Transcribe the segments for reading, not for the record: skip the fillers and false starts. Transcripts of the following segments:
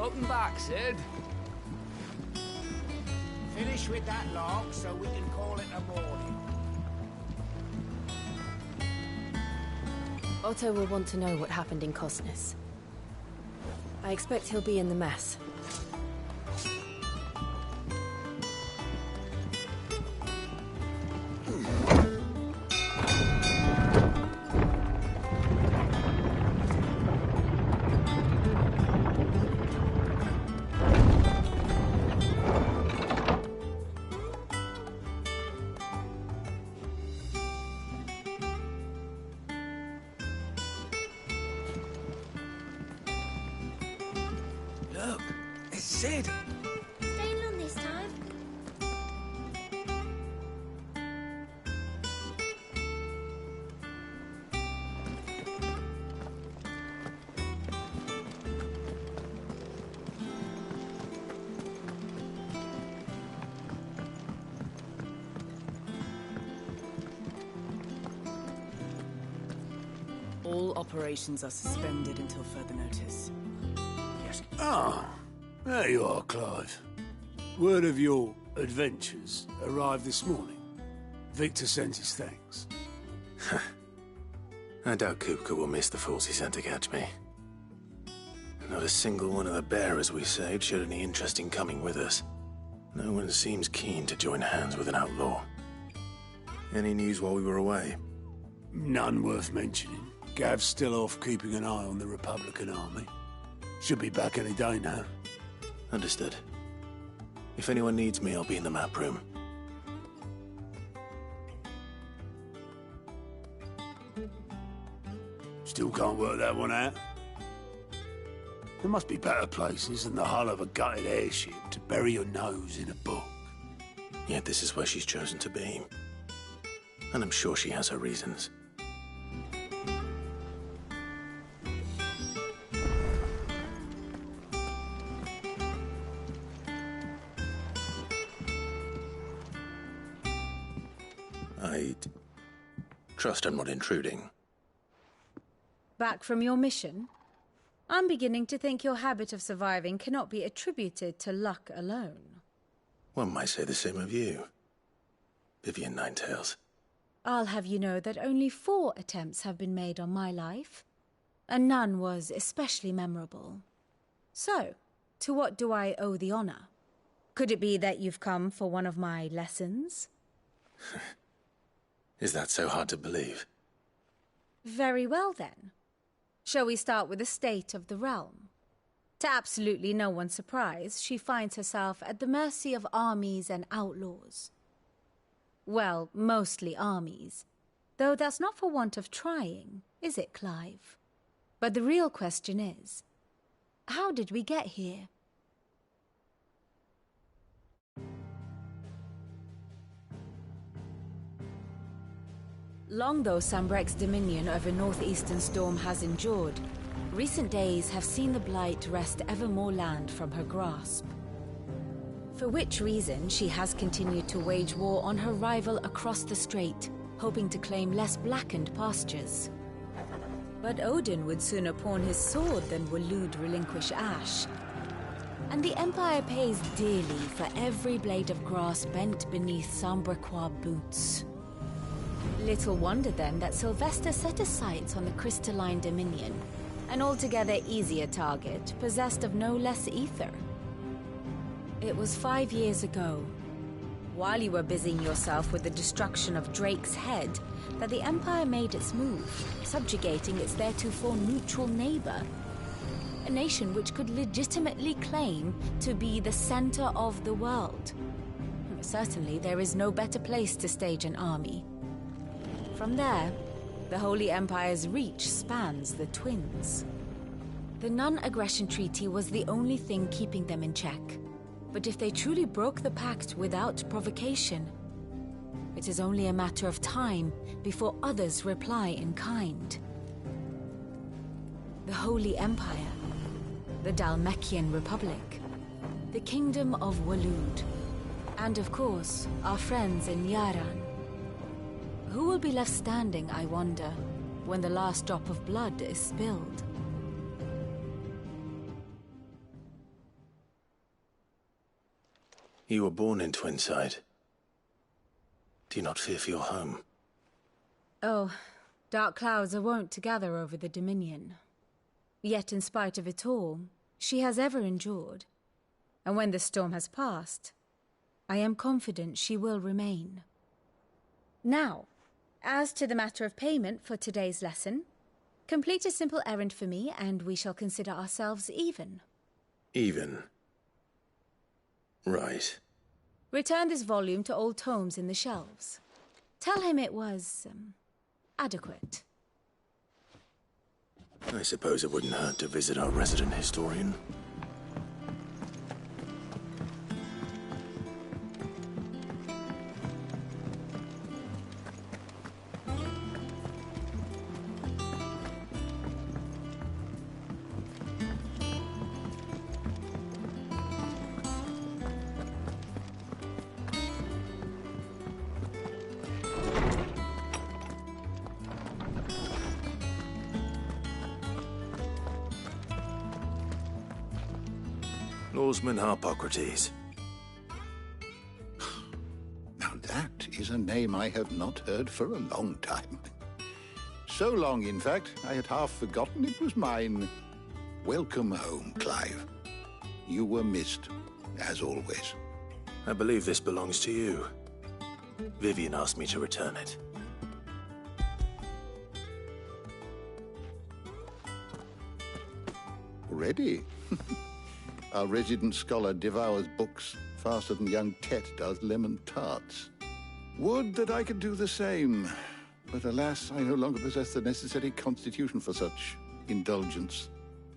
Up and back, Sid. Finish with that log so we can call it a morning. Otto will want to know what happened in Cosnes. I expect he'll be in the mess. Look, it's Sid. Staying on this time? All operations are suspended until further notice. Ah, there you are, Clive. Word of your adventures arrived this morning. Victor sent his thanks. I doubt Kupka will miss the fools he sent to catch me. Not a single one of the bearers we saved showed any interest in coming with us. No one seems keen to join hands with an outlaw. Any news while we were away? None worth mentioning. Gav's still off keeping an eye on the Republican army. Should be back any day now. Understood. If anyone needs me, I'll be in the map room. Still can't work that one out. There must be better places than the hull of a gutted airship to bury your nose in a book. Yet this is where she's chosen to be. And I'm sure she has her reasons. I trust I'm not intruding. Back from your mission? I'm beginning to think your habit of surviving cannot be attributed to luck alone. One might say the same of you, Vivian Ninetails. I'll have you know that only 4 attempts have been made on my life, and none was especially memorable. So, to what do I owe the honor? Could it be that you've come for one of my lessons? Is that so hard to believe? Very well, then. Shall we start with the state of the realm? To absolutely no one's surprise, she finds herself at the mercy of armies and outlaws. Well, mostly armies. Though that's not for want of trying, is it, Clive? But the real question is, how did we get here? Long though Sambrek's dominion over northeastern Storm has endured, recent days have seen the Blight wrest ever more land from her grasp. For which reason she has continued to wage war on her rival across the strait, hoping to claim less blackened pastures. But Odin would sooner pawn his sword than Waloed relinquish Ash. And the Empire pays dearly for every blade of grass bent beneath Sambrequois boots. Little wonder then that Sylvester set his sights on the crystalline dominion, an altogether easier target, possessed of no less ether. It was 5 years ago, while you were busying yourself with the destruction of Drake's head, that the Empire made its move, subjugating its theretofore neutral neighbor, a nation which could legitimately claim to be the center of the world. Certainly, there is no better place to stage an army. From there, the Holy Empire's reach spans the Twins. The non-aggression treaty was the only thing keeping them in check. But if they truly broke the pact without provocation, it is only a matter of time before others reply in kind. The Holy Empire, the Dhalmekian Republic, the Kingdom of Waloed, and of course, our friends in Yaran. Who will be left standing, I wonder, when the last drop of blood is spilled? You were born in Twinside. Do you not fear for your home? Oh, dark clouds are wont to gather over the Dominion. Yet in spite of it all, she has ever endured. And when the storm has passed, I am confident she will remain. Now, as to the matter of payment for today's lesson, complete a simple errand for me and we shall consider ourselves even. Even? Right. Return this volume to old tomes in the shelves. Tell him it was, adequate. I suppose it wouldn't hurt to visit our resident historian. Norseman Harpocrates. Now that is a name I have not heard for a long time. So long, in fact, I had half forgotten it was mine. Welcome home, Clive. You were missed, as always. I believe this belongs to you. Vivian asked me to return it. Ready? Our resident scholar devours books faster than young Tet does lemon tarts. Would that I could do the same. But alas, I no longer possess the necessary constitution for such indulgence,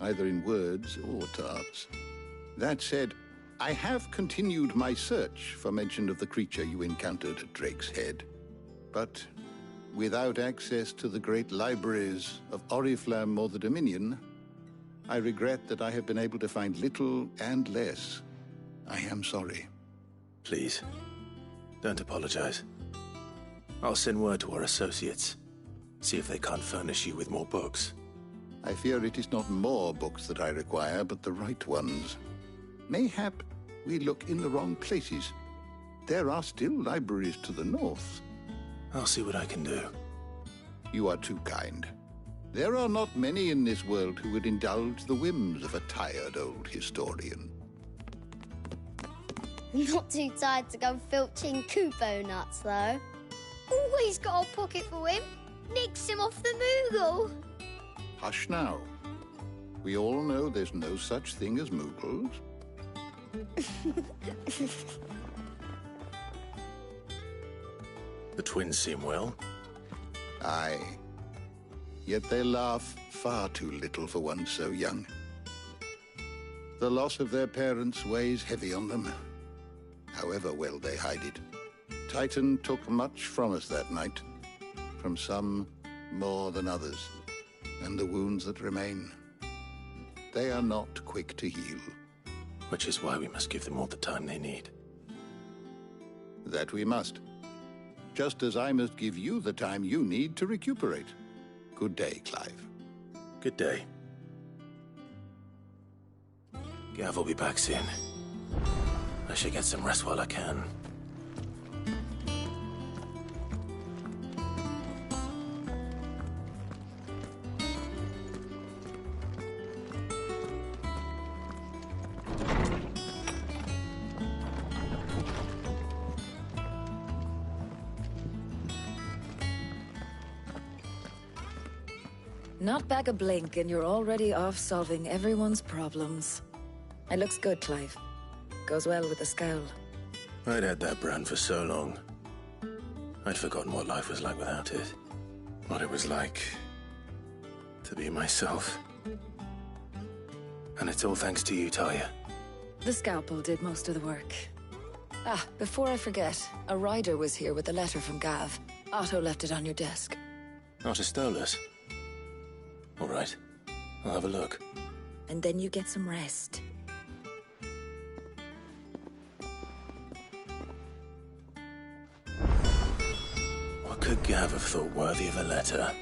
either in words or tarts. That said, I have continued my search for mention of the creature you encountered at Drake's Head. But without access to the great libraries of Oriflamme or the Dominion, I regret that I have been able to find little and less. I am sorry. Please, don't apologize. I'll send word to our associates. See if they can't furnish you with more books. I fear it is not more books that I require, but the right ones. Mayhap we look in the wrong places. There are still libraries to the north. I'll see what I can do. You are too kind. There are not many in this world who would indulge the whims of a tired old historian. Not too tired to go filching Kupo nuts, though. Always got a pocket for him. Nicks him off the Moogle. Hush now. We all know there's no such thing as Moogles. The twins seem well. Aye. Yet they laugh far too little for one so young. The loss of their parents weighs heavy on them, however well they hide it. Titan took much from us that night, from some more than others, and the wounds that remain, they are not quick to heal. Which is why we must give them all the time they need. That we must. Just as I must give you the time you need to recuperate. Good day, Clive. Good day. Gav will be back soon. I should get some rest while I can. Not back a blink and you're already off solving everyone's problems. It looks good, Clive. Goes well with the scowl. I'd had that brand for so long. I'd forgotten what life was like without it. What it was like to be myself. And it's all thanks to you, Talia. The scalpel did most of the work. Ah, before I forget, a rider was here with a letter from Gav. Otto left it on your desk. Not a Stolas. All right, I'll have a look. And then you get some rest. What could Gav have thought worthy of a letter?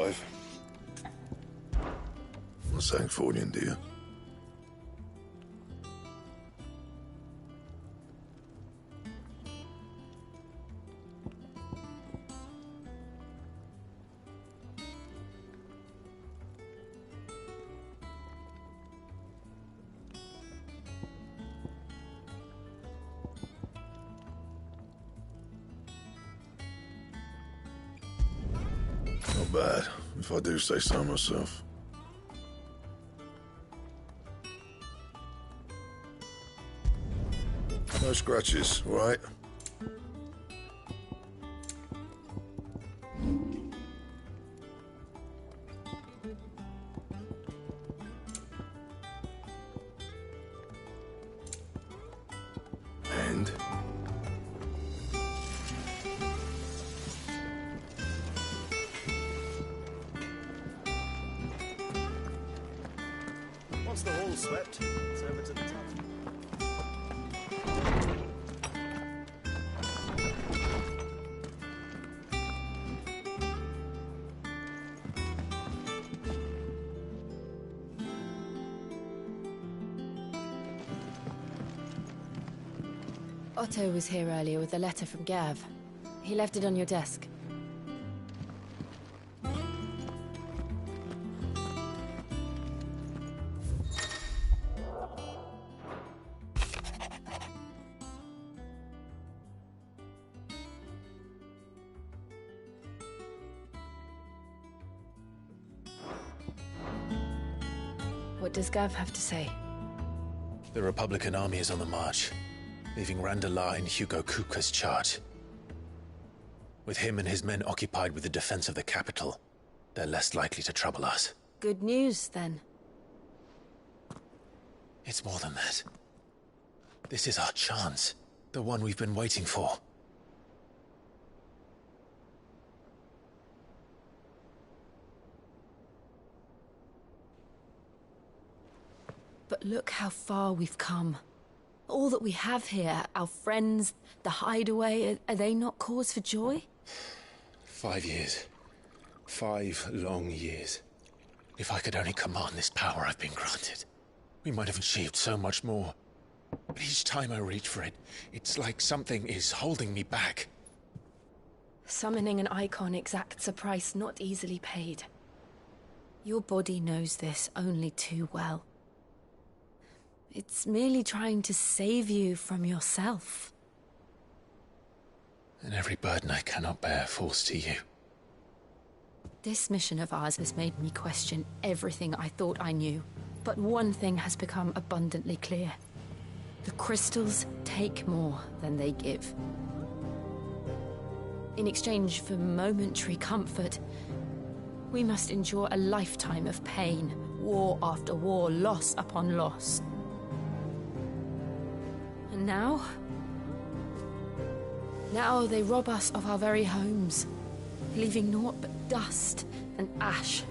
Clive. What's Sancfordian, dear? Not bad, if I do say so myself. No scratches, all right? And? Once the hall's swept, it's over to the top. Otto was here earlier with a letter from Gav. He left it on your desk. What does Gav have to say? The Republican army is on the march, leaving Randalar in Hugo Kuka's charge. With him and his men occupied with the defense of the capital, they're less likely to trouble us. Good news, then. It's more than that. This is our chance, the one we've been waiting for. But look how far we've come. All that we have here, our friends, the hideaway, are they not cause for joy? 5 years. 5 long years. If I could only command this power I've been granted, we might have achieved so much more. But each time I reach for it, it's like something is holding me back. Summoning an icon exacts a price not easily paid. Your body knows this only too well. It's merely trying to save you from yourself. And every burden I cannot bear falls to you. This mission of ours has made me question everything I thought I knew. But one thing has become abundantly clear. The crystals take more than they give. In exchange for momentary comfort, we must endure a lifetime of pain, war after war, loss upon loss. And now they rob us of our very homes, leaving naught but dust and ash.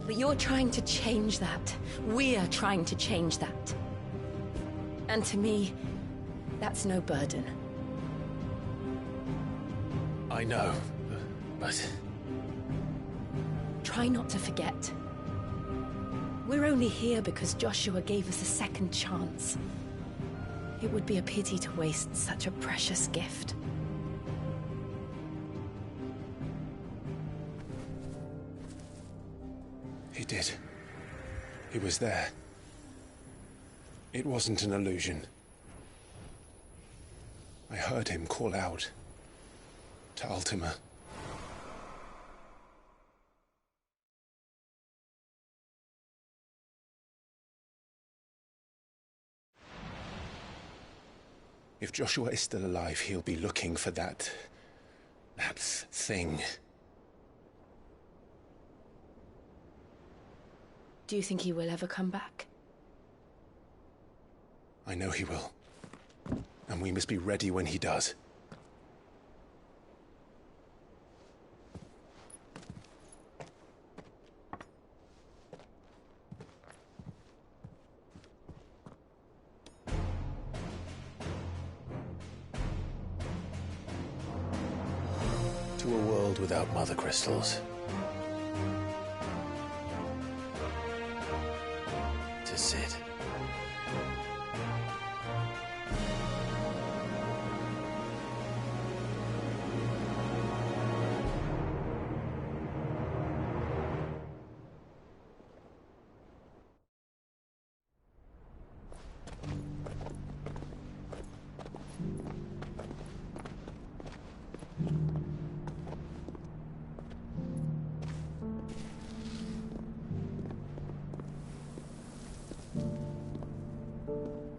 But you're trying to change that. We're trying to change that. And to me, that's no burden. I know, but... Try not to forget. We're only here because Joshua gave us a second chance. It would be a pity to waste such a precious gift. He did. He was there. It wasn't an illusion. I heard him call out to Ultima. If Joshua is still alive, he'll be looking for that thing. Do you think he will ever come back? I know he will. And we must be ready when he does. a world without mother crystals. To Sid.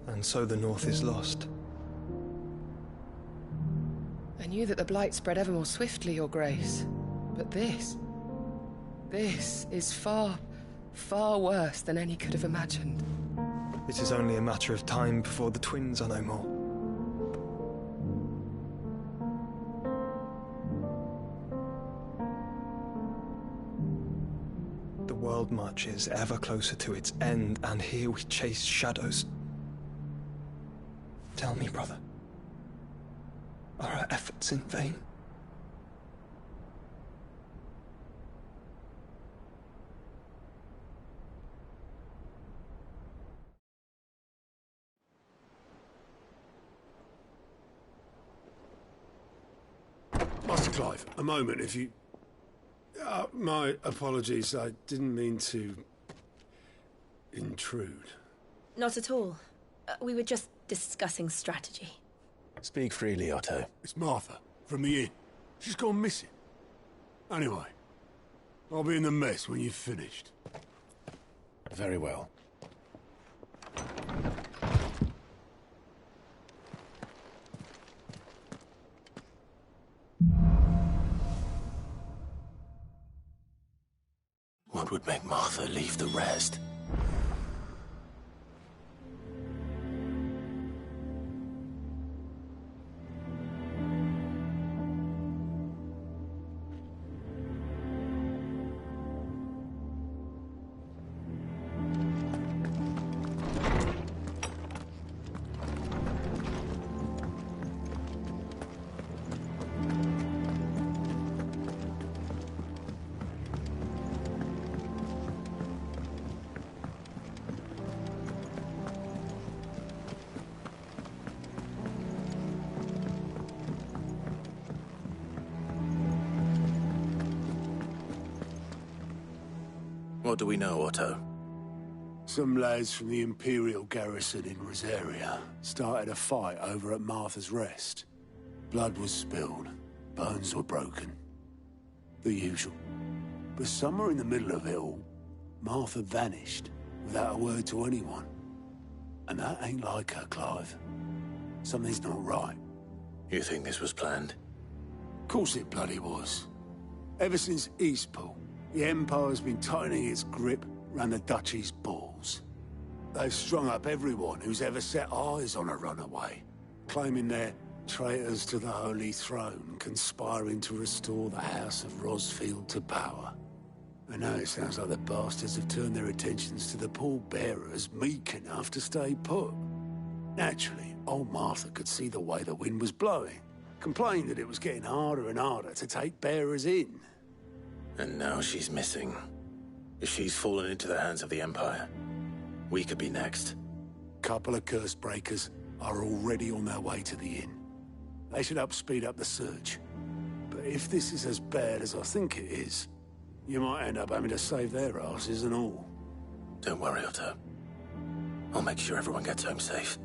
And so the North is lost. I knew that the Blight spread ever more swiftly, Your Grace. But this is far, far worse than any could have imagined. It is only a matter of time before the twins are no more. The world marches ever closer to its end, and here we chase shadows. Tell me, brother, are our efforts in vain? Master Clive, a moment, if you... my apologies, I didn't mean to... intrude. Not at all. We were just discussing strategy. Speak freely, Otto. It's Martha, from the inn. She's gone missing. Anyway, I'll be in the mess when you've finished. Very well. What would make Martha leave the rest? What do we know, Otto? Some lads from the Imperial garrison in Rosaria started a fight over at Martha's Rest. Blood was spilled, bones were broken. The usual. But somewhere in the middle of it all, Martha vanished without a word to anyone. And that ain't like her, Clive. Something's not right. You think this was planned? Of course it bloody was. Ever since Eastpool, the Empire's been tightening its grip round the Duchy's balls. They've strung up everyone who's ever set eyes on a runaway, claiming they're traitors to the Holy Throne, conspiring to restore the House of Rosfield to power. And now it sounds like the bastards have turned their attentions to the pallbearers meek enough to stay put. Naturally, old Martha could see the way the wind was blowing, complained that it was getting harder and harder to take bearers in. And now she's missing. If she's fallen into the hands of the Empire, we could be next. Couple of curse breakers are already on their way to the inn. They should help speed up the search. But if this is as bad as I think it is, you might end up having to save their asses and all. Don't worry, Otto. I'll make sure everyone gets home safe.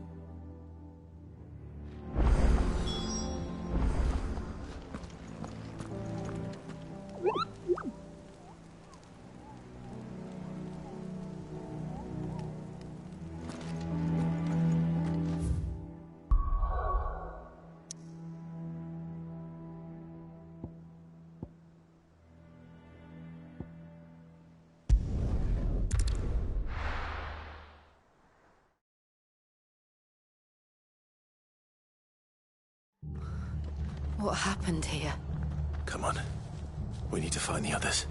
What happened here? Come on. We need to find the others.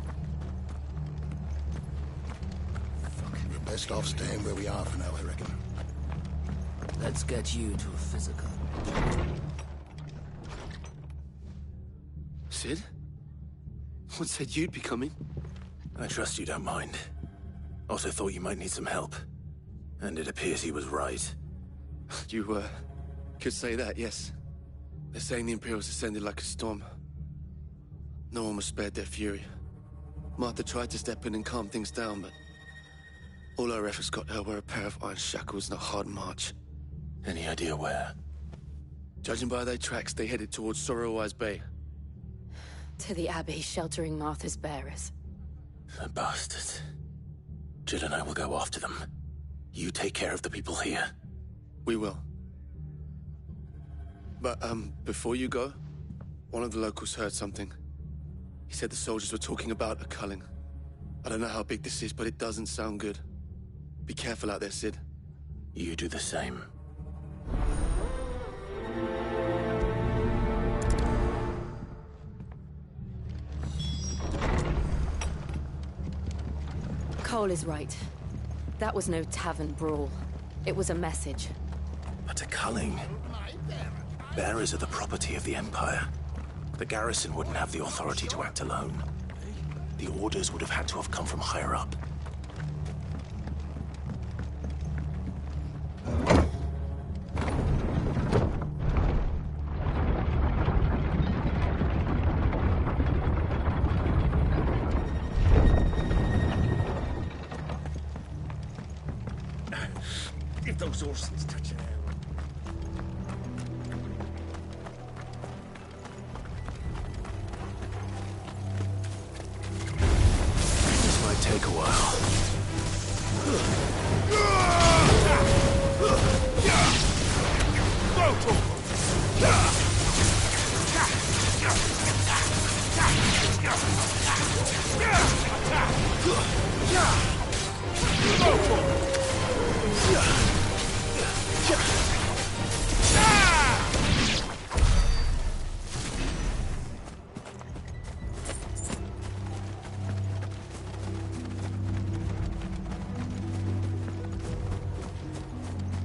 We're best off staying where we are for now, I reckon. Let's get you to a physical. Sid? Someone said you'd be coming. I trust you don't mind. Also thought you might need some help. And it appears he was right. You, could say that, yes. They're saying the Imperials descended like a storm. No one was spared their fury. Martha tried to step in and calm things down, but all her efforts got her were a pair of iron shackles and a hard march. Any idea where? Judging by their tracks, they headed towards Sorrowwise Bay. To the Abbey sheltering Martha's bearers. The bastards. Jill and I will go after them. You take care of the people here. We will. But, before you go, one of the locals heard something. He said the soldiers were talking about a culling. I don't know how big this is, but it doesn't sound good. Be careful out there, Sid. You do the same. Cole is right. That was no tavern brawl. It was a message. But a culling? Bearers are the property of the Empire. The garrison wouldn't have the authority to act alone. The orders would have had to have come from higher up. If those horses touch an arrow. This might take a while.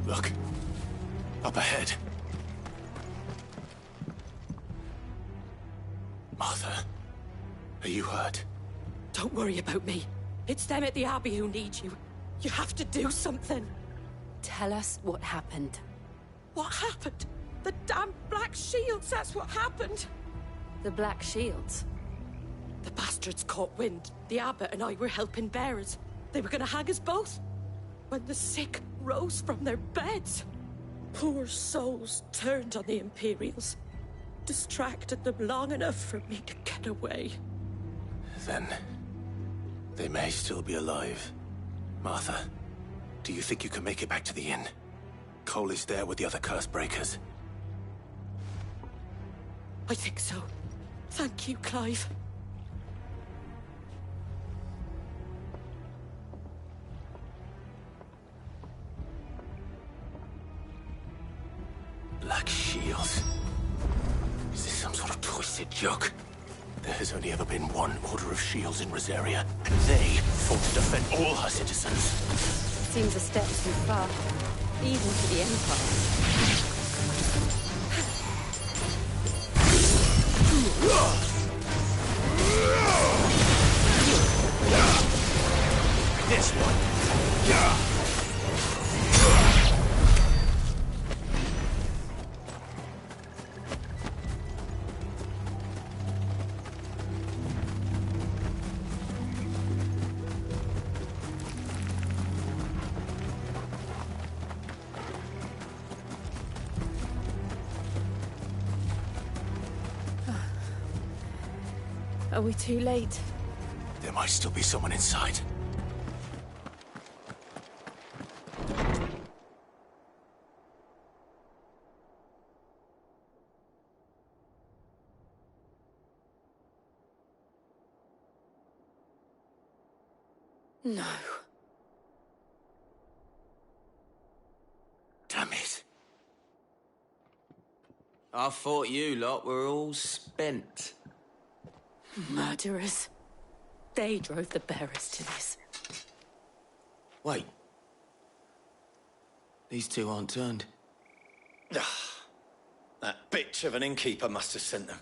Look. Up ahead. Martha, are you hurt? Don't worry about me. It's them at the Abbey who need you. You have to do something. Tell us what happened. What happened? The damn Black Shields, that's what happened. The Black Shields? The bastards caught wind. The Abbot and I were helping bearers. They were gonna hang us both. When the sick rose from their beds, poor souls turned on the Imperials. Distracted them long enough for me to get away. Then, they may still be alive. Martha, do you think you can make it back to the inn? Cole is there with the other curse breakers. I think so. Thank you, Clive. Black Shields. Is this some sort of twisted joke? There has only ever been one Order of Shields in Rosaria, and they fought to defend all her citizens. Seems a step too far, even for the Empire. This one. Are we too late? There might still be someone inside. No. Damn it. I thought you lot were all spent. Murderers. They drove the bearers to this. Wait. These two aren't turned. That bitch of an innkeeper must have sent them.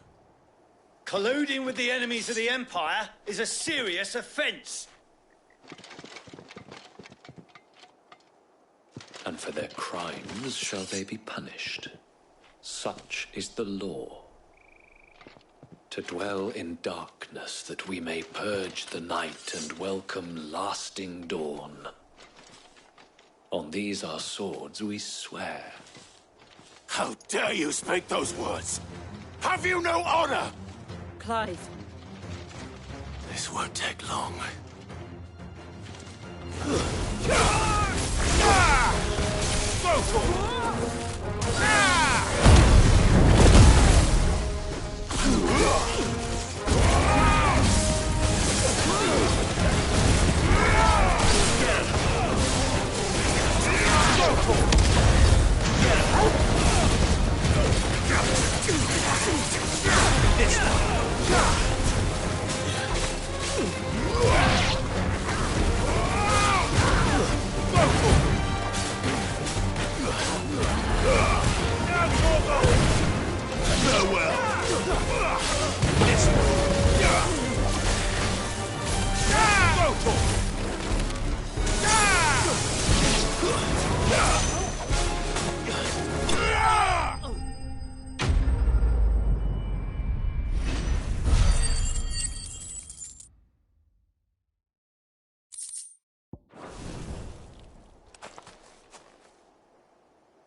Colluding with the enemies of the Empire is a serious offence. And for their crimes shall they be punished. Such is the law. To dwell in darkness that we may purge the night and welcome lasting dawn. On these our swords we swear. How dare you speak those words? Have you no honor? Clive. This won't take long. Go for it!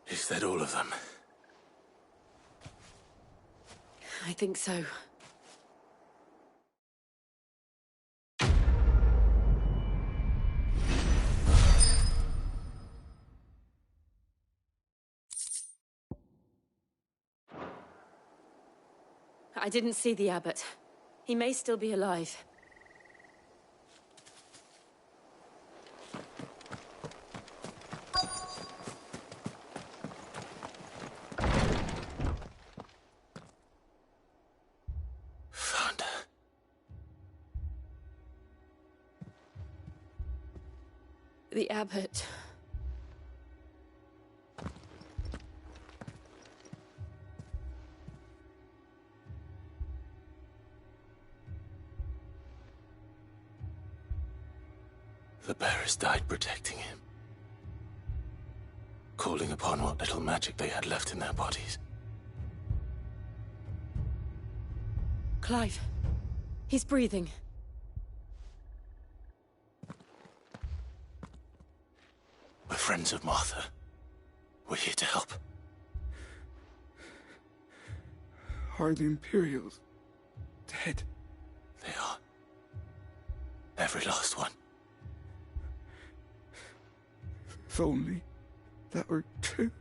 Is that all of them? I think so. I didn't see the abbot. He may still be alive. Found her. The abbot. The bearers died protecting him. Calling upon what little magic they had left in their bodies. Clive. He's breathing. We're friends of Martha. We're here to help. Are the Imperials dead? They are. Every last one. If only that were true.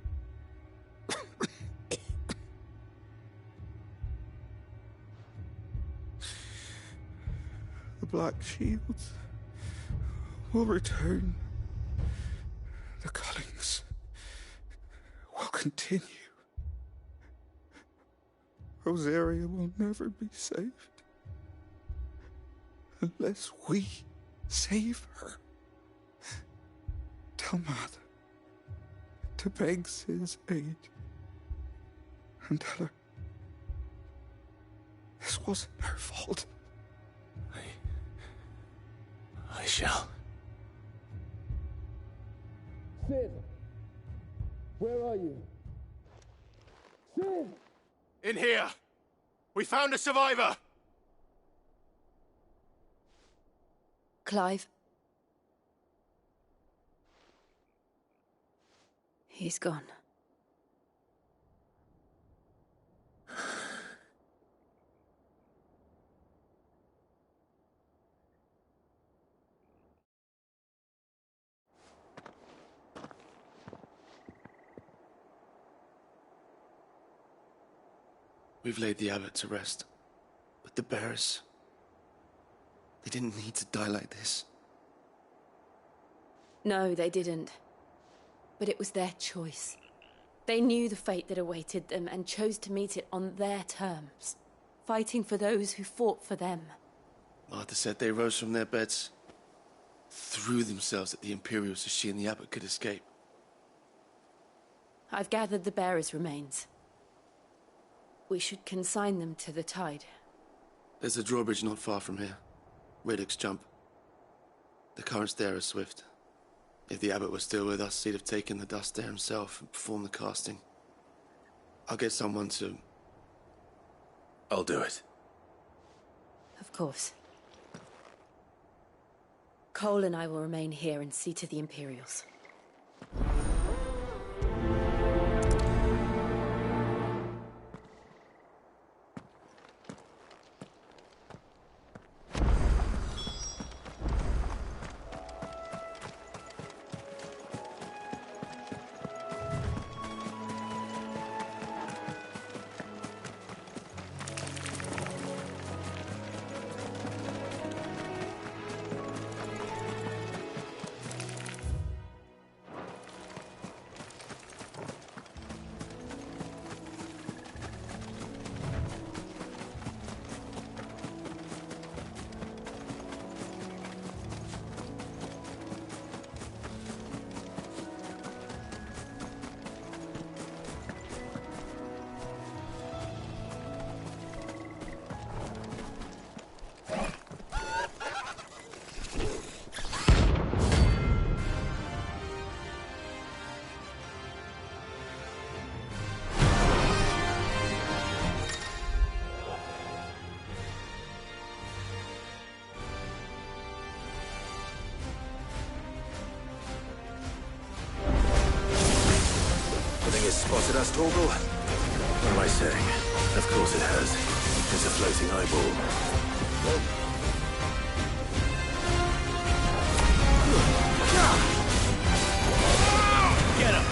The Black Shields will return. The cullings will continue. Rosaria will never be saved unless we save her. Tell Mother to beg Cid's aid and tell her this wasn't her fault. I shall. Cid! Where are you? Cid! In here! We found a survivor! Clive. He's gone. We've laid the abbot to rest. But the bearers... they didn't need to die like this. No, they didn't. But it was their choice. They knew the fate that awaited them and chose to meet it on their terms, fighting for those who fought for them. Martha said they rose from their beds, threw themselves at the Imperials so she and the abbot could escape. I've gathered the bearers' remains. We should consign them to the tide. There's a drawbridge not far from here. Riddick's Jump. The currents there are swift. If the abbot was still with us, he'd have taken the dust there himself and performed the casting. I'll get someone to... I'll do it. Of course. Cole and I will remain here and see to the Imperials. Spotted us, Torgal? What am I saying? Of course it has. It's a floating eyeball. Get him!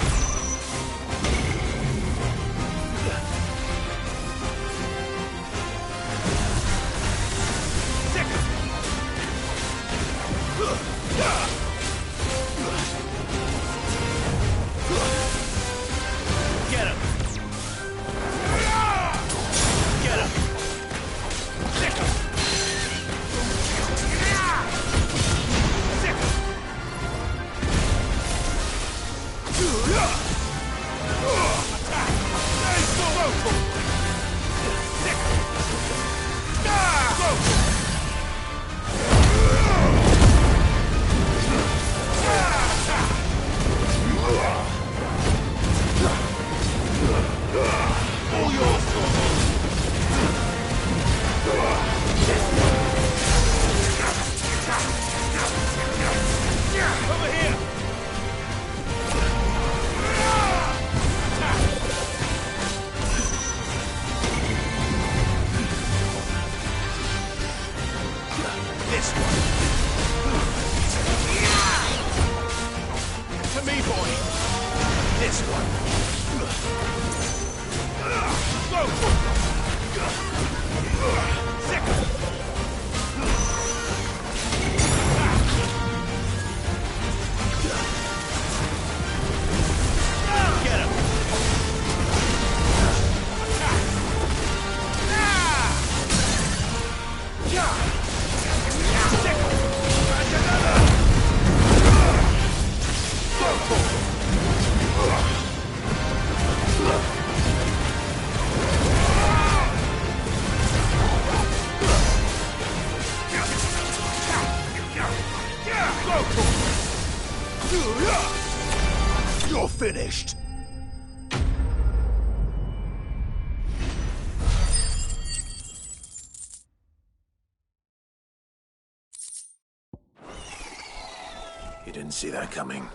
You're finished. You didn't see that coming.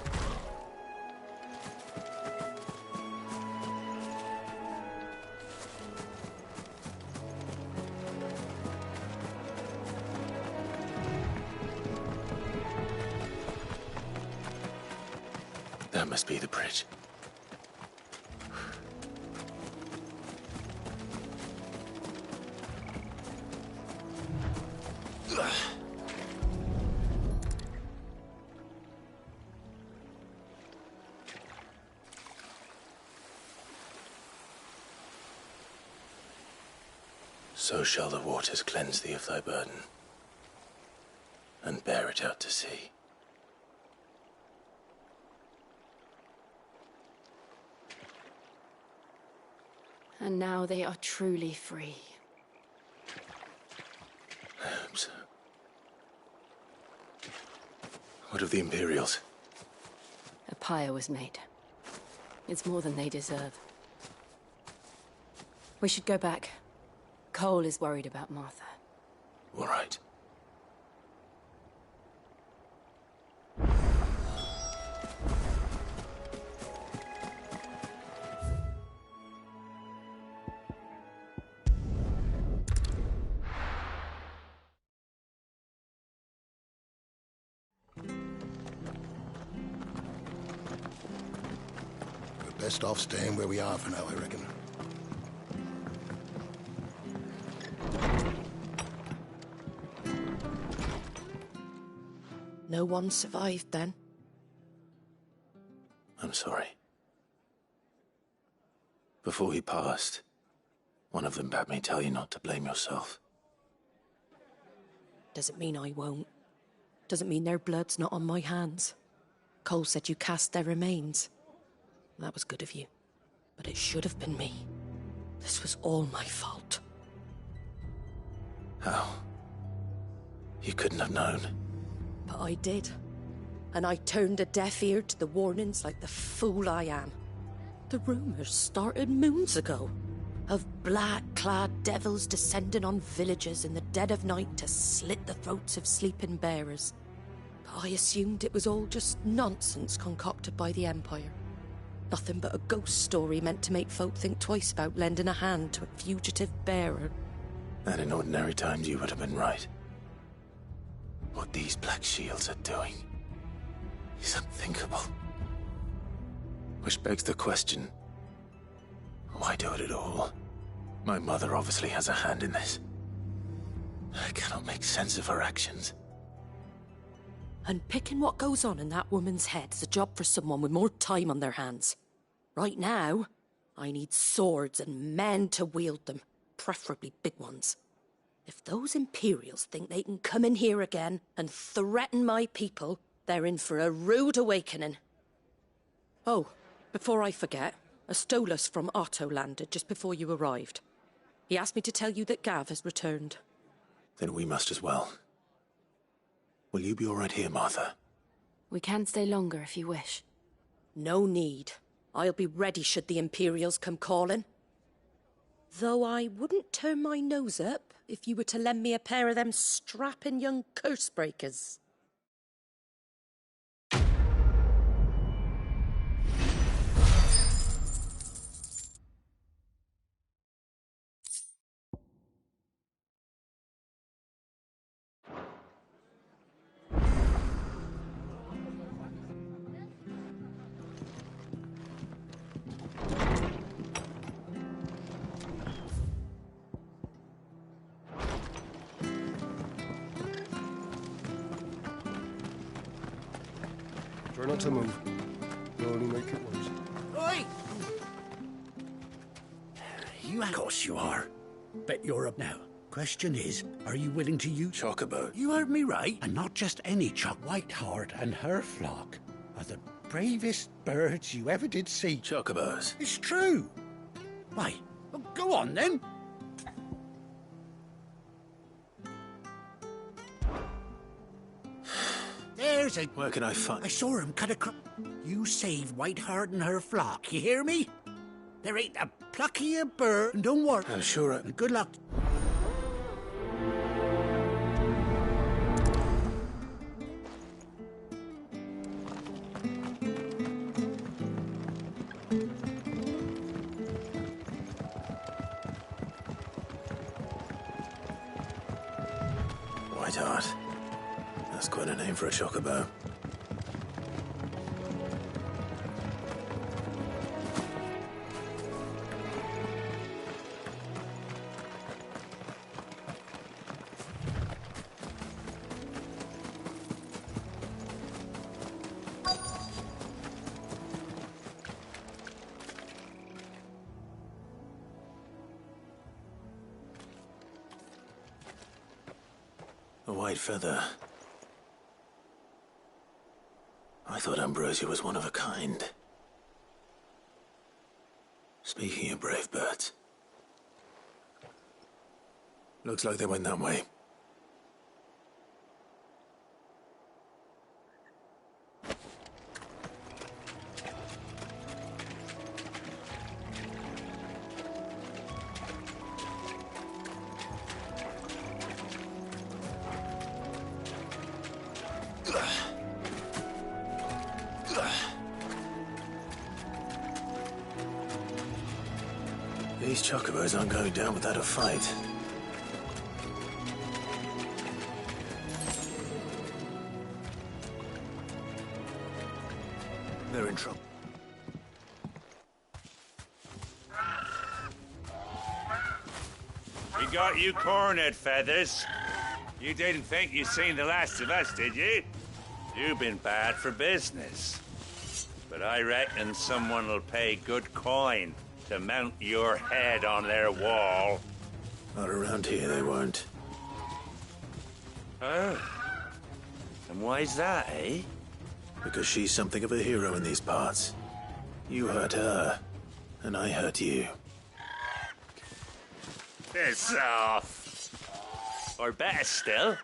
That must be the bridge. So shall the waters cleanse thee of thy burden, and bear it out to sea. And now they are truly free. So... What of the Imperials? A pyre was made. It's more than they deserve. We should go back. Cole is worried about Martha. All right. We're best off staying where we are for now, I reckon. No one survived then? I'm sorry. Before he passed, one of them bade me tell you not to blame yourself. Doesn't mean I won't. Doesn't mean their blood's not on my hands. Cole said you cast their remains. That was good of you. But it should have been me. This was all my fault. How? You couldn't have known. But I did. And I turned a deaf ear to the warnings like the fool I am. The rumours started moons ago. Of black-clad devils descending on villages in the dead of night to slit the throats of sleeping bearers. But I assumed it was all just nonsense concocted by the Empire. Nothing but a ghost story meant to make folk think twice about lending a hand to a fugitive bearer. And in ordinary times you would have been right. What these Black Shields are doing is unthinkable. Which begs the question, why do it at all? My mother obviously has a hand in this. I cannot make sense of her actions. And picking what goes on in that woman's head is a job for someone with more time on their hands. Right now, I need swords and men to wield them, preferably big ones. If those Imperials think they can come in here again and threaten my people, they're in for a rude awakening. Oh, before I forget, a Stolas from Otto landed just before you arrived. He asked me to tell you that Gav has returned. Then we must as well. Will you be all right here, Martha? We can stay longer if you wish. No need. I'll be ready should the Imperials come calling. Though I wouldn't turn my nose up if you were to lend me a pair of them strapping young curse breakers. Try not to move. You'll only make it worse. Oi! Of course you are. Bet you're up now. Question is, are you willing to use... Chocobo. You heard me right. And not just any choc. Whiteheart and her flock are the bravest birds you ever did see. Chocobos. It's true. Why? Well, go on then. There's a... Where can I find... I saw him cut across... You saved Whiteheart and her flock, you hear me? There ain't a pluckier bird... And don't worry. I'm sure I... And good luck. Whiteheart. That's quite a name for a chocobo. A white feather. I thought Ambrosia was one of a kind. Speaking of brave birds. Looks like they went that way. These chocobos aren't going down without a fight. They're in trouble. We got you cornered, Feathers. You didn't think you'd seen the last of us, did you? You've been bad for business. But I reckon someone will pay good coin to mount your head on their wall. Not around here, they won't. Oh. And why's that, eh? Because she's something of a hero in these parts. You hurt her, and I hurt you. Piss off. Or better still,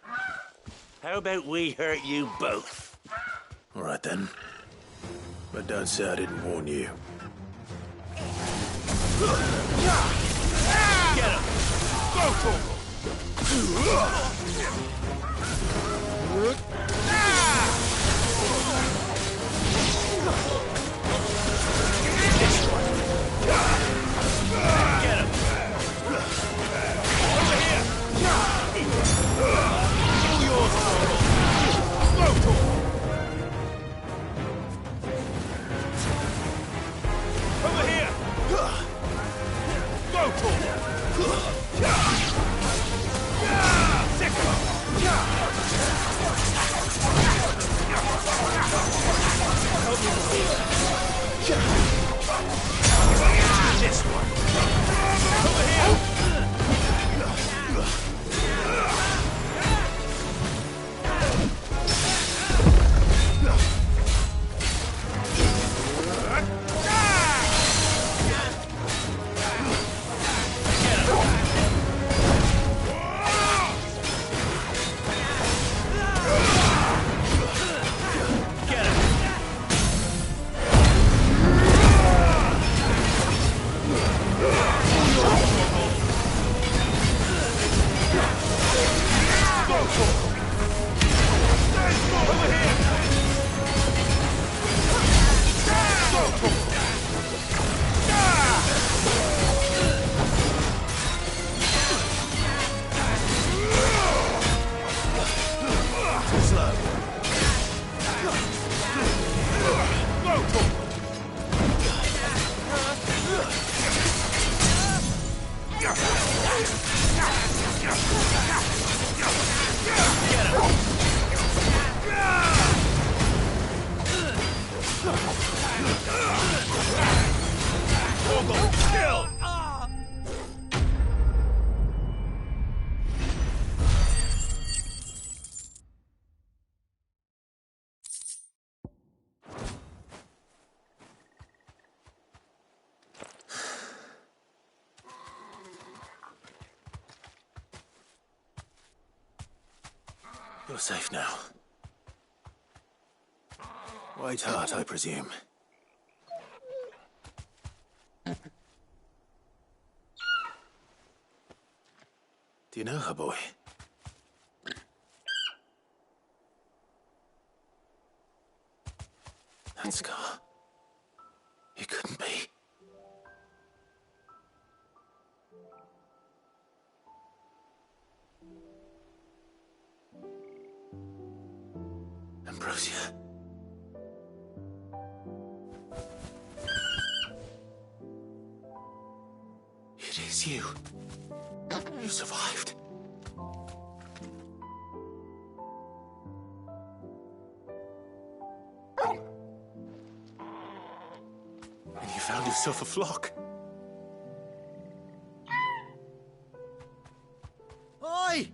how about we hurt you both? All right then. But don't say I didn't warn you. Get him! Go for him! Get him! Over here! All yours, go for him! Over here! Go for it! Sick of this one! Over here! You're safe now. White Heart, I presume. Do you know her, boy? That scar. It couldn't be. Ambrosia. It is you. You survived. And you found yourself a flock. Oi!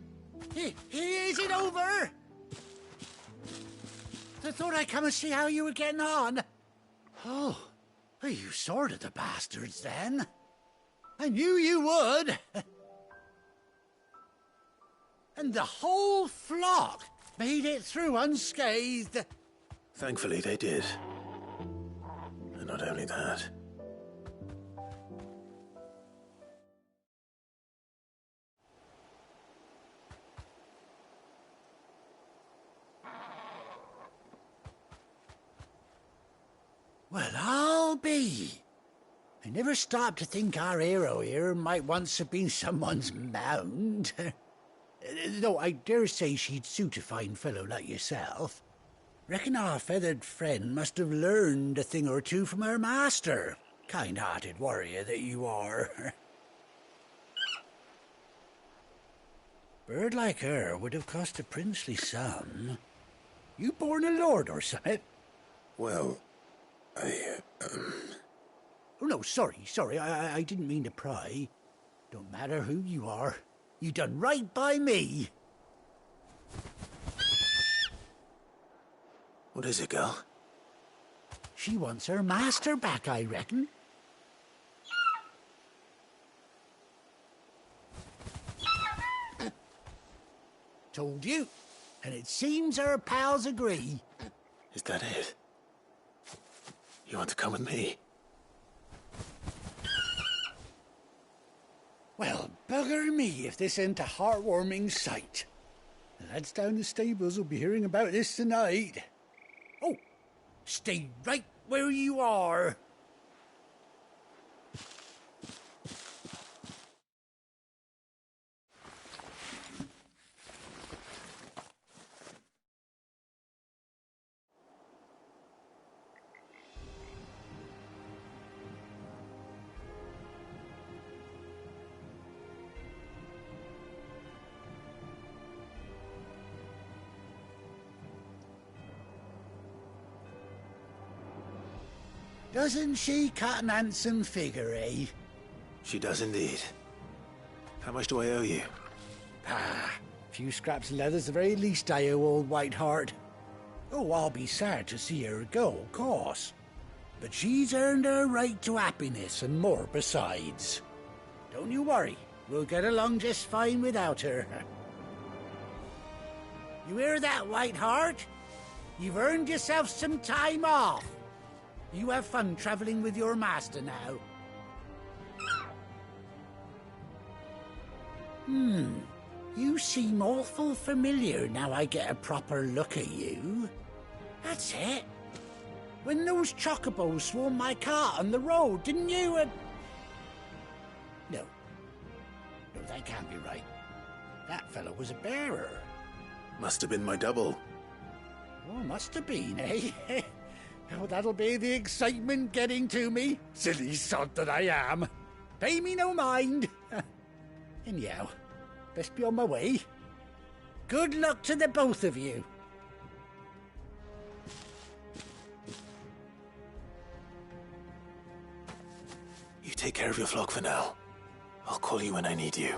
Is it over? I thought I'd come and see how you were getting on. Oh, well, you sorted the bastards then. I knew you would. And the whole flock made it through unscathed. Thankfully, they did. And not only that. Well, I'll be. I never stopped to think our hero here might once have been someone's mount. Though I dare say she'd suit a fine fellow like yourself. Reckon our feathered friend must have learned a thing or two from her master. Kind-hearted warrior that you are. Bird like her would have cost a princely sum. You born a lord or something? Well, Oh, no, sorry. I didn't mean to pry. Don't matter who you are. You done right by me. What is it, girl? She wants her master back, I reckon. Told you. And it seems her pals agree. Is that it? You want to come with me? Well, bugger me if this ain't a heartwarming sight. The lads down the stables will be hearing about this tonight. Oh, stay right where you are. Doesn't she cut an handsome figure, eh? She does indeed. How much do I owe you? A few scraps of leather's the very least I owe old Whiteheart. Oh, I'll be sad to see her go, of course. But she's earned her right to happiness and more besides. Don't you worry, we'll get along just fine without her. You hear that, Whiteheart? You've earned yourself some time off. You have fun traveling with your master now. You seem awful familiar now I get a proper look at you. That's it. When those chocobos swarmed my cart on the road, didn't you? No, that can't be right. That fellow was a bearer. Must have been my double. Oh, must have been, eh? Oh, that'll be the excitement getting to me. Silly sod that I am. Pay me no mind. Anyhow, best be on my way. Good luck to the both of you. You take care of your flock for now. I'll call you when I need you.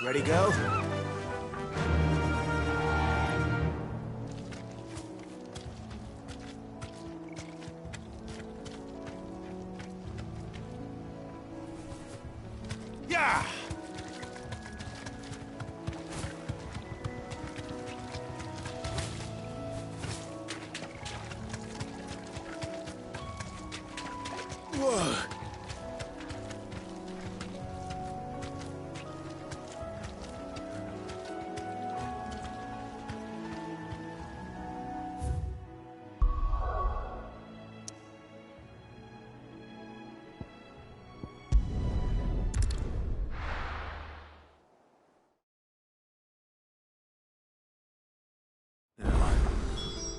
Ready, go? Yeah! Whoa!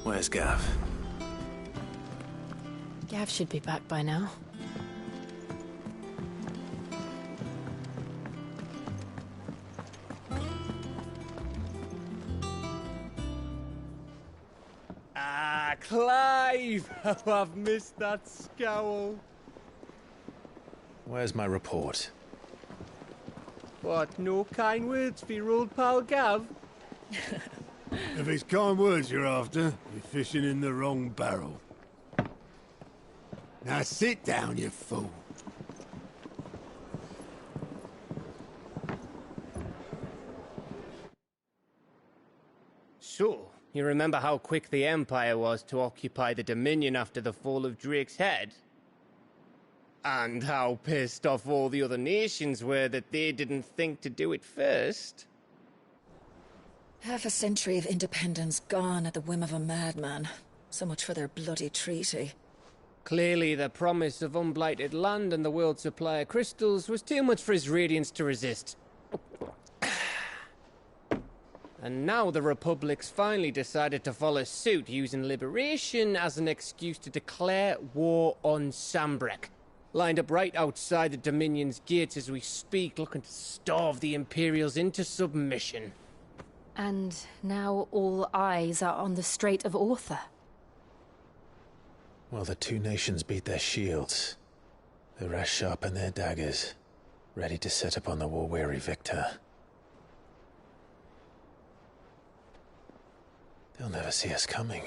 Where's Gav? Gav should be back by now. Clive! Oh, I've missed that scowl. Where's my report? What, no kind words for your old pal Gav? If it's kind words you're after, you're fishing in the wrong barrel. Now sit down, you fool. So, you remember how quick the Empire was to occupy the Dominion after the fall of Drake's head? And how pissed off all the other nations were that they didn't think to do it first? Half a century of independence gone at the whim of a madman. So much for their bloody treaty. Clearly, the promise of unblighted land and the world's supply of crystals was too much for his radiance to resist. And now the Republic's finally decided to follow suit, using liberation as an excuse to declare war on Sambrek. Lined up right outside the Dominion's gates as we speak, looking to starve the Imperials into submission. And now all eyes are on the Strait of Author. Well, the two nations beat their shields. The rest sharpen their daggers, ready to set upon the war-weary victor. They'll never see us coming.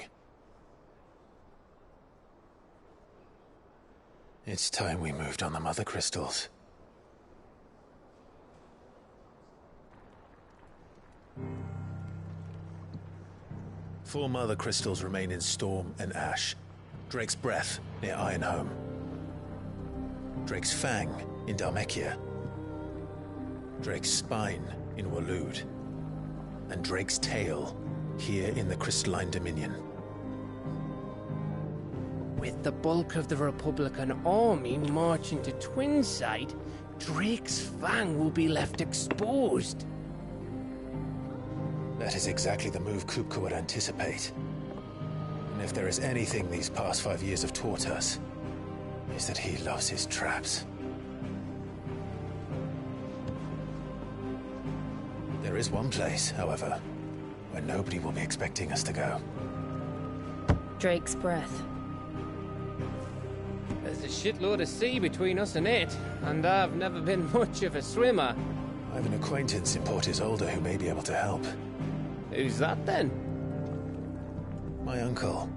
It's time we moved on the Mother Crystals. Four Mother Crystals remain in Storm and Ash. Drake's Breath, near Ironhome. Drake's Fang, in Dhalmekia. Drake's Spine, in Waloed. And Drake's Tail, here in the Crystalline Dominion. With the bulk of the Republican army marching to Twinside, Drake's Fang will be left exposed. That is exactly the move Kupka would anticipate. And if there is anything these past 5 years have taught us, is that he loves his traps. There is one place, however, where nobody will be expecting us to go. Drake's Breath. There's a shitload of sea between us and it, and I've never been much of a swimmer. I have an acquaintance in Port Isolde who may be able to help. Who's that then? My uncle,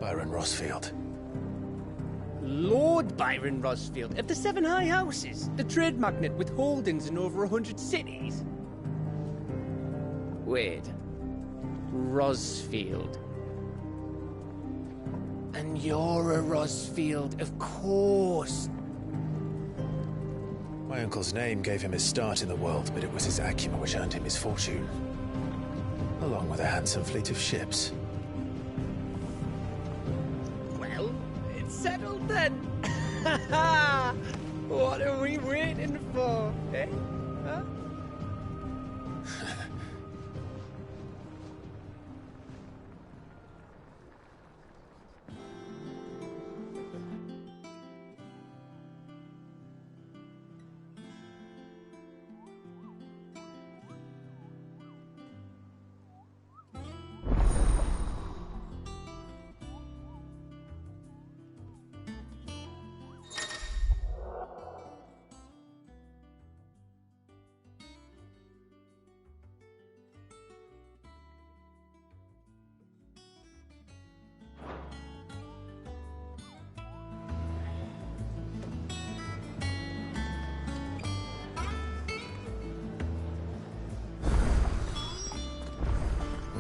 Byron Rosfield. Lord Byron Rosfield of the Seven High Houses, the trade magnate with holdings in over 100 cities. Wait, Rosfield. And you're a Rosfield, of course. My uncle's name gave him his start in the world, but it was his acumen which earned him his fortune. Along with a handsome fleet of ships. Well, it's settled then. What are we waiting for, eh? Huh?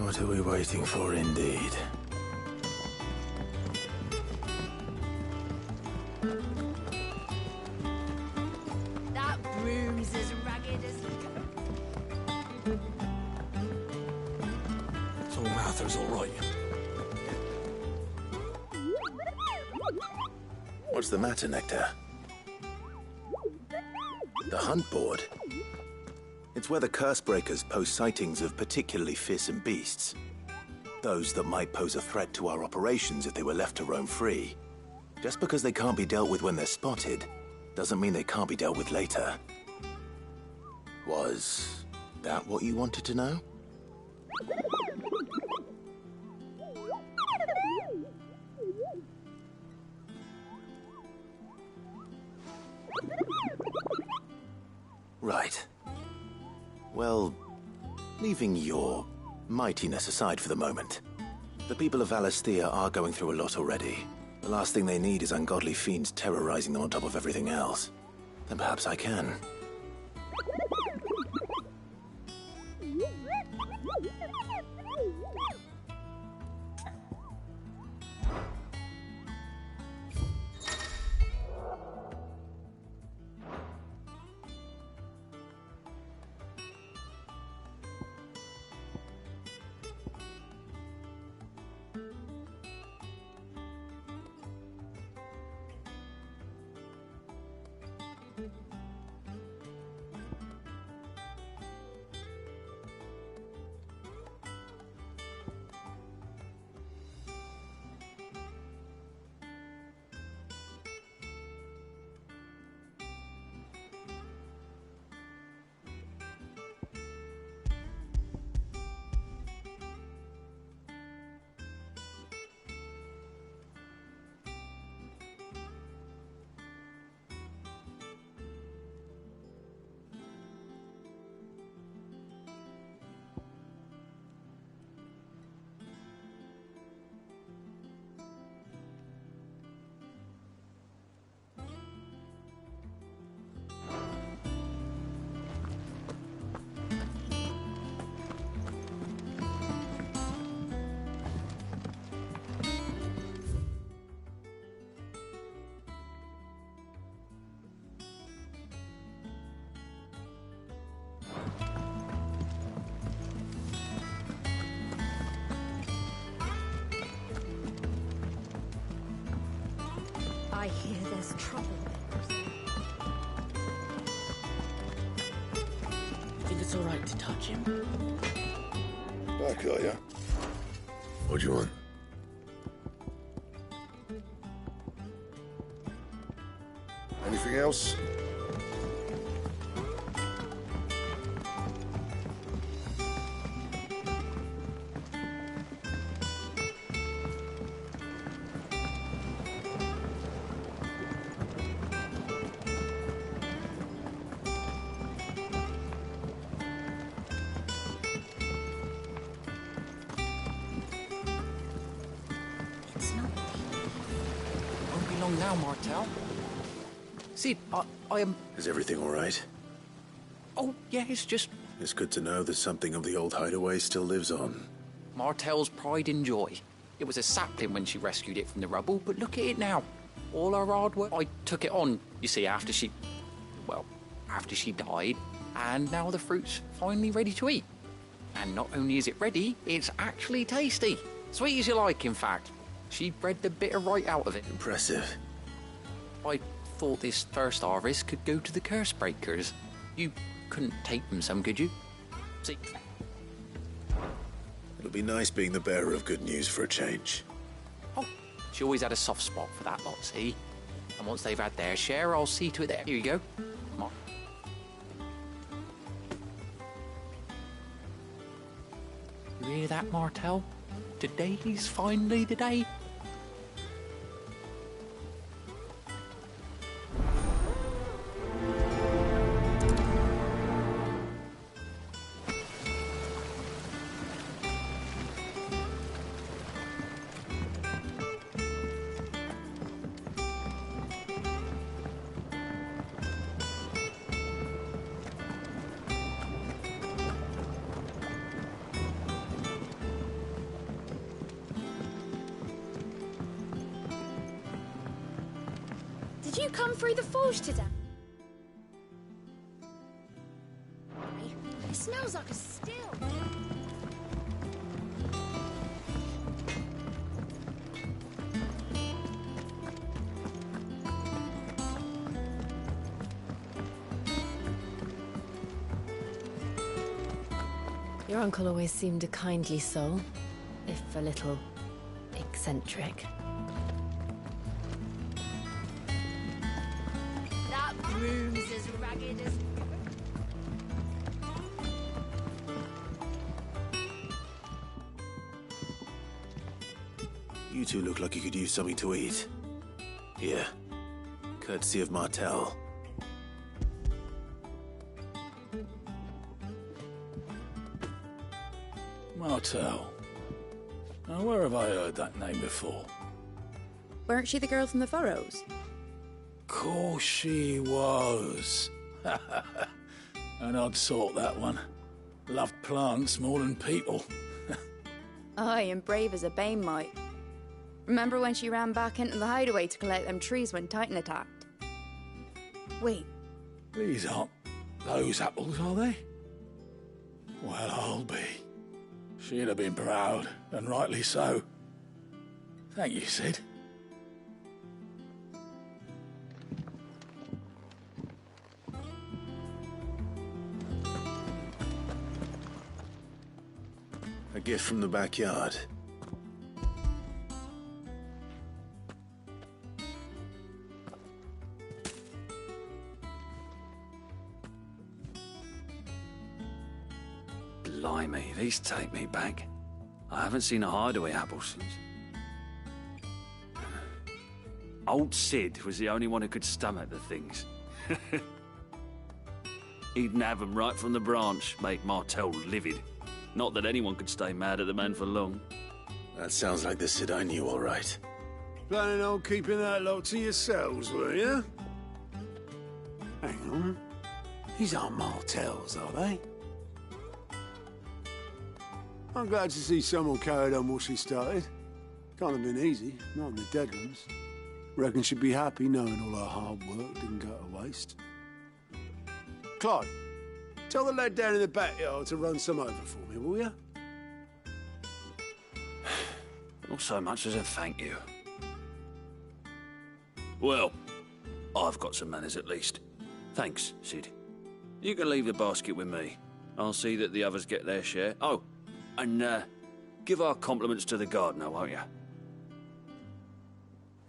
What are we waiting for, indeed? That room's as ragged as... So Mather's all right. What's the matter, Nectar? The hunt board? It's where the Cursebreakers post sightings of particularly fearsome beasts. Those that might pose a threat to our operations if they were left to roam free. Just because they can't be dealt with when they're spotted, doesn't mean they can't be dealt with later. Was that what you wanted to know? Right. Well, leaving your mightiness aside for the moment, the people of Valisthea are going through a lot already. The last thing they need is ungodly fiends terrorizing them on top of everything else. Then perhaps I can. I hear there's trouble. Think it's all right to touch him? Back, are ya? What do you want? Anything else? Won't be long now, Martel. Sid, I am... Is everything all right? Oh, yeah, it's just... It's good to know that something of the old hideaway still lives on. Martel's pride and joy. It was a sapling when she rescued it from the rubble, but look at it now. All her hard work. I took it on, you see, after she died, and now the fruit's finally ready to eat. And not only is it ready, it's actually tasty. Sweet as you like, in fact. She bred the bitter right out of it. Impressive. I thought this first harvest could go to the curse breakers. You couldn't take them some, could you? See? It'll be nice being the bearer of good news for a change. Oh, she always had a soft spot for that lot, see? And once they've had their share, I'll see to it there. Here you go. Come on. You hear that, Martel? Today's finally the day. Did you come through the forge today? It smells like a still. Your uncle always seemed a kindly soul, if a little eccentric. That broom's as ragged as... You two look like you could use something to eat. Here, courtesy of Martel. Martell. Now, where have I heard that name before? Weren't she the girl from the Furrows? Course she was. An odd sort, that one. Loved plants more than people. Aye, and brave as a bane might. Remember when she ran back into the hideaway to collect them trees when Titan attacked? Wait. These aren't those apples, are they? Well, I'll be. She'd have been proud, and rightly so. Thank you, Sid. A gift from the backyard. Blimey, these take me back. I haven't seen a hideaway apple since. Old Sid was the only one who could stomach the things. He'd nab 'em right from the branch, make Martell livid. Not that anyone could stay mad at the man for long. That sounds like the Sid I knew, all right. Planning on keeping that lot to yourselves, were you? Hang on. These aren't Martells, are they? I'm glad to see someone carried on what she started. Can't have been easy, not in the Deadlands. Reckon she'd be happy knowing all her hard work didn't go to waste. Clyde, tell the lad down in the backyard to run some over for me, will you? Not so much as a thank you. Well, I've got some manners at least. Thanks, Sid. You can leave the basket with me. I'll see that the others get their share. Oh, and give our compliments to the gardener, won't you?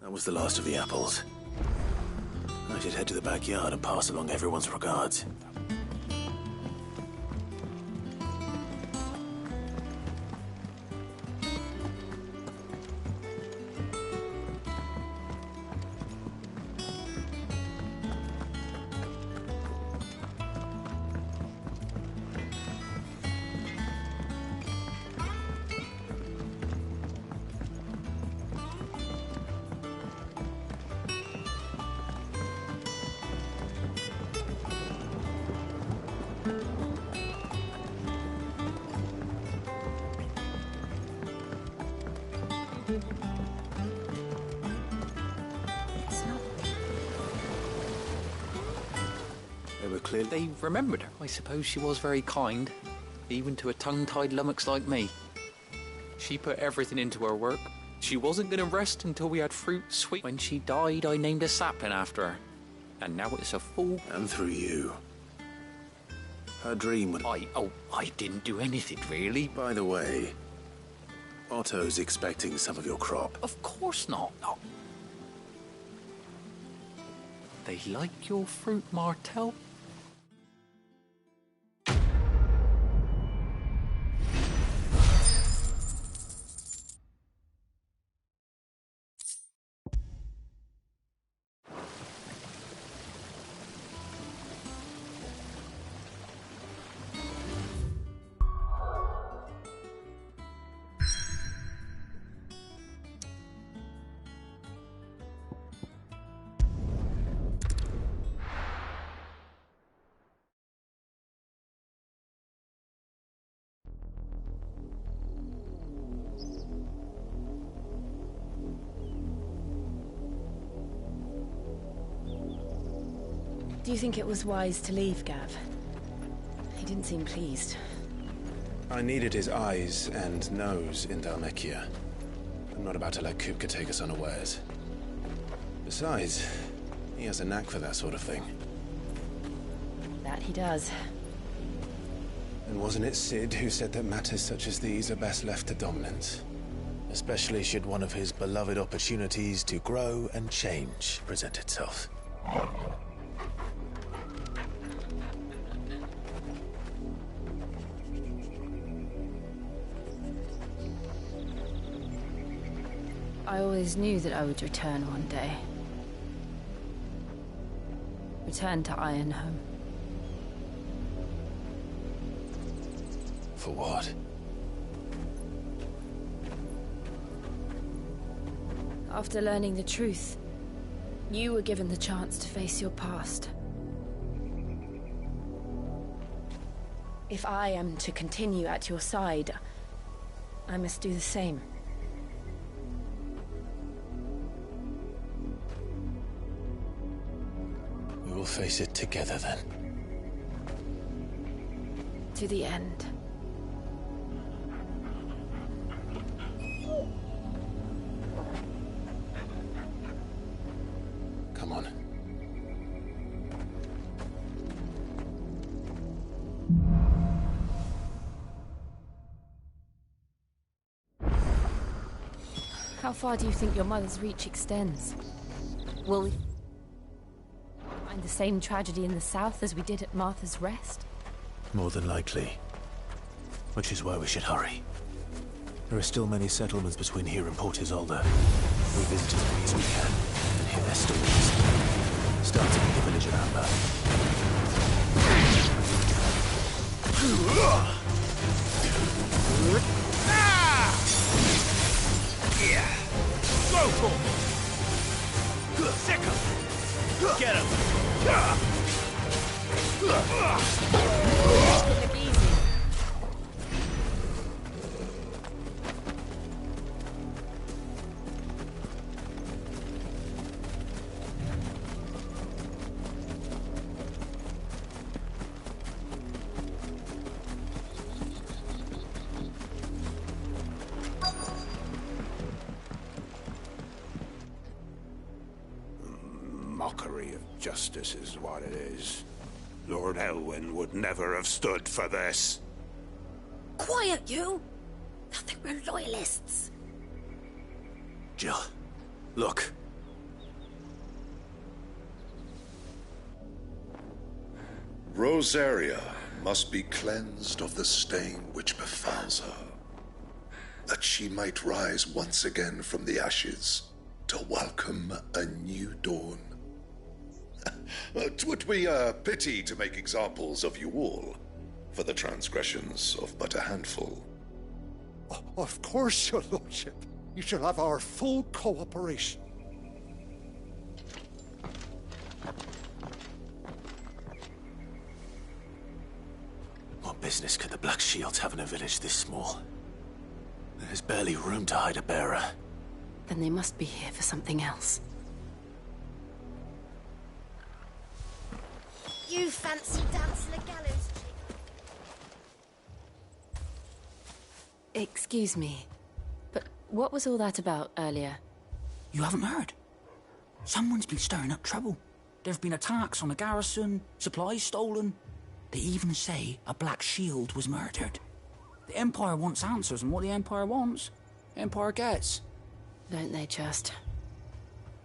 That was the last of the apples. I should head to the backyard and pass along everyone's regards. They remembered her. I suppose she was very kind, even to a tongue-tied lummox like me. She put everything into her work. She wasn't going to rest until we had fruit sweet. When she died, I named a sapling after her. And now it's a full... And through you. Her dream would... I didn't do anything, really. By the way, Otto's expecting some of your crop. Of course not. No. They like your fruit, Martell. Do you think it was wise to leave, Gav? He didn't seem pleased. I needed his eyes and nose in Dhalmekia. I'm not about to let Kupka take us unawares. Besides, he has a knack for that sort of thing. That he does. And wasn't it Sid who said that matters such as these are best left to dominance? Especially should one of his beloved opportunities to grow and change present itself. I always knew that I would return one day. Return to Ironhome. For what? After learning the truth, you were given the chance to face your past. If I am to continue at your side, I must do the same. We will face it together then. To the end. Come on. How far do you think your mother's reach extends? Will we find the same tragedy in the south as we did at Martha's Rest? More than likely. Which is why we should hurry. There are still many settlements between here and Port Isolde. We visit as many as we can and hear their stories. Starting with the village of Amber. Go for it! Sick him! Get him! Look easy. Mockery of justice is what it is. Lord Elwyn would never have stood for this. Quiet, you! Thought they were loyalists. Jill, look. Rosaria must be cleansed of the stain which befouls her, that she might rise once again from the ashes to welcome a new dawn. 'Twould be a pity to make examples of you all for the transgressions of but a handful. Of course, your lordship. You shall have our full cooperation. What business could the Black Shields have in a village this small? There's barely room to hide a bearer. Then they must be here for something else. You fancy dancing a gallows chick? Excuse me, but what was all that about earlier? You haven't heard? Someone's been stirring up trouble. There have been attacks on the garrison, supplies stolen. They even say a Black Shield was murdered. The Empire wants answers, and what the Empire wants, Empire gets. Don't they just?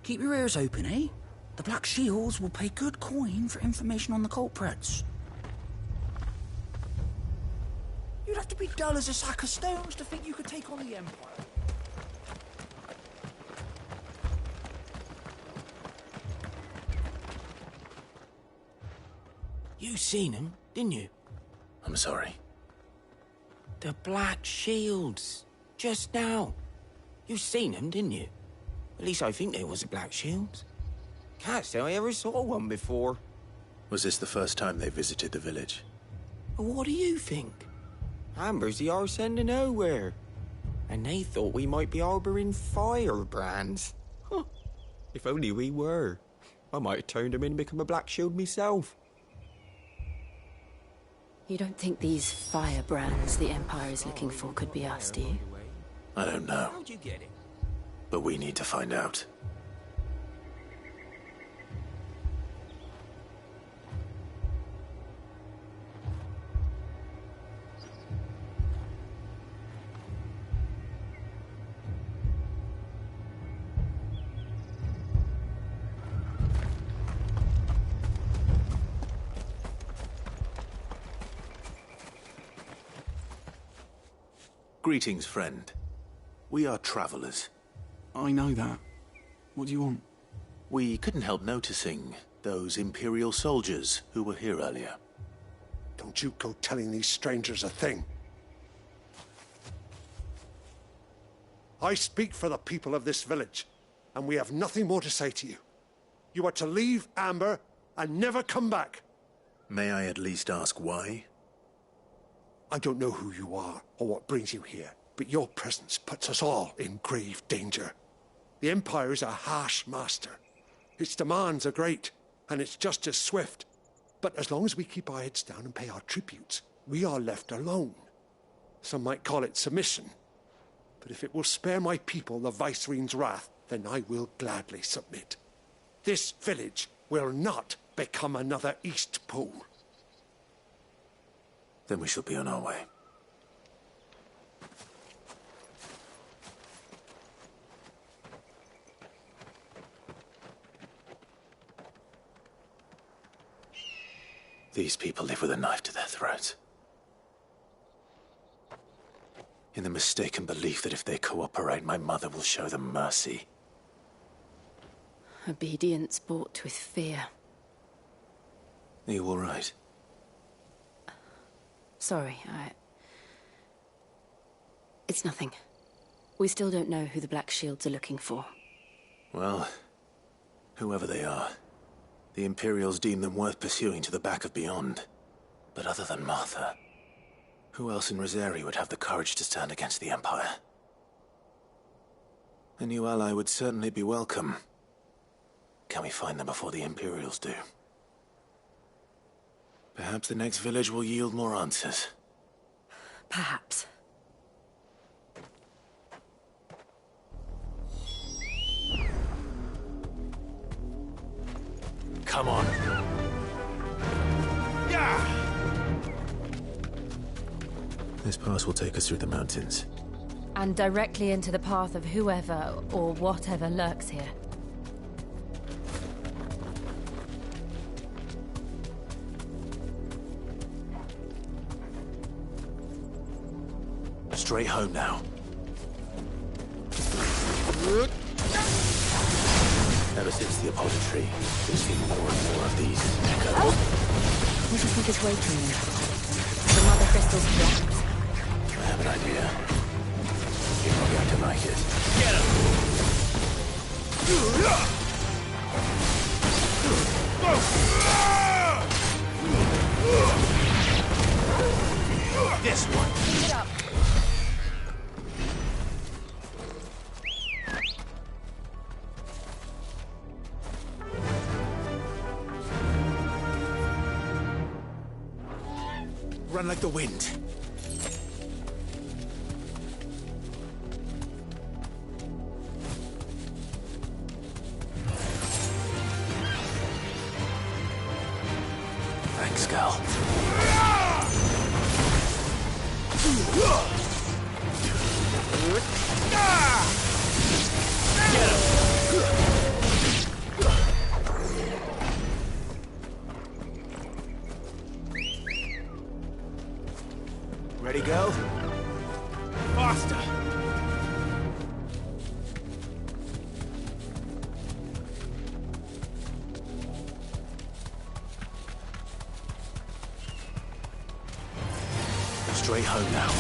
Keep your ears open, eh? The Black Shields will pay good coin for information on the culprits. You'd have to be dull as a sack of stones to think you could take on the Empire. You seen him, didn't you? I'm sorry. The Black Shields. Just now. You seen them, didn't you? At least I think there was a Black Shields. Can't say I ever saw one before. Was this the first time they visited the village? What do you think? Amber's the arse end of nowhere. And they thought we might be harbouring firebrands. Huh. If only we were. I might have turned them in and become a Black Shield myself. You don't think these firebrands the Empire is looking for could be us, do you? I don't know. How'd you get it? But we need to find out. Greetings, friend. We are travelers. I know that. What do you want? We couldn't help noticing those Imperial soldiers who were here earlier. Don't you go telling these strangers a thing. I speak for the people of this village. and we have nothing more to say to you. You are to leave Amber and never come back. May I at least ask why? I don't know who you are or what brings you here, but your presence puts us all in grave danger. The Empire is a harsh master. Its demands are great, and its justice swift. But as long as we keep our heads down and pay our tributes, we are left alone. Some might call it submission. But if it will spare my people the Viceroy's wrath, then I will gladly submit. This village will not become another East Pool. Then we shall be on our way. These people live with a knife to their throats. In the mistaken belief that if they cooperate, my mother will show them mercy. Obedience bought with fear. Are you all right? Sorry, It's nothing. We still don't know who the Black Shields are looking for. Well, whoever they are, the Imperials deem them worth pursuing to the back of beyond. But other than Martha, who else in Rosari would have the courage to stand against the Empire? A new ally would certainly be welcome. Can we find them before the Imperials do? Perhaps the next village will yield more answers. Perhaps. Come on. This pass will take us through the mountains. And directly into the path of whoever or whatever lurks here. Straight home now. Ever since the Apollo tree, we've seen more and more of these echoes. What do you think is waiting them? The Mother Crystal's trapped. I have an idea. You're not going to like it. Get him! This one. Get up. Run like the wind. Thanks, girl. Get him! Ready, go? Faster! Straight home now.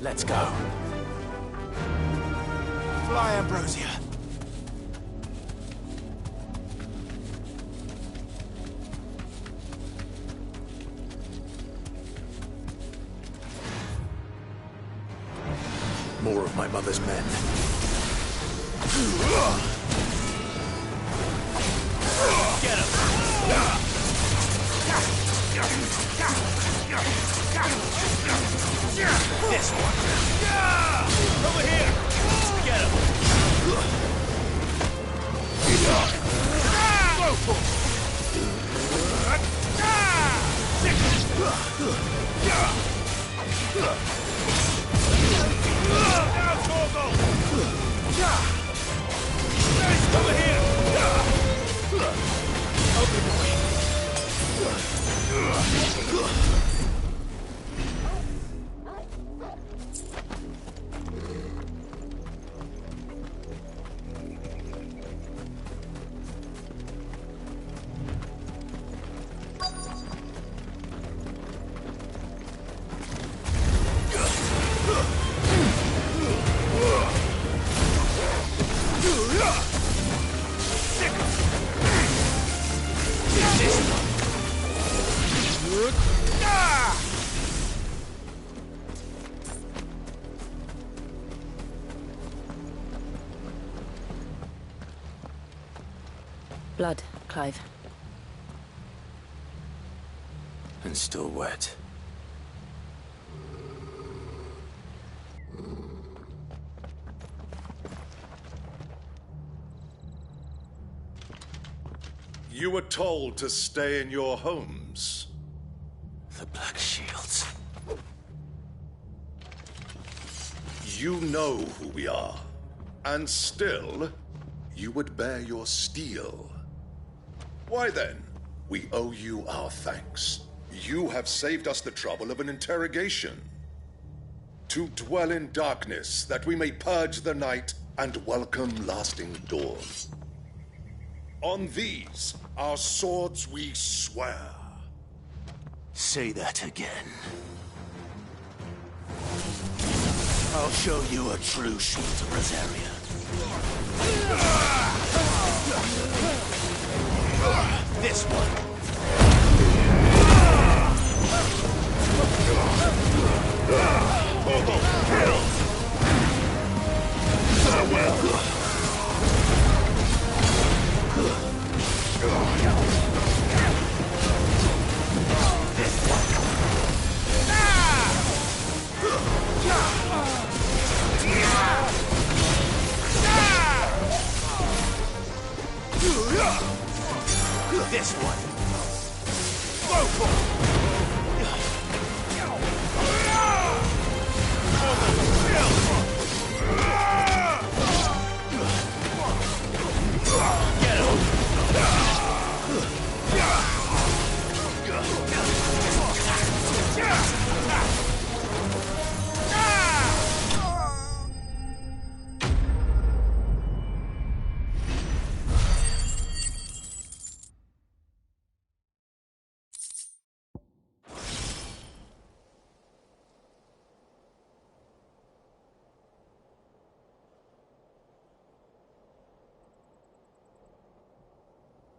Let's go. Fly, Ambrosia. More of my mother's men. Get him! This one. Over here! Get him! Go for Over here! blood, Clive. And still wet. You were told to stay in your homes. The Black Shields. You know who we are. And still, you would bear your steel. Why then? We owe you our thanks. You have saved us the trouble of an interrogation. To dwell in darkness, that we may purge the night and welcome lasting dawn. On these, our swords we swear. Say that again. I'll show you a true shield of Rosaria. This one. Farewell. This one. Go for Get him.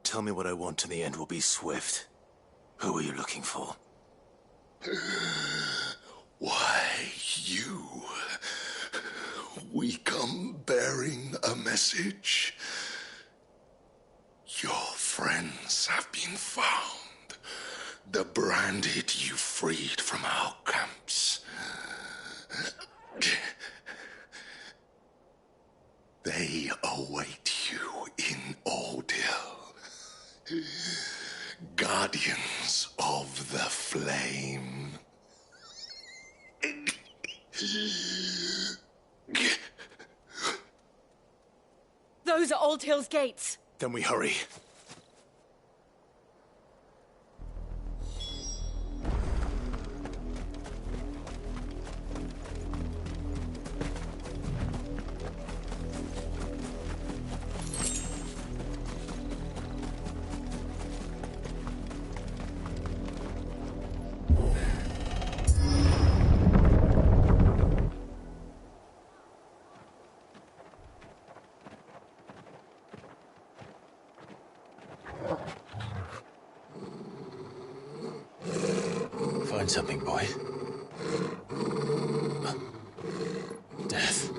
Tell me what I want and the end will be swift. Who are you looking for? Why, you. We come bearing a message. Your friends have been found. The branded you freed from our camps. They await you in Ordeal. Guardians of the Flame. Those are Old Hill's gates. Then we hurry. Find something, boy. Death.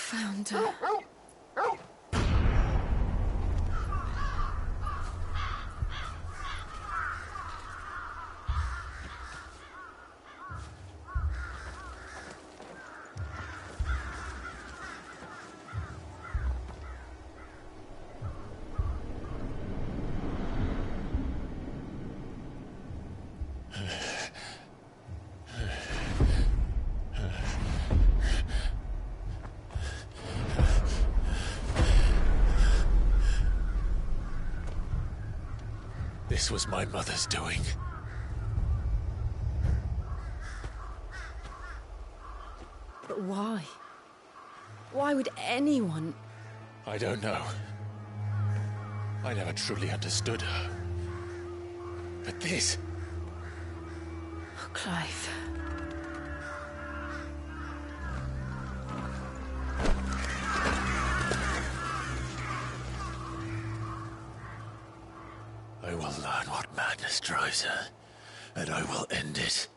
Found her. This was my mother's doing. But why? Why would anyone? I don't know. I never truly understood her. But this... Oh, Clive. better, and I will end it.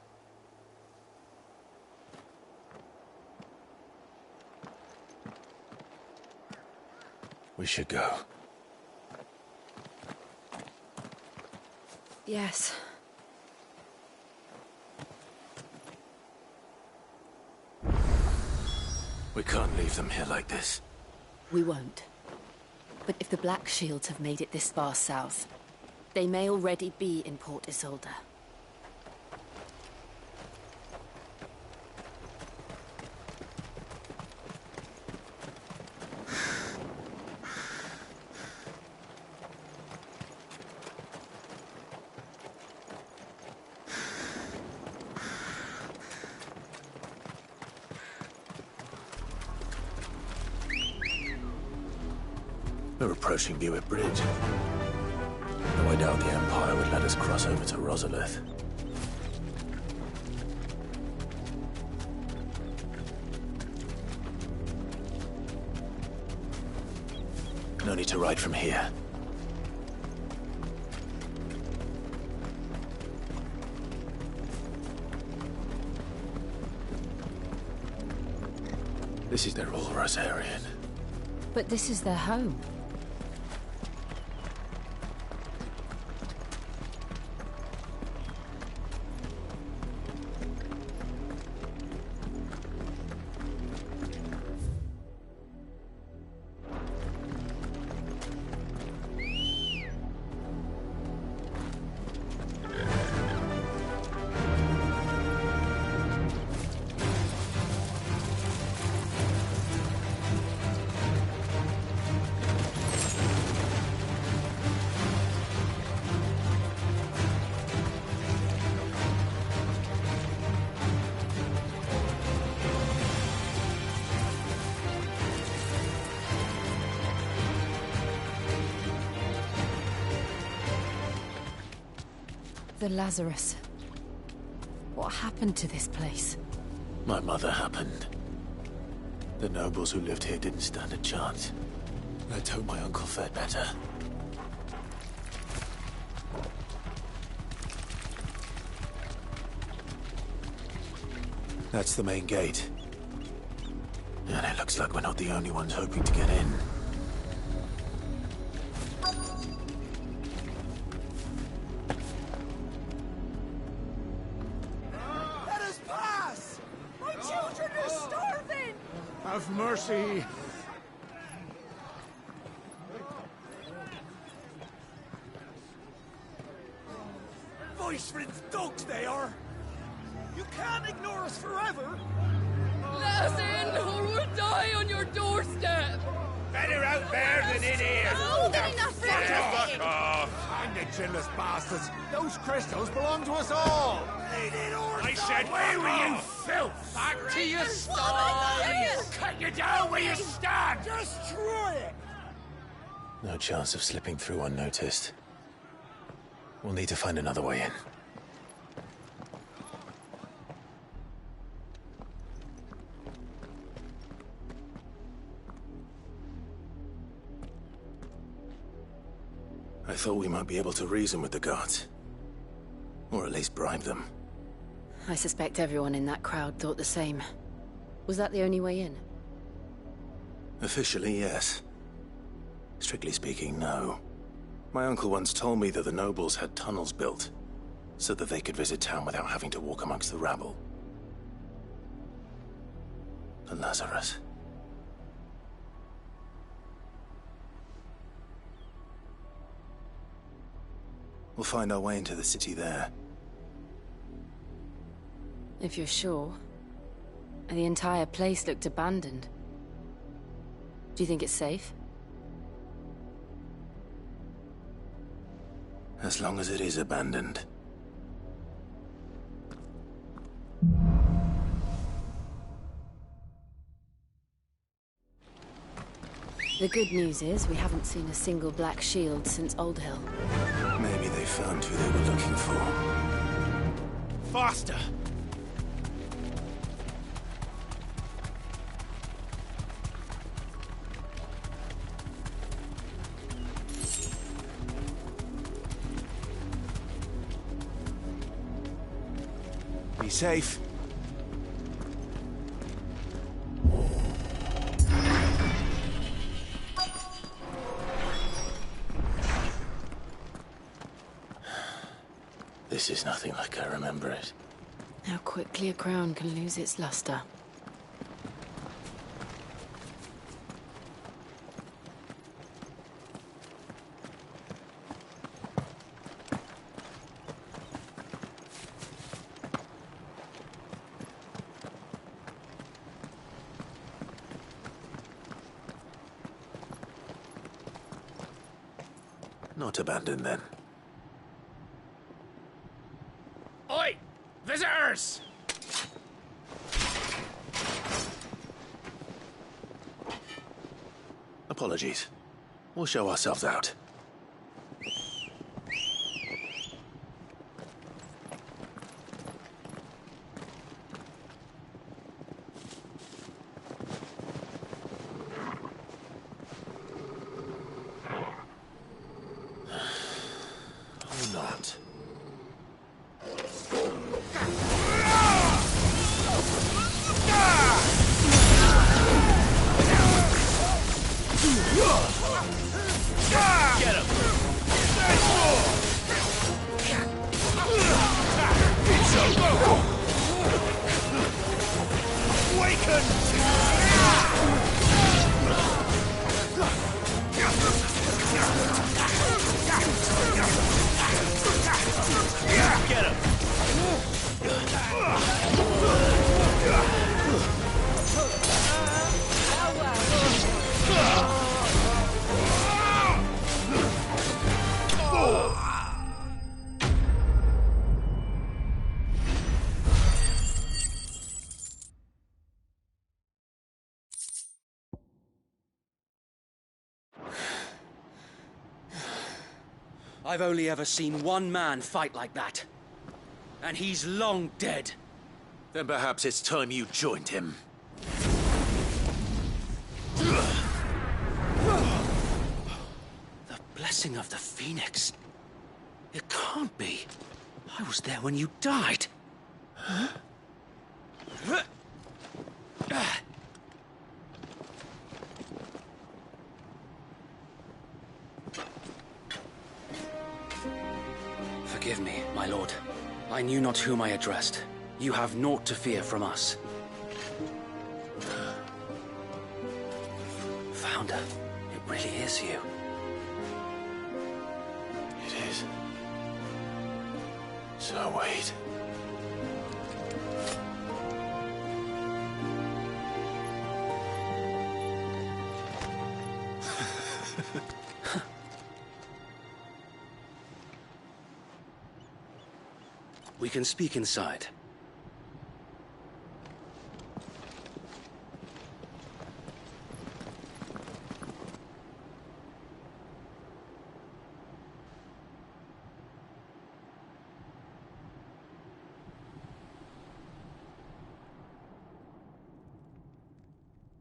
We should go. Yes. We can't leave them here like this. We won't. But if the Black Shields have made it this far south, they may already be in Port Isolde. We're approaching Buick Bridge. Though I doubt the Empire would let us cross over to Rosalith. No need to ride from here. This is their all Rosarian. But this is their home. The Lazarus. What happened to this place? My mother happened. The nobles who lived here didn't stand a chance. Let's hope my uncle fared better. That's the main gate. And it looks like we're not the only ones hoping to get in. Let us pass! My children are starving! Have mercy! Voice-riddled dogs they are! You can't ignore us forever! Let us in, or we'll die on your doorstep! Better out there than in here! More than enough for everything! Fuck off! I'm the chinless bastards! Those crystals belong to us all! I said, Where fuck were you, off! filth? Back to your I'll sties! Cut you down where you stand! Destroy it! No chance of slipping through unnoticed. We'll need to find another way in. I thought we might be able to reason with the guards. Or at least bribe them. I suspect everyone in that crowd thought the same. Was that the only way in? Officially, yes. Strictly speaking, no. My uncle once told me that the nobles had tunnels built, so that they could visit town without having to walk amongst the rabble. The Lazarus. We'll find our way into the city there. If you're sure. The entire place looked abandoned. Do you think it's safe? As long as it is abandoned. The good news is we haven't seen a single black shield since Old Hill. Maybe they found who they were looking for. Faster! Be safe. This is nothing like I remember it. How quickly a crown can lose its luster. Not abandoned, then. Oi! Visitors! Apologies. We'll show ourselves out. Or not. Get him! Get him! I've only ever seen one man fight like that. And he's long dead. Then perhaps it's time you joined him. The blessing of the Phoenix. It can't be. I was there when you died. Huh? Forgive me, my lord. I knew not whom I addressed. You have naught to fear from us. Founder, it really is you. It is. So wait. We can speak inside.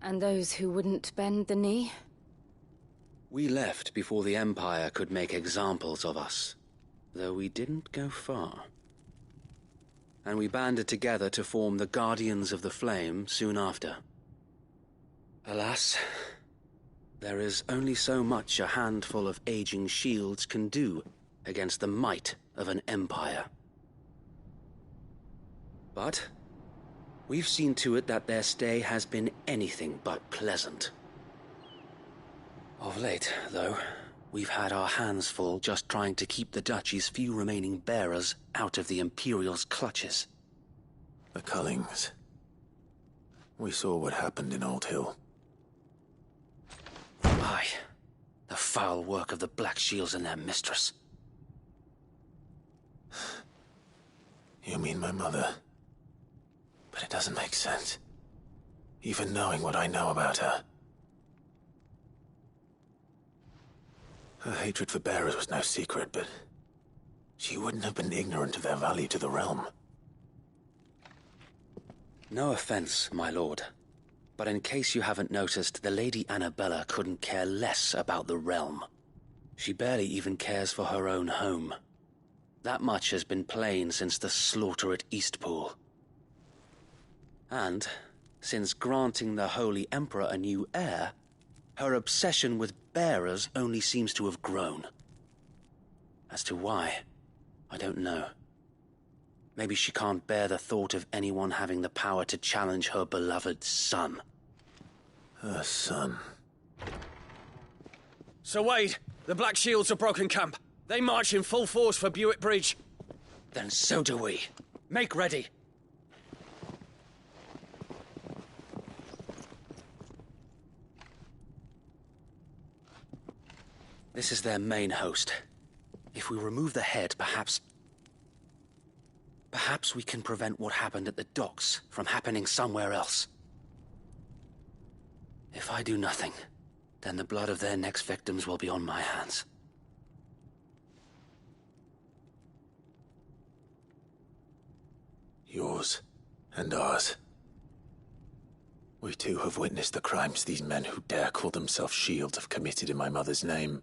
And those who wouldn't bend the knee? We left before the Empire could make examples of us, though we didn't go far. And we banded together to form the Guardians of the Flame soon after. Alas, there is only so much a handful of aging shields can do against the might of an empire. But we've seen to it that their stay has been anything but pleasant. Of late, though, we've had our hands full just trying to keep the Duchy's few remaining bearers out of the Imperial's clutches. The Cullings. We saw what happened in Old Hill. Aye. The foul work of the Black Shields and their mistress. You mean my mother? But it doesn't make sense. Even knowing what I know about her. Her hatred for bearers was no secret, but she wouldn't have been ignorant of their value to the realm. No offense, my lord, but in case you haven't noticed, the Lady Annabella couldn't care less about the realm. She barely even cares for her own home. That much has been plain since the slaughter at Eastpool. And, since granting the Holy Emperor a new heir, her obsession with bearers only seems to have grown. As to why, I don't know. Maybe she can't bear the thought of anyone having the power to challenge her beloved son. Her son. Sir Wade, the Black Shields have broken camp. They march in full force for Buick Bridge. Then so do we. Make ready. This is their main host. If we remove the head, perhaps we can prevent what happened at the docks from happening somewhere else. If I do nothing, then the blood of their next victims will be on my hands. Yours and ours. We too have witnessed the crimes these men who dare call themselves shields have committed in my mother's name.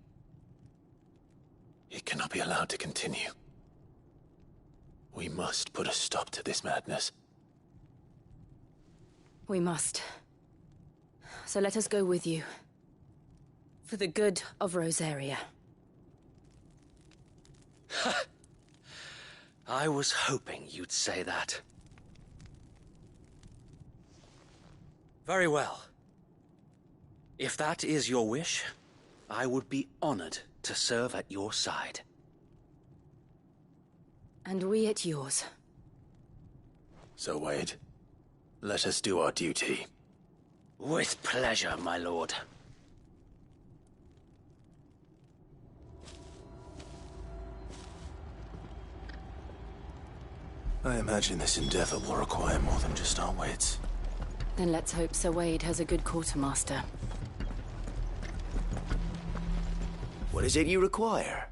It cannot be allowed to continue. We must put a stop to this madness. We must. So let us go with you. For the good of Rosaria. I was hoping you'd say that. Very well. If that is your wish, I would be honored to serve at your side. And we at yours. So, Wade, let us do our duty. With pleasure, my lord. I imagine this endeavor will require more than just our wits. Then let's hope Sir Wade has a good quartermaster. What is it you require?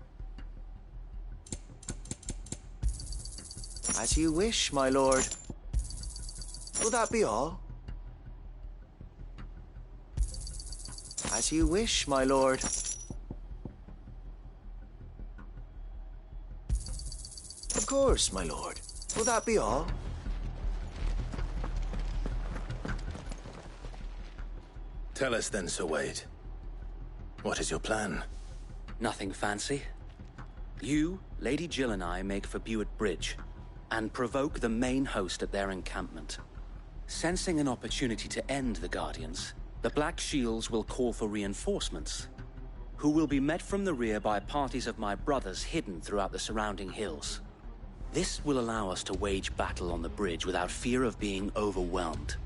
As you wish, my lord. Will that be all? As you wish, my lord. Of course, my lord. Will that be all? Tell us then, Sir Wade. What is your plan? Nothing fancy. You, Lady Jill and I make for Buick Bridge, and provoke the main host at their encampment. Sensing an opportunity to end the Guardians, the Black Shields will call for reinforcements, who will be met from the rear by parties of my brothers hidden throughout the surrounding hills. This will allow us to wage battle on the bridge without fear of being overwhelmed.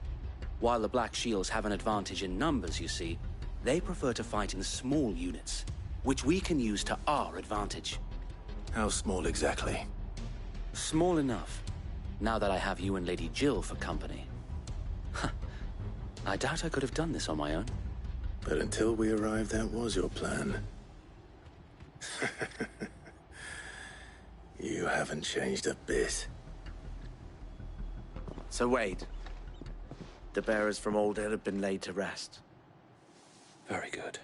While the Black Shields have an advantage in numbers, you see, they prefer to fight in small units, which we can use to our advantage. How small exactly? Small enough, now that I have you and Lady Jill for company. I doubt I could have done this on my own. But until we arrived, that was your plan. You haven't changed a bit. So Wade, the bearers from Old Hill have been laid to rest. Very good.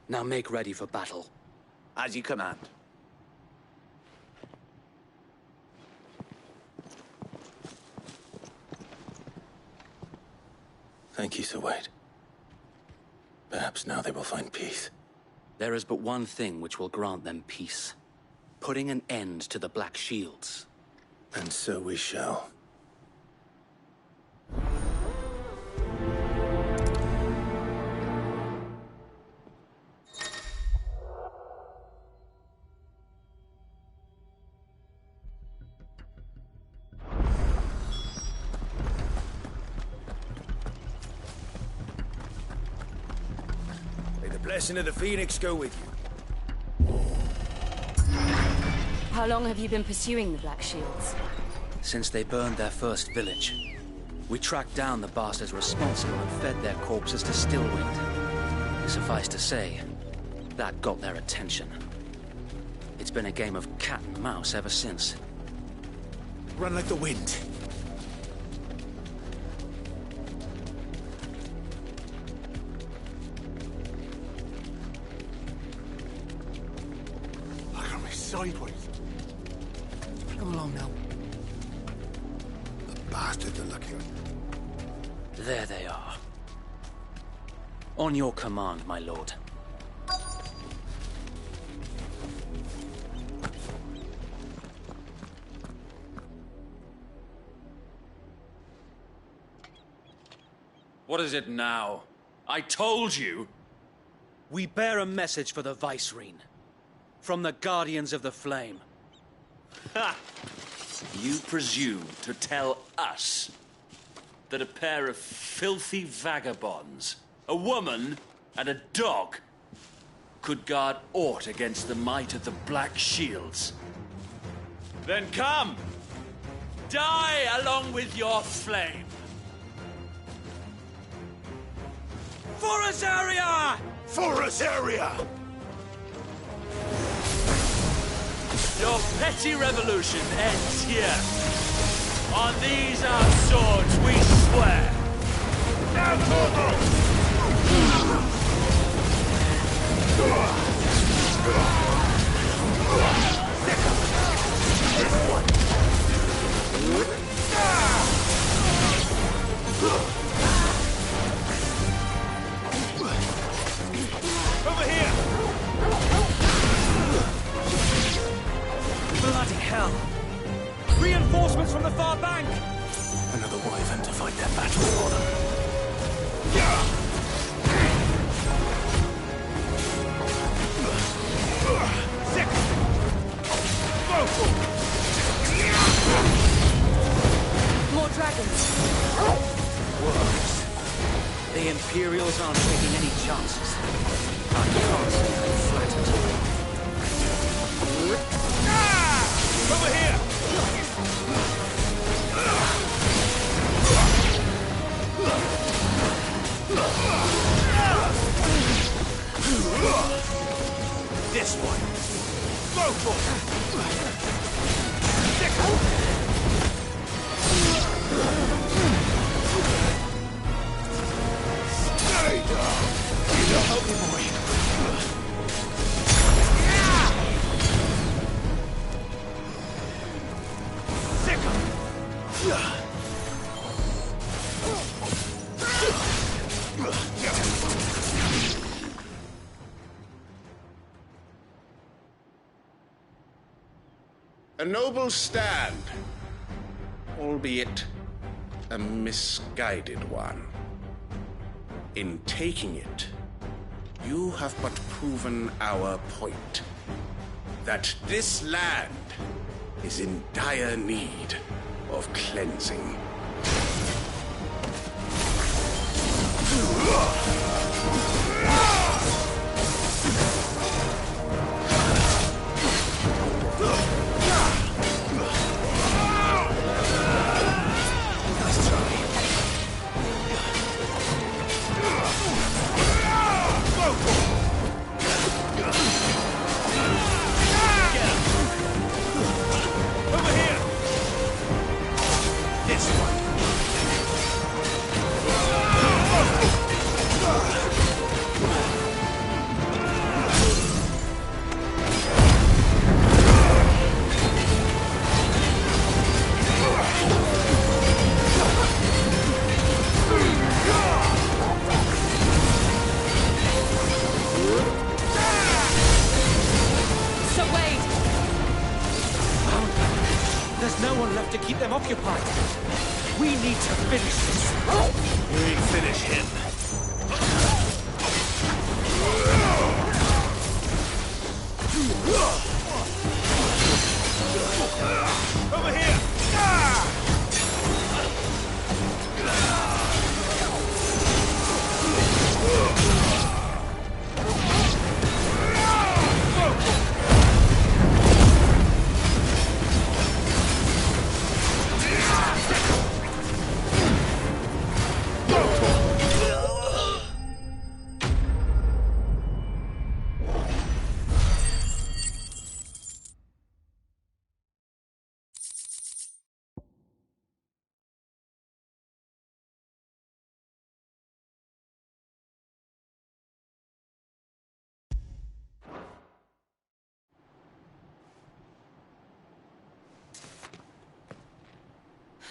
Now make ready for battle. As you command. Thank you, Sir Wade. Perhaps now they will find peace. There is but one thing which will grant them peace. Putting an end to the Black Shields. And so we shall. May the blessing of the Phoenix go with you. How long have you been pursuing the Black Shields? Since they burned their first village. We tracked down the bastards responsible and fed their corpses to Stillwind. Suffice to say, that got their attention. It's been a game of cat and mouse ever since. Run like the wind. Look at me sideways. Come along now. bastards are looking. There they are. On your command, my lord. What is it now? I told you! We bear a message for the Vicereine. From the Guardians of the Flame. Ha! You presume to tell us that a pair of filthy vagabonds, a woman and a dog, could guard aught against the might of the Black Shields? Then come! Die along with your flame! For Azaria! For Azaria! Your petty revolution ends here. On these our swords we swear. Over here! Bloody hell! Reinforcements from the far bank! Another wyvern to fight their battle for them. More dragons. Worse. The Imperials aren't taking any chances. I can't say I'm flattered. Over here! This one. Go for Stay down! Help me, boy. A noble stand, albeit a misguided one. In taking it, you have but proven our point, that this land is in dire need of cleansing. There's no one left to keep them occupied. We need to finish this. We finish him.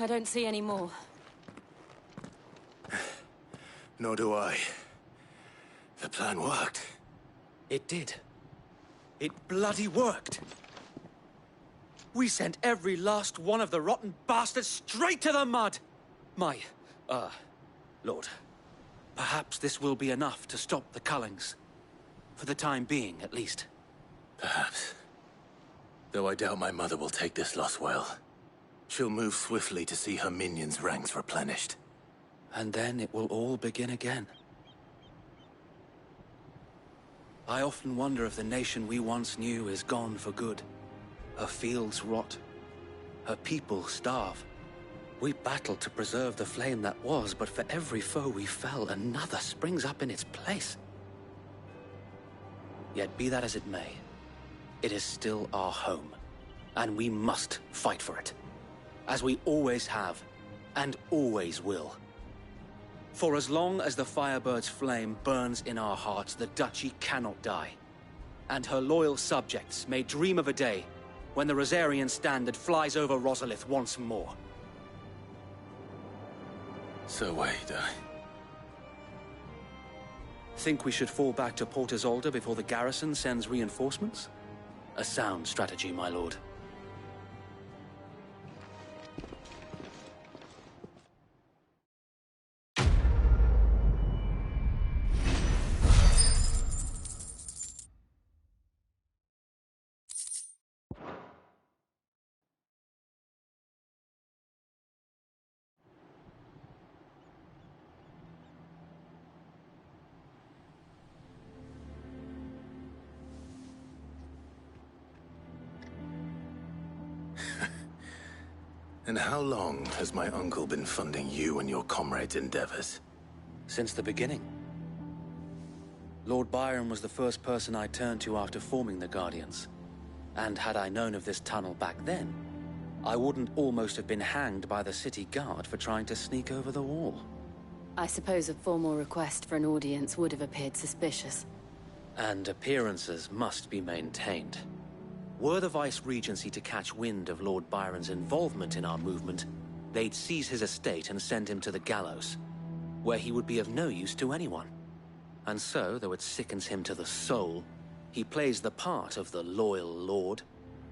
I don't see any more. Nor do I. The plan worked. It did. It bloody worked. We sent every last one of the rotten bastards straight to the mud! Lord, perhaps this will be enough to stop the Cullings. For the time being, at least. Perhaps. Though I doubt my mother will take this loss well. She'll move swiftly to see her minions' ranks replenished. And then it will all begin again. I often wonder if the nation we once knew is gone for good. Her fields rot. Her people starve. We battled to preserve the flame that was, but for every foe we fell, another springs up in its place. Yet be that as it may, it is still our home, and we must fight for it. As we always have, and always will. For as long as the Firebird's flame burns in our hearts, the Duchy cannot die. And her loyal subjects may dream of a day when the Rosarian standard flies over Rosalith once more. So wait, Think we should fall back to Port Isolde before the garrison sends reinforcements? A sound strategy, my lord. And how long has my uncle been funding you and your comrades' endeavors? Since the beginning. Lord Byron was the first person I turned to after forming the Guardians. And had I known of this tunnel back then, I wouldn't almost have been hanged by the city guard for trying to sneak over the wall. I suppose a formal request for an audience would have appeared suspicious. And appearances must be maintained. Were the Vice-Regency to catch wind of Lord Byron's involvement in our movement, they'd seize his estate and send him to the gallows, where he would be of no use to anyone. And so, though it sickens him to the soul, he plays the part of the loyal lord,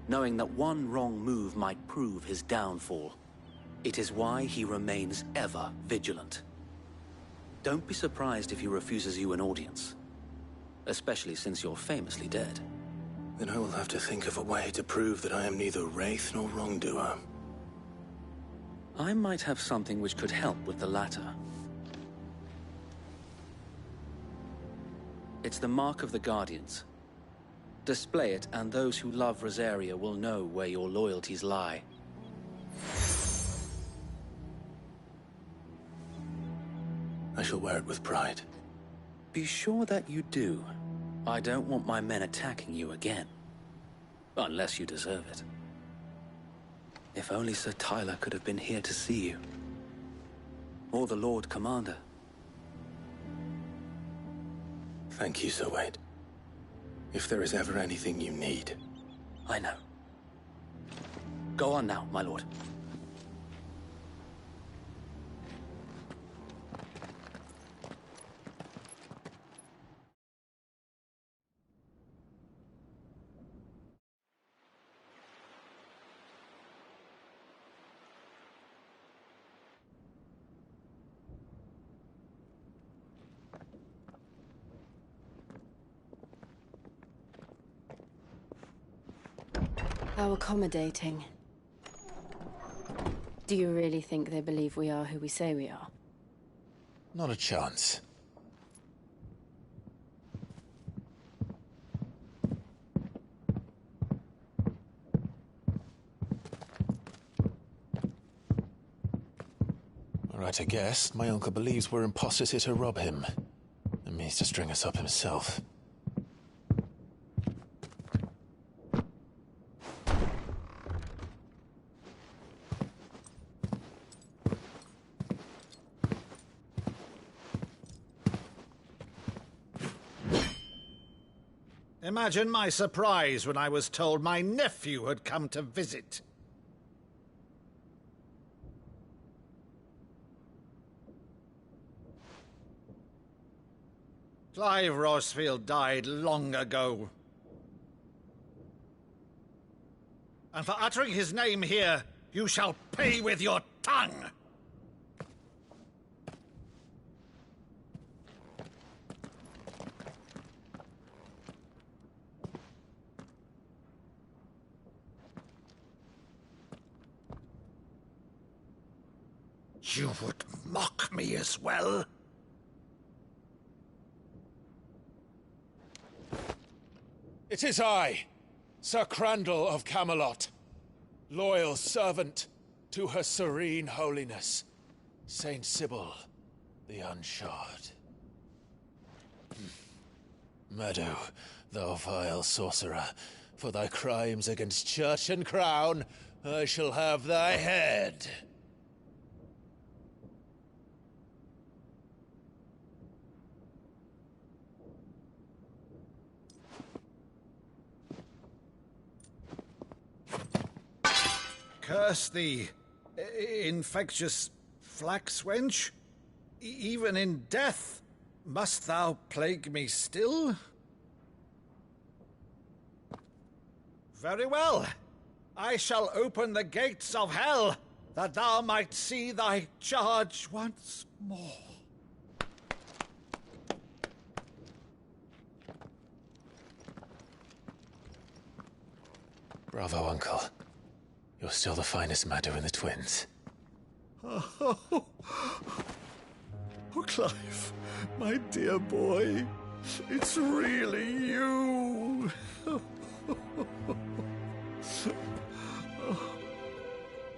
knowing that one wrong move might prove his downfall. It is why he remains ever vigilant. Don't be surprised if he refuses you an audience, especially since you're famously dead. Then I will have to think of a way to prove that I am neither wraith nor wrongdoer. I might have something which could help with the latter. It's the mark of the Guardians. Display it, and those who love Rosaria will know where your loyalties lie. I shall wear it with pride. Be sure that you do. I don't want my men attacking you again. Unless you deserve it. If only Sir Tyler could have been here to see you. Or the Lord Commander. Thank you, Sir Wade. If there is ever anything you need. I know. Go on now, my lord. How accommodating. Do you really think they believe we are who we say we are? Not a chance. Right, I guess. My uncle believes we're imposters here to rob him. And means to string us up himself. Imagine my surprise when I was told my nephew had come to visit. Clive Rosefield died long ago. And for uttering his name here, you shall pay with your tongue! You would mock me as well? It is I, Sir Crandall of Camelot, loyal servant to Her Serene Holiness, Saint Sybil the Unshod. Meadow, thou vile sorcerer, for thy crimes against church and crown, I shall have thy head. Curse thee, infectious flax wench. Even in death, must thou plague me still? Very well. I shall open the gates of hell, that thou might see thy charge once more. Bravo, Uncle. You're still the finest Meadow in the twins. Oh, Clive, my dear boy, it's really you.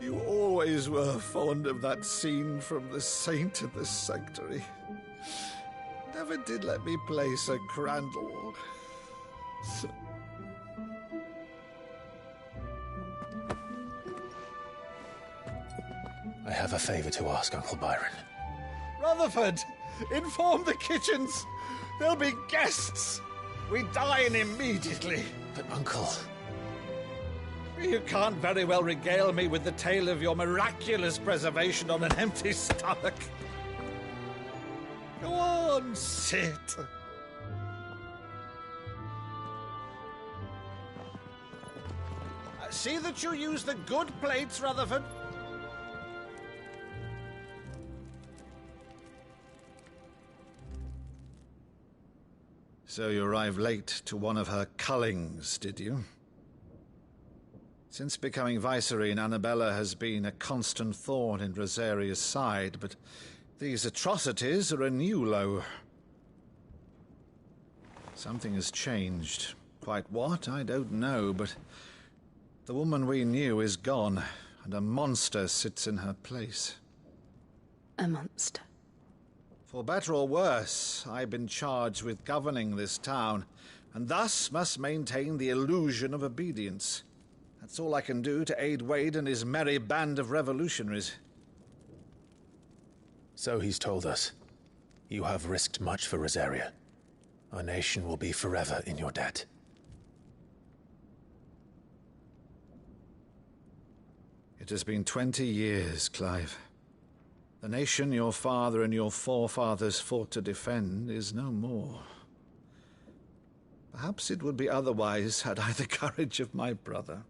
You always were fond of that scene from The Saint of the Sanctuary. Never did let me play Sir Crandall. I have a favor to ask, Uncle Byron. Rutherford, inform the kitchens. There'll be guests. We dine immediately. But, Uncle... You can't very well regale me with the tale of your miraculous preservation on an empty stomach. Go on, sit. See that you use the good plates, Rutherford. So you arrived late to one of her cullings, did you? Since becoming Vicereine, Annabella has been a constant thorn in Rosaria's side, but these atrocities are a new low. Something has changed. Quite what, I don't know, but the woman we knew is gone, and a monster sits in her place. A monster? For better or worse, I've been charged with governing this town, and thus must maintain the illusion of obedience. That's all I can do to aid Wade and his merry band of revolutionaries. So he's told us. You have risked much for Rosaria. Our nation will be forever in your debt. It has been 20 years, Clive. The nation your father and your forefathers fought to defend is no more. Perhaps it would be otherwise had I the courage of my brother.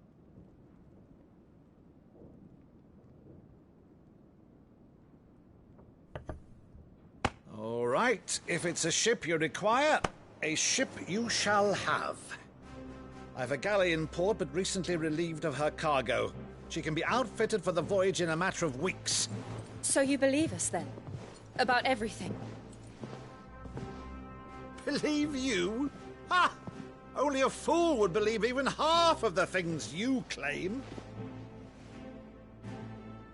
All right, if it's a ship you require, a ship you shall have. I've a galley in port, but recently relieved of her cargo. She can be outfitted for the voyage in a matter of weeks. So you believe us, then? About everything? Believe you? Ha! Only a fool would believe even half of the things you claim.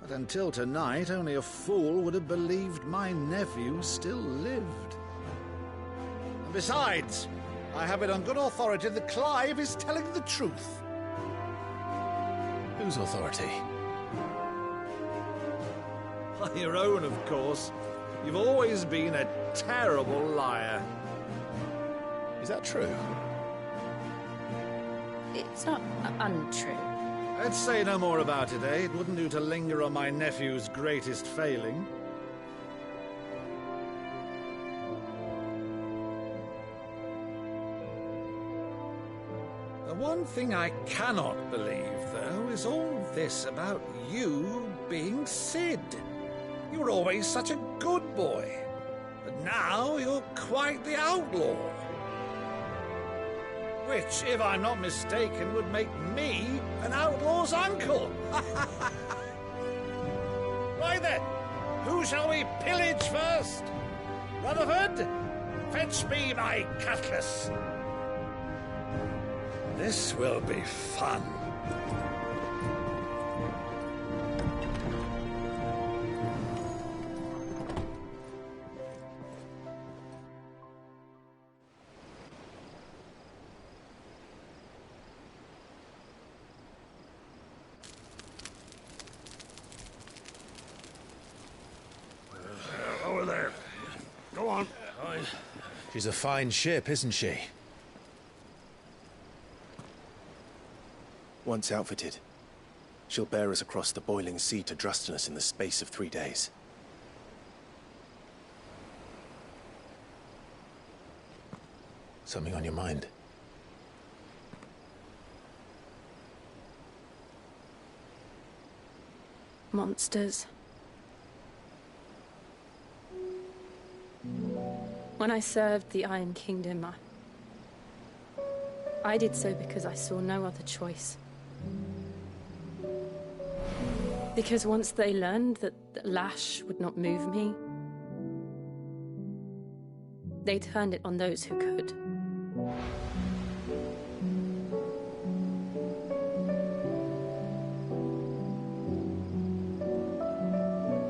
But until tonight, only a fool would have believed my nephew still lived. And besides, I have it on good authority that Clive is telling the truth. Whose authority? Your own, of course. You've always been a terrible liar. Is that true? It's not untrue. Let's say no more about it, eh? It wouldn't do to linger on my nephew's greatest failing. One thing I cannot believe, though, is all this about you being Sid. You were always such a good boy, but now you're quite the outlaw. Which, if I'm not mistaken, would make me an outlaw's uncle. Right then, who shall we pillage first? Rutherford, fetch me my cutlass. This will be fun. Over there. Go on. She's a fine ship, isn't she? Once outfitted, she'll bear us across the boiling sea to Drustinus in the space of 3 days. Something on your mind? Monsters. When I served the Iron Kingdom, I did so because I saw no other choice. Because once they learned that the lash would not move me, they turned it on those who could.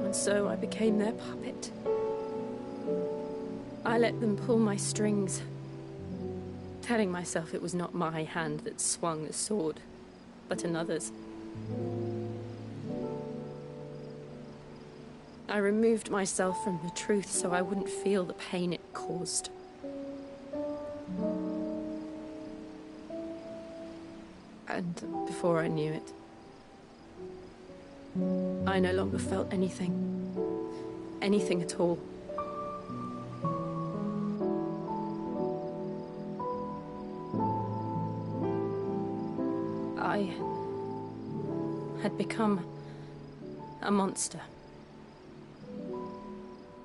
And so I became their puppet. I let them pull my strings, telling myself it was not my hand that swung the sword, but another's. I removed myself from the truth so I wouldn't feel the pain it caused. And before I knew it, I no longer felt anything. Anything at all. I had become a monster.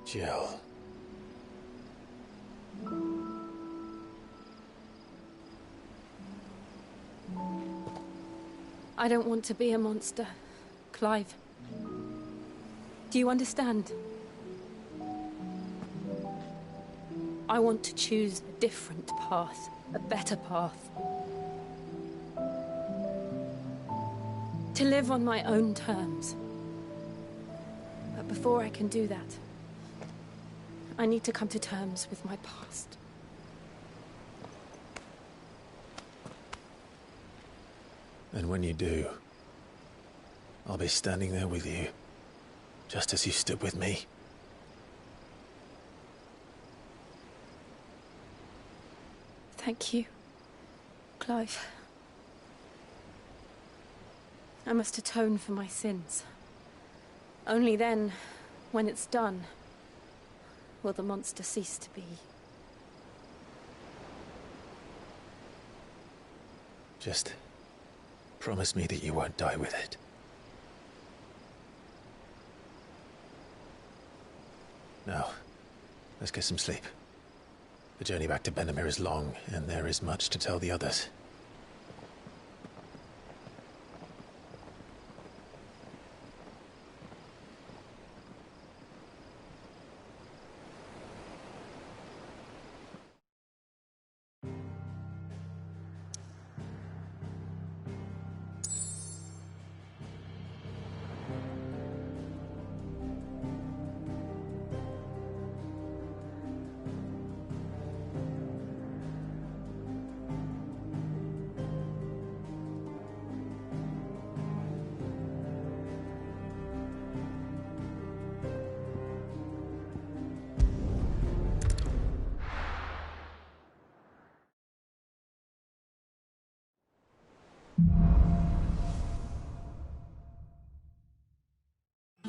Jill. I don't want to be a monster, Clive. Do you understand? I want to choose a different path, a better path. To live on my own terms. But before I can do that, I need to come to terms with my past. And when you do, I'll be standing there with you, just as you stood with me. Thank you, Clive. I must atone for my sins. Only then, when it's done, will the monster cease to be. Just promise me that you won't die with it. Now, let's get some sleep. The journey back to Benamir is long, and there is much to tell the others.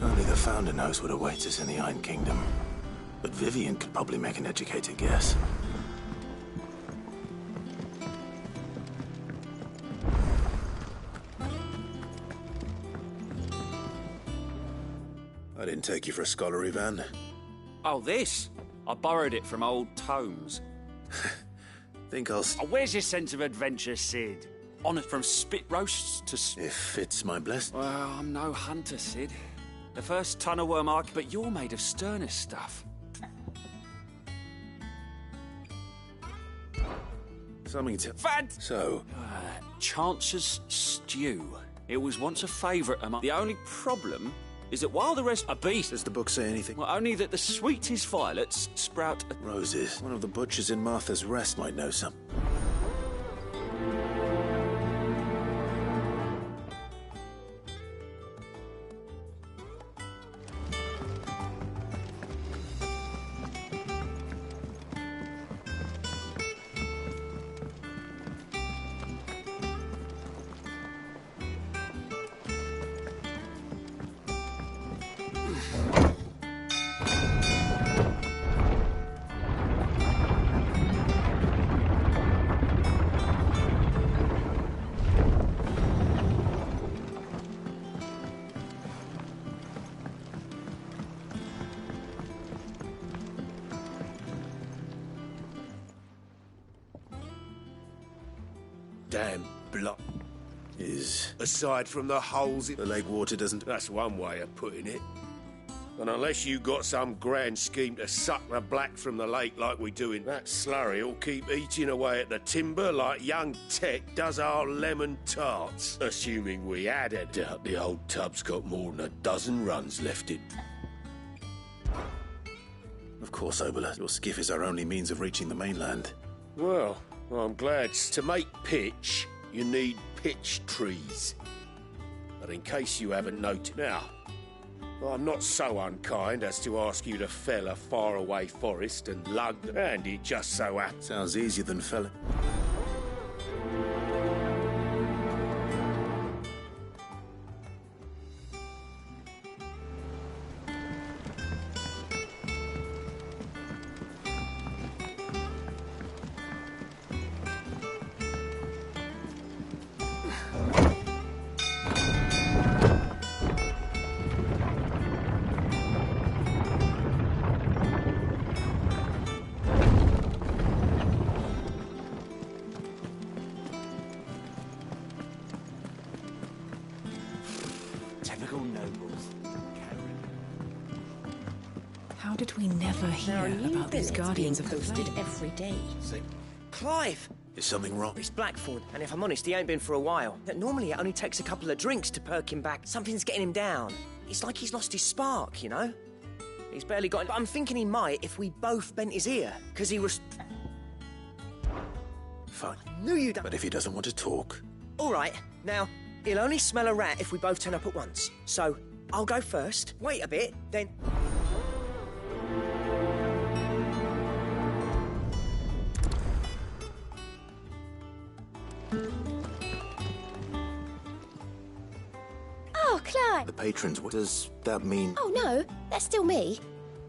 Only the Founder knows what awaits us in the Iron Kingdom. But Vivian could probably make an educated guess. I didn't take you for a scholarly van. Oh, this? I borrowed it from old tomes. Think I'll... Oh, where's your sense of adventure, Sid? On it from spit roasts to... If it's my blessing. Well, I'm no hunter, Sid. The first ton of worm arc, but you're made of sterner stuff. Something to... Fad! So... Chance's stew. It was once a favourite among... The only problem is that while the rest are beasts... Does the book say anything? Well, only that the sweetest violets sprout... Roses. One of the butchers in Martha's Rest might know some. Damn block. Aside from the holes in... The lake water doesn't... That's one way of putting it. And unless you got some grand scheme to suck the black from the lake like we do in that slurry, will keep eating away at the timber like young Tech does our lemon tarts. Assuming we had it. Doubt the old tub's got more than a dozen runs left in. Of course, Obola. Your skiff is our only means of reaching the mainland. Well, I'm glad. To make pitch, you need pitch trees. But in case you haven't noted... Now, I'm not so unkind as to ask you to fell a faraway forest and lug, and it just so happens... Sounds easier than felling. How did we never hear about these guardians of the posted flame? every day. Clive! Is something wrong? It's Blackthorn, and if I'm honest, he ain't been for a while. Normally it only takes a couple of drinks to perk him back. Something's getting him down. It's like he's lost his spark, you know? He's barely got... But I'm thinking he might if we both bent his ear, because he was... Fine. Knew you'd... But if he doesn't want to talk... All right. Now, he'll only smell a rat if we both turn up at once. So, I'll go first, wait a bit, then... Oh, Clive! The patrons, what does that mean? Oh, no, that's still me.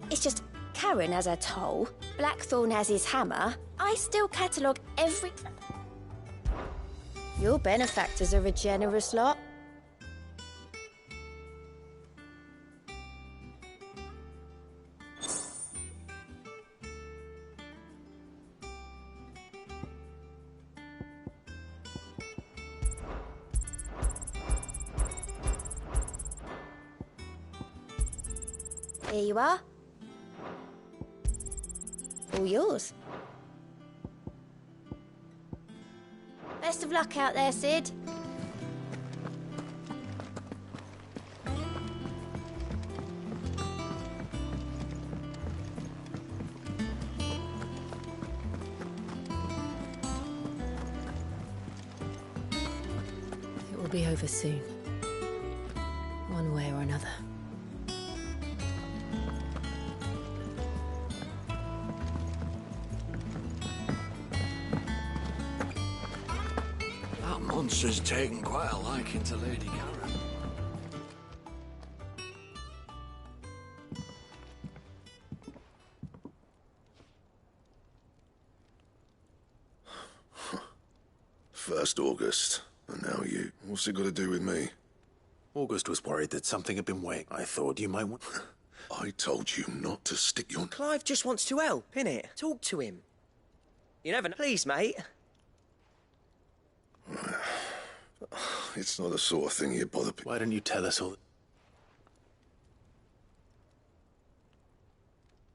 It's just Karen has her toll, Blackthorn has his hammer. I still catalogue every... Your benefactors are a generous lot. Here you are. All yours. Best of luck out there, Sid. It will be over soon. One way or another. That monster's taken quite a liking to Lady Karen. First August, and now you. What's it got to do with me? August was worried that something had been weighing. I thought you might want... I told you not to stick your... Clive just wants to help, innit? Talk to him. You never know. Please, mate. It's not the sort of thing you bother... Why don't you tell us all...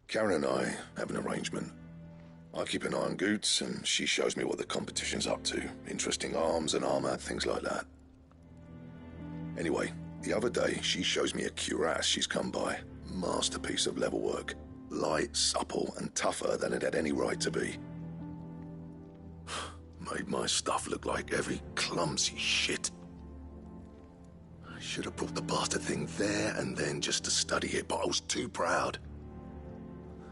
Karen and I have an arrangement. I keep an eye on Goots, and she shows me what the competition's up to. Interesting arms and armor, things like that. Anyway, the other day, she shows me a cuirass she's come by. Masterpiece of level work. Light, supple, and tougher than it had any right to be. Made my stuff look like heavy, clumsy shit. I should have brought the bastard thing there and then just to study it, but I was too proud.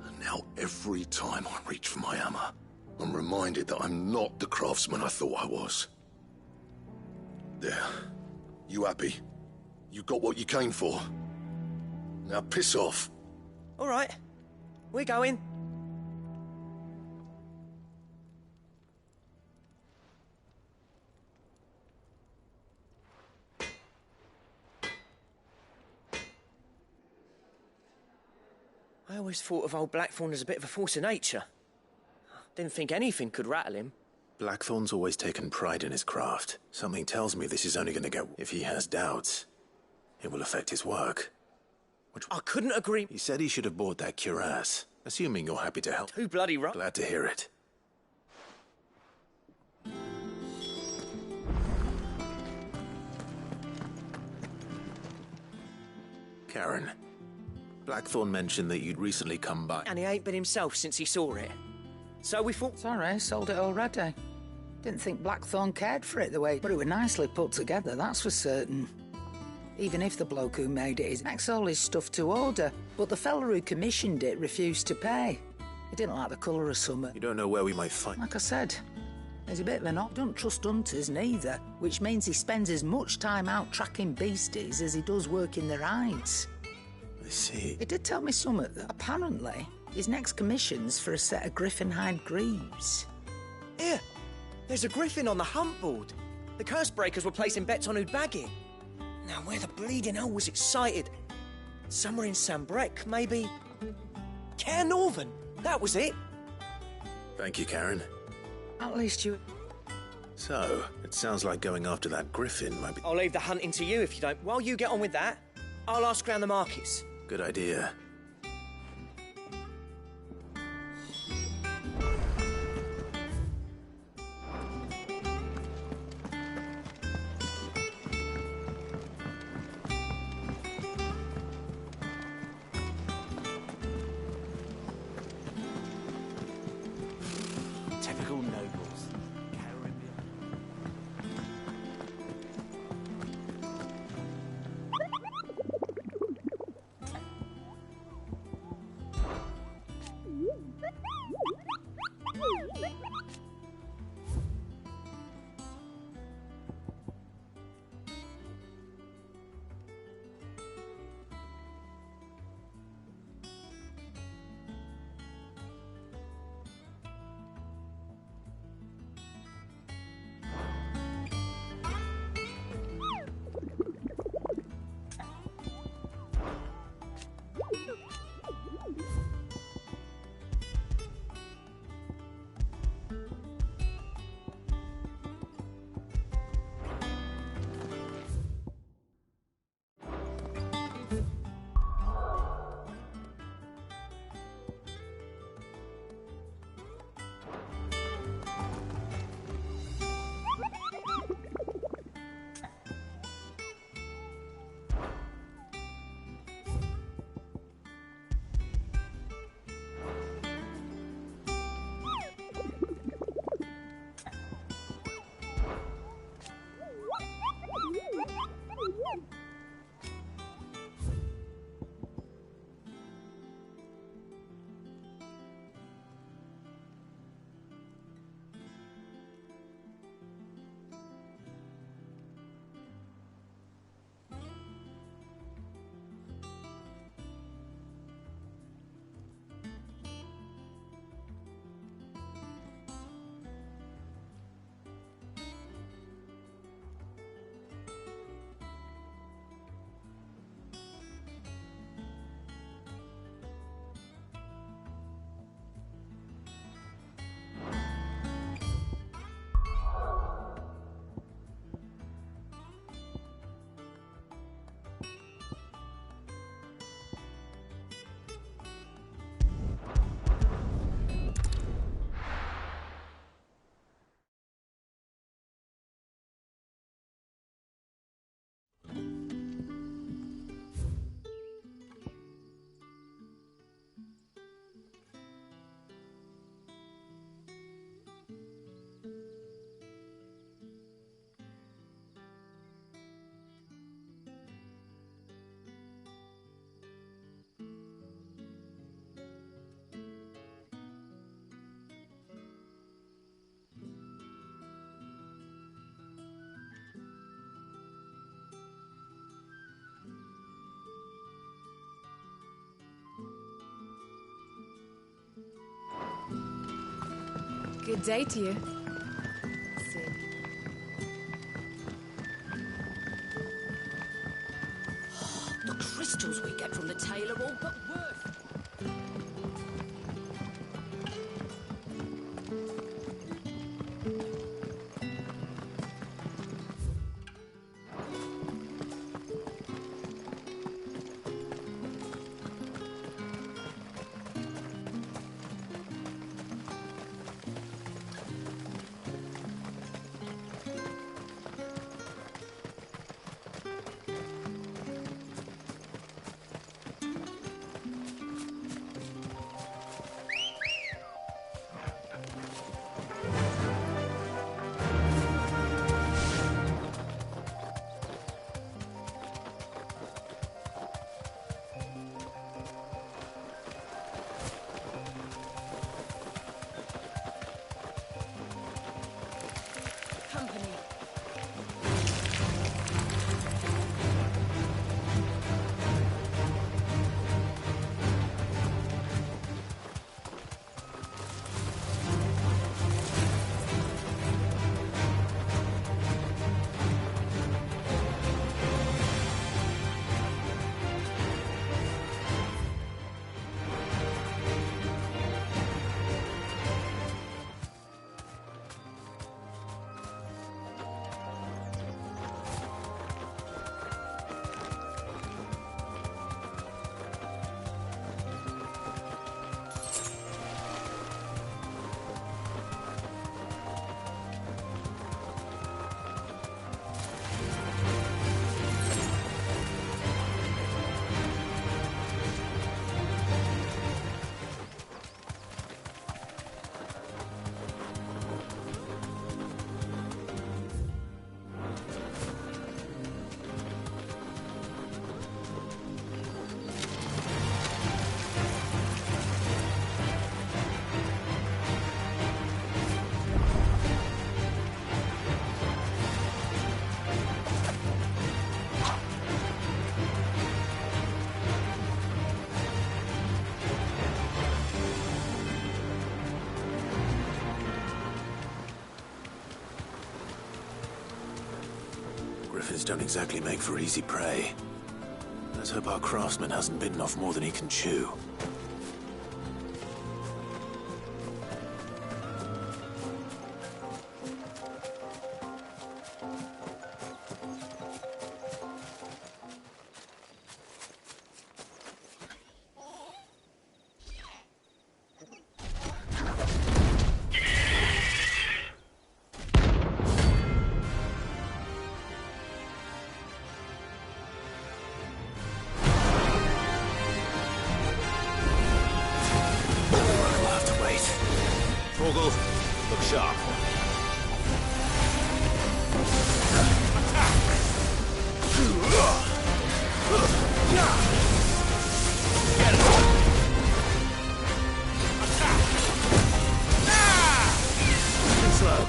And now every time I reach for my hammer, I'm reminded that I'm not the craftsman I thought I was. There. You happy? You got what you came for. Now piss off. All right. We're going. I always thought of old Blackthorn as a bit of a force of nature. Didn't think anything could rattle him. Blackthorn's always taken pride in his craft. Something tells me this is only going to get... If he has doubts, it will affect his work. Which... I couldn't agree... He said he should have bought that cuirass. Assuming you're happy to help. Too bloody right. Glad to hear it. Karen, Blackthorn mentioned that you'd recently come by. And he ain't been himself since he saw it. So we thought... Sorry, sold it already. Didn't think Blackthorn cared for it the way... But it was nicely put together, that's for certain. Even if the bloke who made it is makes all his stuff to order. But the fella who commissioned it refused to pay. He didn't like the colour of summer. You don't know where we might find... Like I said, he's a bit of an op. Don't trust hunters neither, which means he spends as much time out tracking beasties as he does working the rides. I see. He did tell me something that apparently his next commission's for a set of griffin hide greaves. Here, there's a griffin on the hunt board. The curse breakers were placing bets on who'd bag it. Now, where the bleeding hell was it sighted? Somewhere in Sambrec, maybe? Care Northern, that was it. Thank you, Karen. At least you... So, it sounds like going after that griffin might be... I'll leave the hunting to you if you don't. While you get on with that, I'll ask around the markets. Good idea. Typical nobles. Good day to you. The crystals we get from the tail are all but worth. Griffins don't exactly make for easy prey. Let's hope our craftsman hasn't bitten off more than he can chew. Look sharp. Get it. Slow.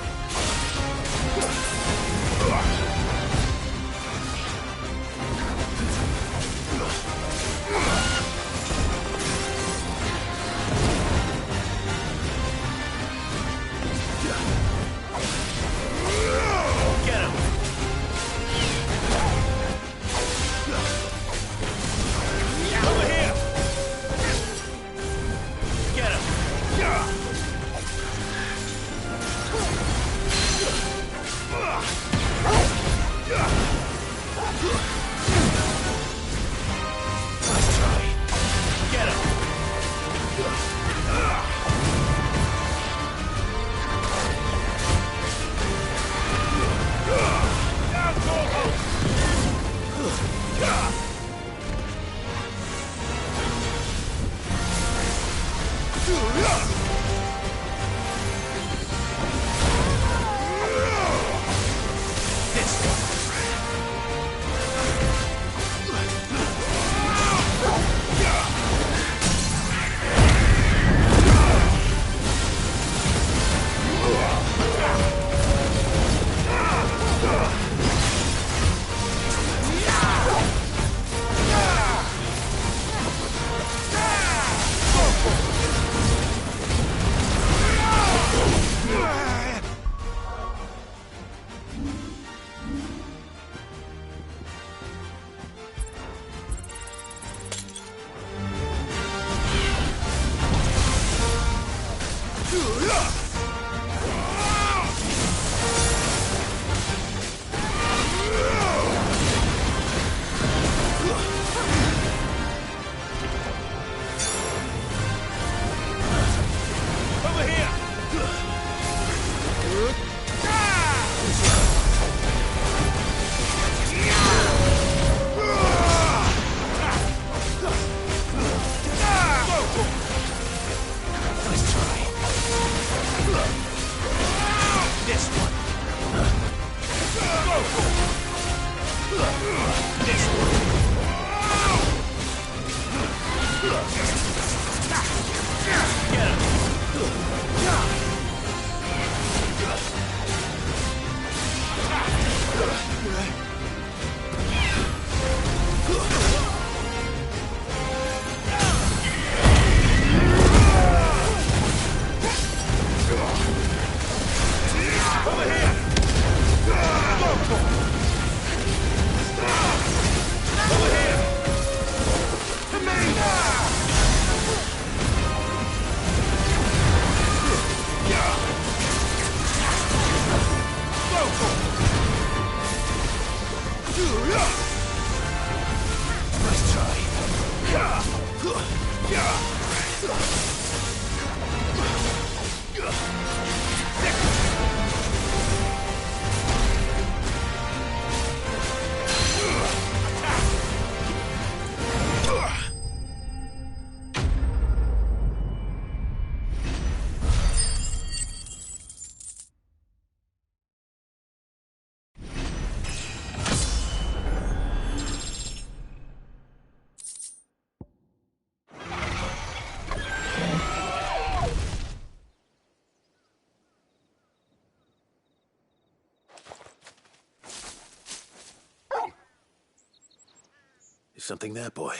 Something there, boy?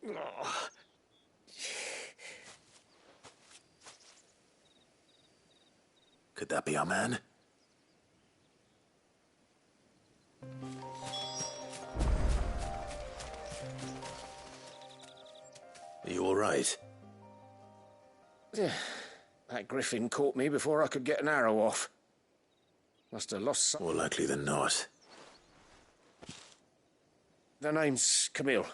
Oh. Could that be our man? Are you all right? That griffin caught me before I could get an arrow off. Must have lost some... More likely than not. The name's Camille.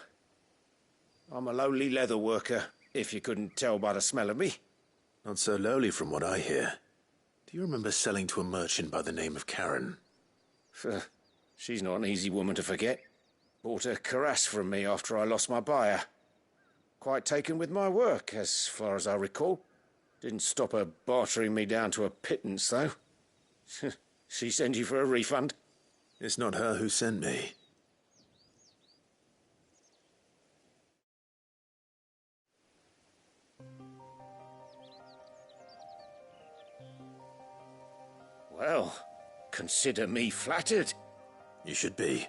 I'm a lowly leather worker, if you couldn't tell by the smell of me. Not so lowly from what I hear. Do you remember selling to a merchant by the name of Karen? She's not an easy woman to forget. Bought a cuirass from me after I lost my buyer. Quite taken with my work, as far as I recall. Didn't stop her bartering me down to a pittance, though. She sent you for a refund? It's not her who sent me. Well, consider me flattered. You should be.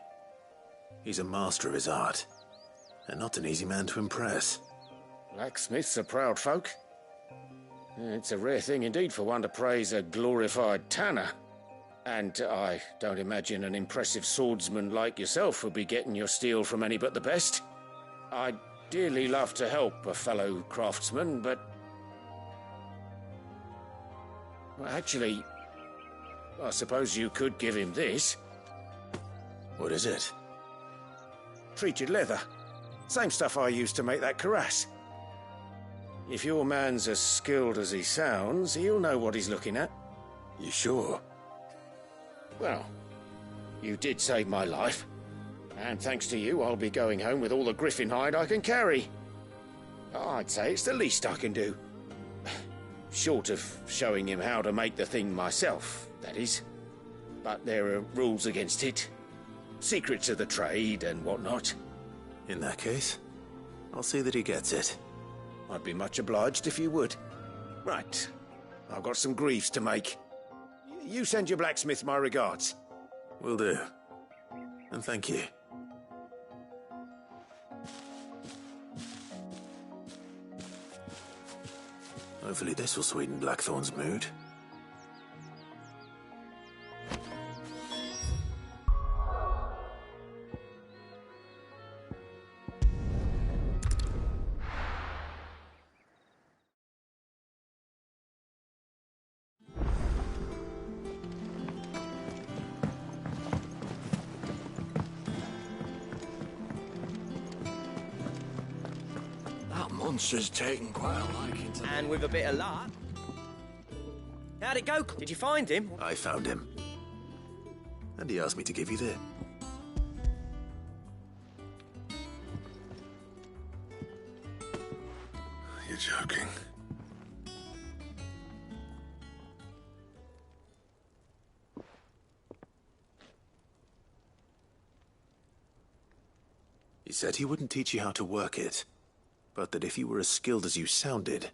He's a master of his art, and not an easy man to impress. Blacksmiths are proud folk. It's a rare thing indeed for one to praise a glorified tanner. And I don't imagine an impressive swordsman like yourself would be getting your steel from any but the best. I'd dearly love to help a fellow craftsman, but... Well, actually, I suppose you could give him this. What is it? Treated leather. Same stuff I used to make that cuirass. If your man's as skilled as he sounds, he'll know what he's looking at. You sure? Well, you did save my life. And thanks to you, I'll be going home with all the griffin hide I can carry. I'd say it's the least I can do. Short of showing him how to make the thing myself, that is. But there are rules against it. Secrets of the trade and whatnot. In that case, I'll see that he gets it. I'd be much obliged if you would. Right. I've got some greaves to make. You send your blacksmith my regards. Will do. And thank you. Hopefully this will sweeten Blackthorn's mood. Monster's taken quite a liking to... And with a bit of luck... How'd it go? Did you find him? I found him. And he asked me to give you this. You're joking. He said he wouldn't teach you how to work it, but that if you were as skilled as you sounded,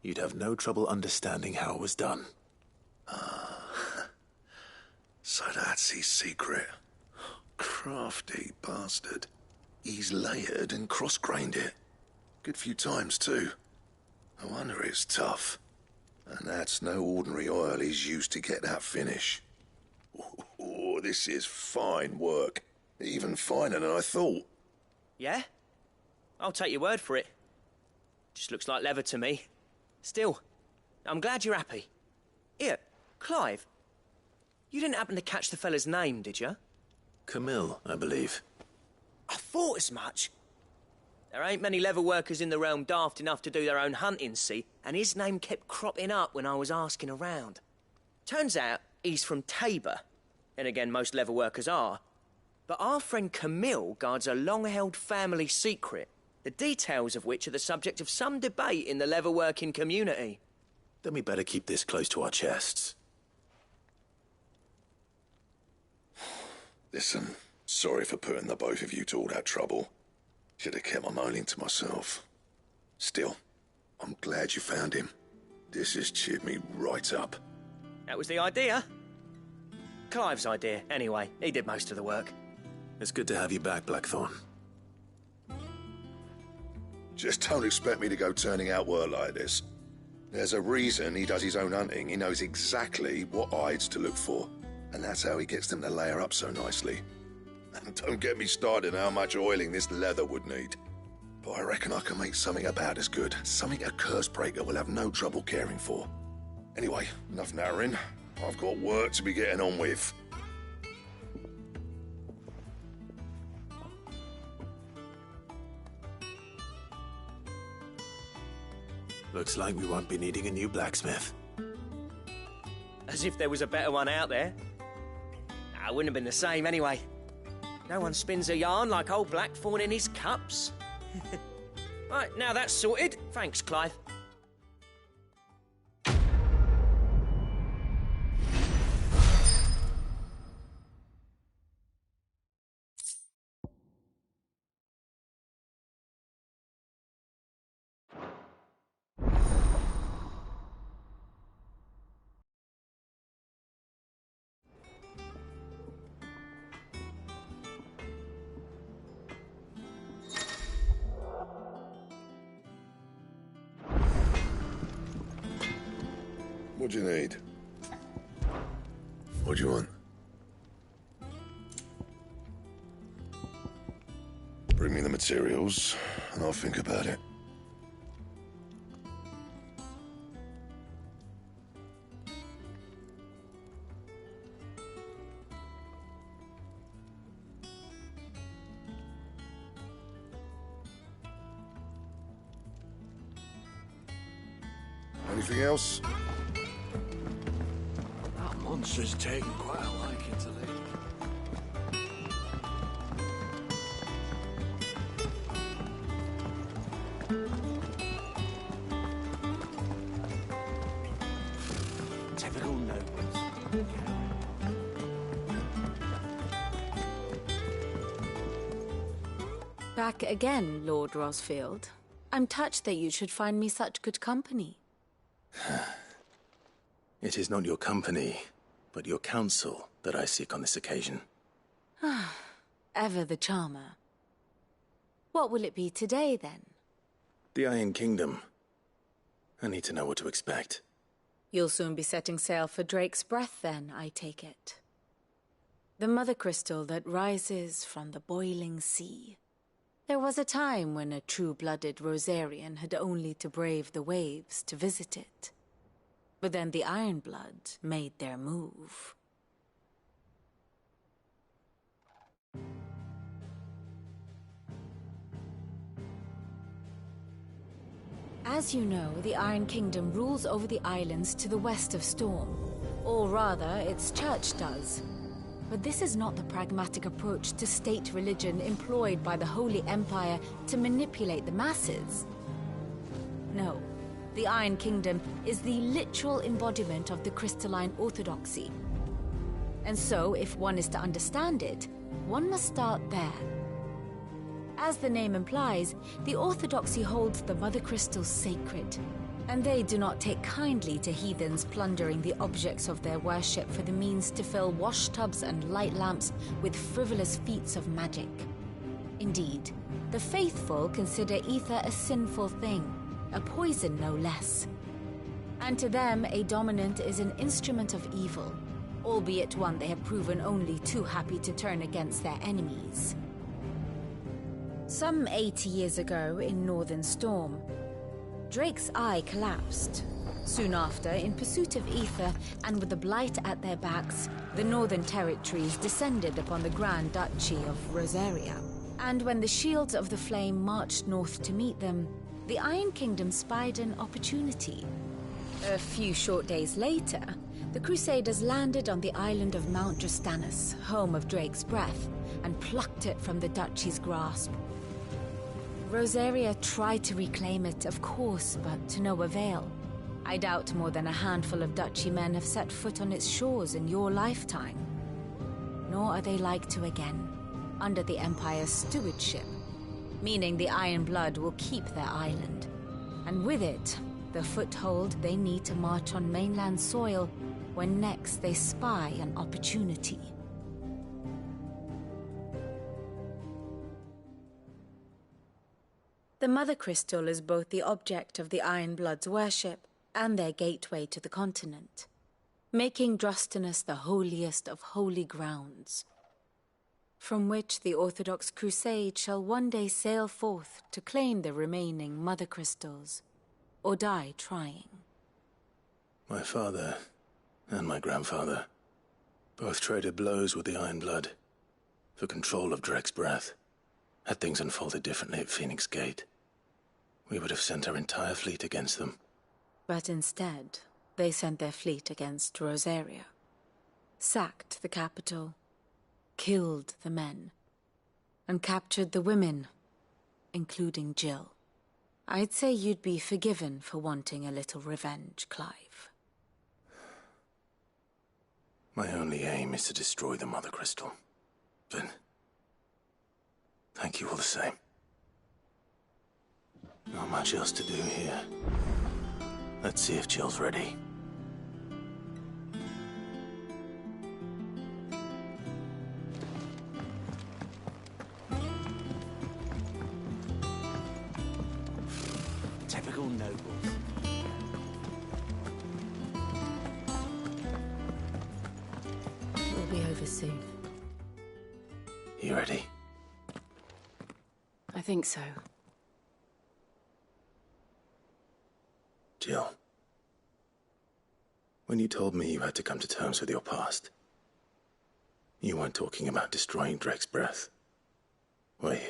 you'd have no trouble understanding how it was done. So that's his secret. Crafty bastard. He's layered and cross-grained it. Good few times, too. No wonder it's tough. And that's no ordinary oil he's used to get that finish. Oh, this is fine work. Even finer than I thought. Yeah? I'll take your word for it. Just looks like leather to me. Still, I'm glad you're happy. Here, Clive. You didn't happen to catch the fella's name, did you? Camille, I believe. I thought as much. There ain't many leather workers in the realm daft enough to do their own hunting, see? And his name kept cropping up when I was asking around. Turns out he's from Tabor. And again, most leather workers are. But our friend Camille guards a long-held family secret, the details of which are the subject of some debate in the leather-working community. Then we better keep this close to our chests. Listen, sorry for putting the both of you to all that trouble. Should have kept my moaning to myself. Still, I'm glad you found him. This has cheered me right up. That was the idea. Clive's idea, anyway. He did most of the work. It's good to have you back, Blackthorn. Just don't expect me to go turning out work like this. There's a reason he does his own hunting. He knows exactly what hides to look for. And that's how he gets them to layer up so nicely. And don't get me started on how much oiling this leather would need. But I reckon I can make something about as good. Something a Cursebreaker will have no trouble caring for. Anyway, enough narrowing. I've got work to be getting on with. Looks like we won't be needing a new blacksmith. As if there was a better one out there. Nah, it wouldn't have been the same anyway. No one spins a yarn like old Blackthorn in his cups. Right, now that's sorted. Thanks, Clive. What do you need? What do you want? Bring me the materials, and I'll think about it. Anything else? That monster's taken quite a liking to Lee. Typical nobles. Back again, Lord Rosfield. I'm touched that you should find me such good company. It is not your company, but your counsel that I seek on this occasion. Ever the charmer. What will it be today, then? The Iron Kingdom. I need to know what to expect. You'll soon be setting sail for Drake's Breath, then, I take it. The mother crystal that rises from the boiling sea. There was a time when a true-blooded Rosarian had only to brave the waves to visit it. But then the Ironblood made their move. As you know, the Iron Kingdom rules over the islands to the west of Storm. Or rather, its church does. But this is not the pragmatic approach to state religion employed by the Holy Empire to manipulate the masses. No, the Iron Kingdom is the literal embodiment of the crystalline orthodoxy. And so, if one is to understand it, one must start there. As the name implies, the orthodoxy holds the Mother Crystals sacred, and they do not take kindly to heathens plundering the objects of their worship for the means to fill washtubs and light lamps with frivolous feats of magic. Indeed, the faithful consider ether a sinful thing, a poison no less. And to them, a dominant is an instrument of evil, albeit one they have proven only too happy to turn against their enemies. Some 80 years ago in Northern Storm, Drake's eye collapsed. Soon after, in pursuit of ether and with the blight at their backs, the Northern Territories descended upon the Grand Duchy of Rosaria. And when the Shields of the Flame marched north to meet them, the Iron Kingdom spied an opportunity. A few short days later, the Crusaders landed on the island of Mount Justanus, home of Drake's Breath, and plucked it from the Duchy's grasp. Rosaria tried to reclaim it, of course, but to no avail. I doubt more than a handful of Duchy men have set foot on its shores in your lifetime. Nor are they like to again, under the Empire's stewardship, meaning the Iron Blood will keep their island. And with it, the foothold they need to march on mainland soil when next they spy an opportunity. The Mother Crystal is both the object of the Iron Blood's worship and their gateway to the continent, making Drostanus the holiest of holy grounds, from which the Orthodox Crusade shall one day sail forth to claim the remaining Mother Crystals, or die trying. My father and my grandfather both traded blows with the Iron Blood for control of Drek's breath. Had things unfolded differently at Phoenix Gate, we would have sent our entire fleet against them. But instead, they sent their fleet against Rosaria, sacked the capital, killed the men, and captured the women, including Jill. I'd say you'd be forgiven for wanting a little revenge, Clive. My only aim is to destroy the Mother Crystal. But thank you all the same. Not much else to do here. Let's see if Jill's ready. Typical nobles. We'll be over soon. You ready? I think so. Jill, when you told me you had to come to terms with your past, you weren't talking about destroying Drek's breath, were you?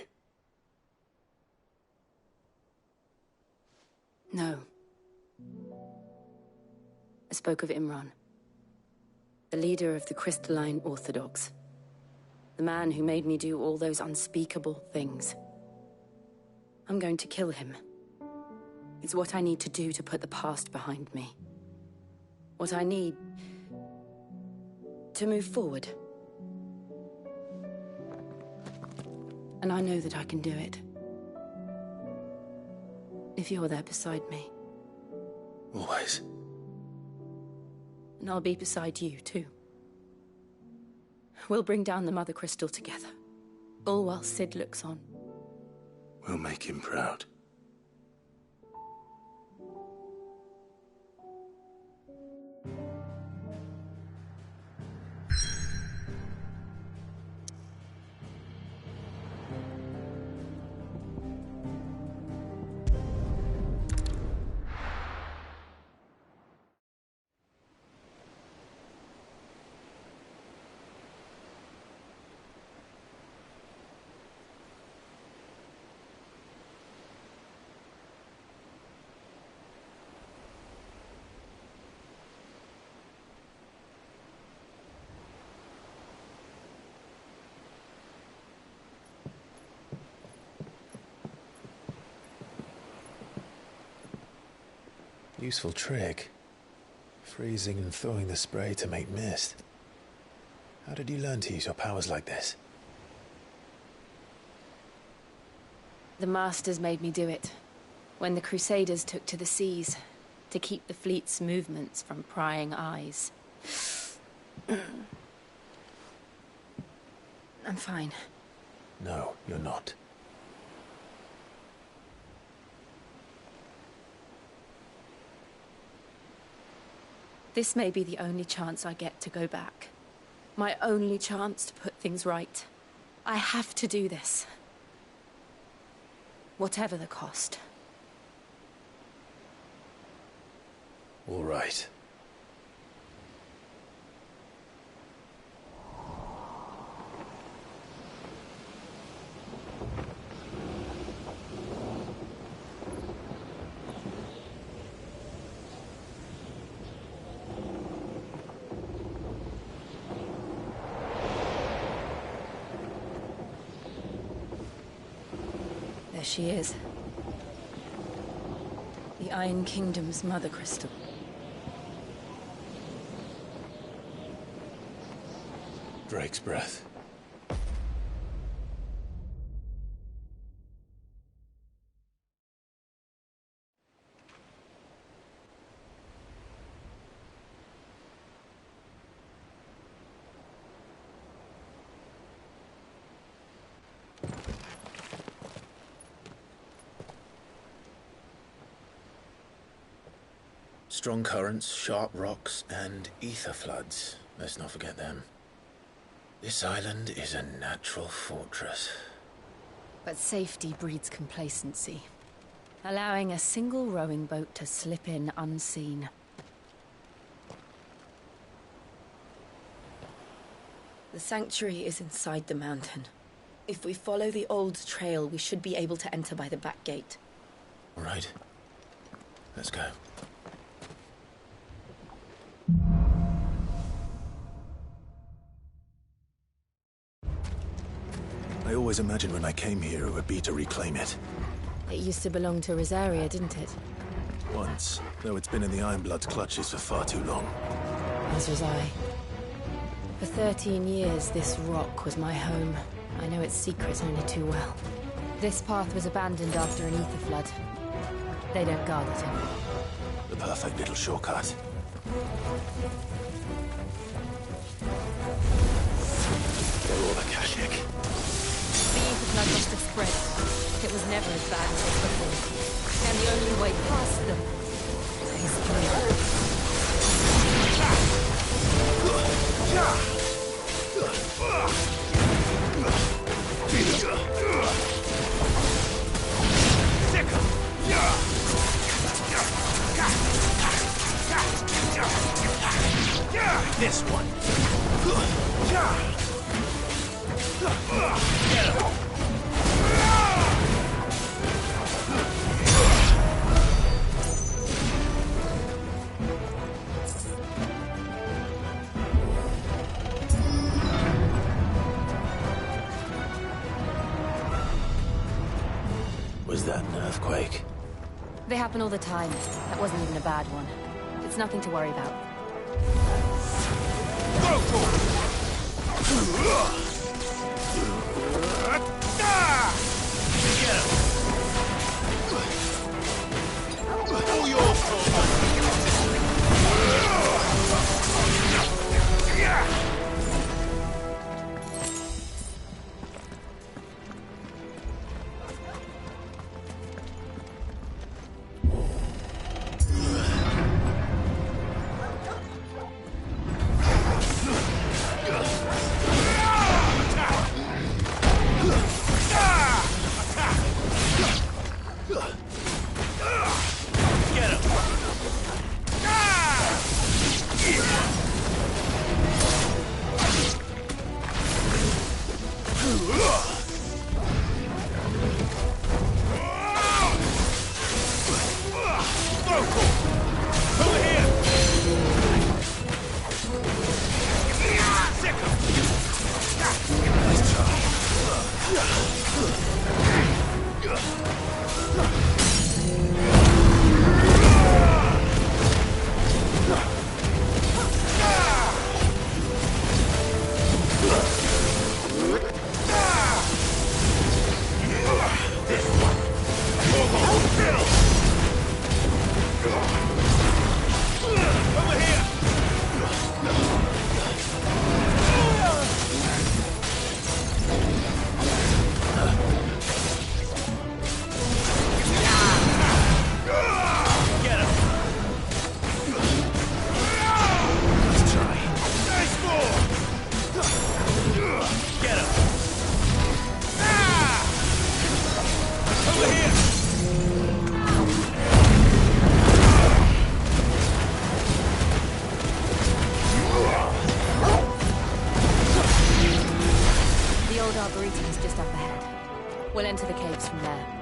No. I spoke of Imran, the leader of the Crystalline Orthodox. The man who made me do all those unspeakable things. I'm going to kill him. It's what I need to do to put the past behind me. What I need to move forward. And I know that I can do it. If you're there beside me. Always. And I'll be beside you, too. We'll bring down the Mother Crystal together. All while Sid looks on. We'll make him proud. Useful trick. Freezing and throwing the spray to make mist. How did you learn to use your powers like this? The Masters made me do it. When the Crusaders took to the seas, to keep the fleet's movements from prying eyes. I'm fine. No, you're not. This may be the only chance I get to go back. My only chance to put things right. I have to do this. Whatever the cost. All right. There she is. The Iron Kingdom's Mother Crystal. Drake's breath. Strong currents, sharp rocks, and ether floods. Let's not forget them. This island is a natural fortress. But safety breeds complacency, allowing a single rowing boat to slip in unseen. The sanctuary is inside the mountain. If we follow the old trail, we should be able to enter by the back gate. All right. Let's go. I always imagined when I came here it would be to reclaim it. It used to belong to Rosaria, didn't it? Once, though it's been in the Ironblood's clutches for far too long. As was I. For 13 years, this rock was my home. I know its secrets only too well. This path was abandoned after an ether flood. They don't guard it anymore. The perfect little shortcut. They're all Akashic. The ether flood must have spread. It was never as bad as it before. And the only way past them is through. This one. Get him. Was that an earthquake? They happen all the time. That wasn't even a bad one. It's nothing to worry about. All yours, We'll enter the caves from there.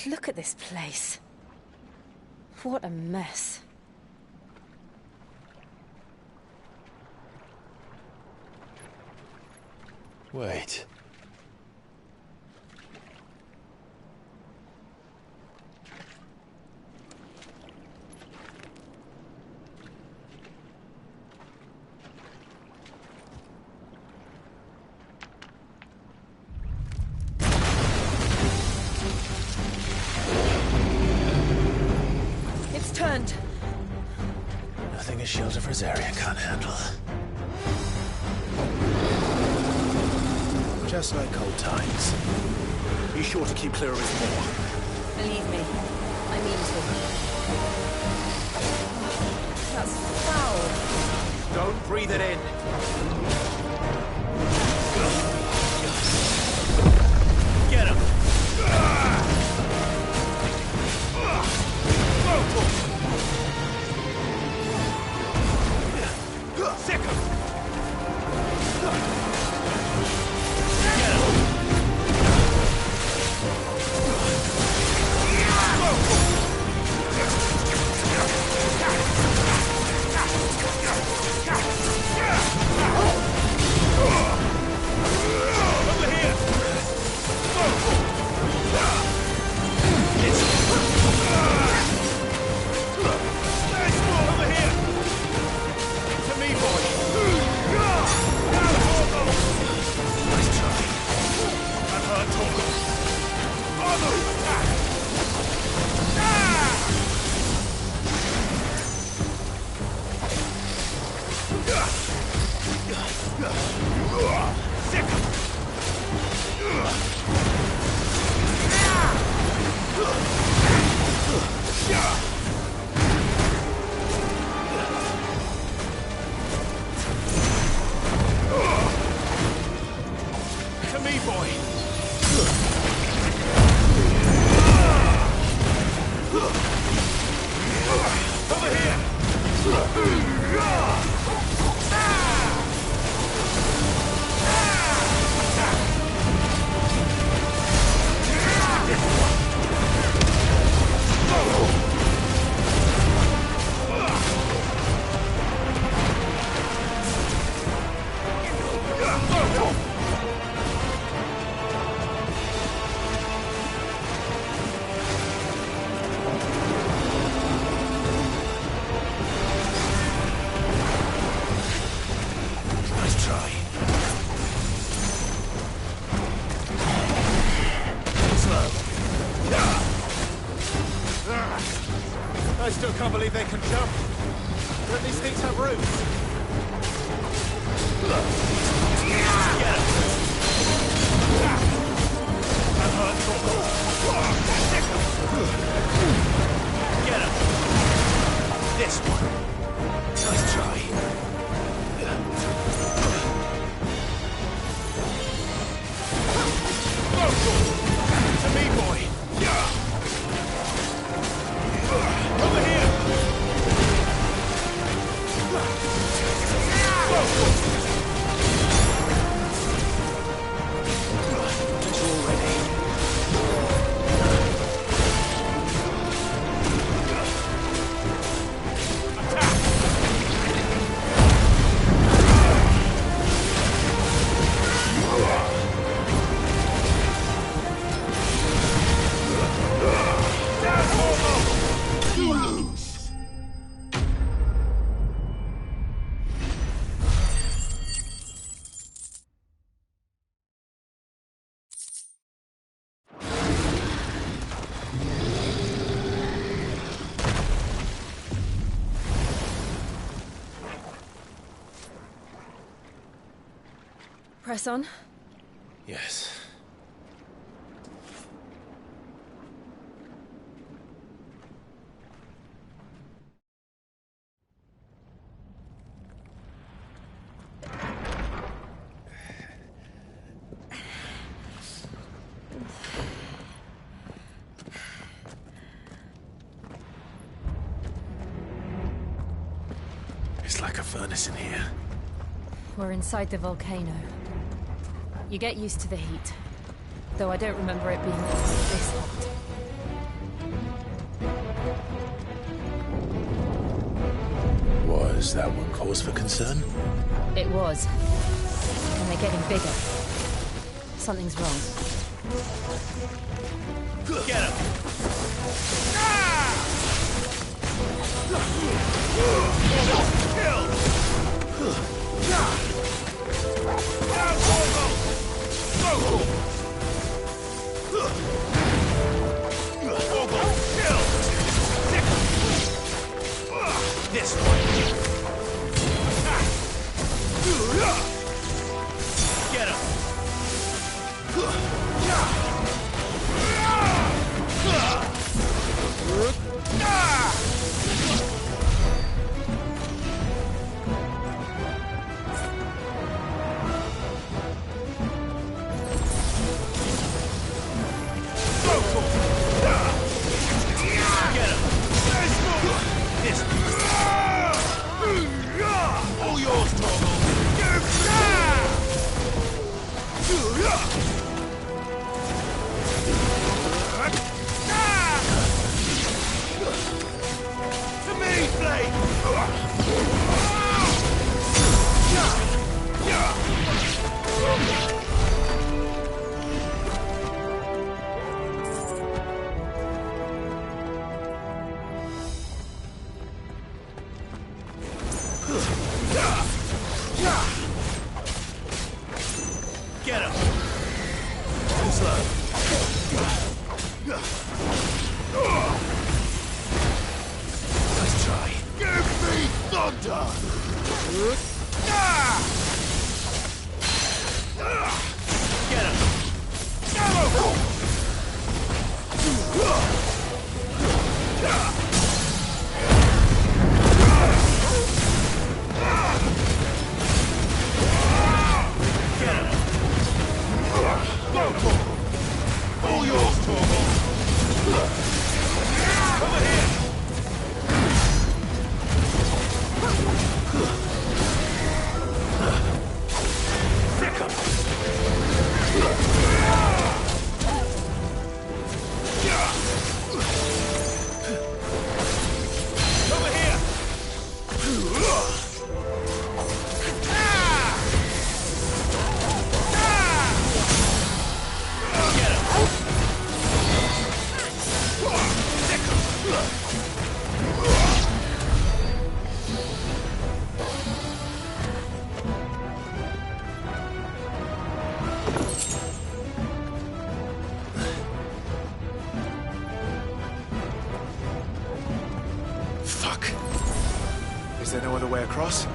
Look at this place. What a mess. Wait. It's turned. Nothing a shield of Rosaria can't handle. Just like old times. Be sure to keep clear of his maw. Believe me, I mean to. That's foul. Don't breathe it in. Get him! Sick him! To me, boy! Over here! Nice try. Slow. I still can't believe they can jump. Don't these things have roots? Get him! That hurts. Get him! This one. Nice try. To me, boy! Over here! Press on. Yes. It's like a furnace in here. We're inside the volcano. You get used to the heat, though I don't remember it being this hot. Was that one cause for concern? It was. And they're getting bigger. Something's wrong. Get him! This one. Get him. All yours, Torgal. To me, Blade! Get him! Too slow. Nice try. Give me thunder! Fuck. Is there no other way across?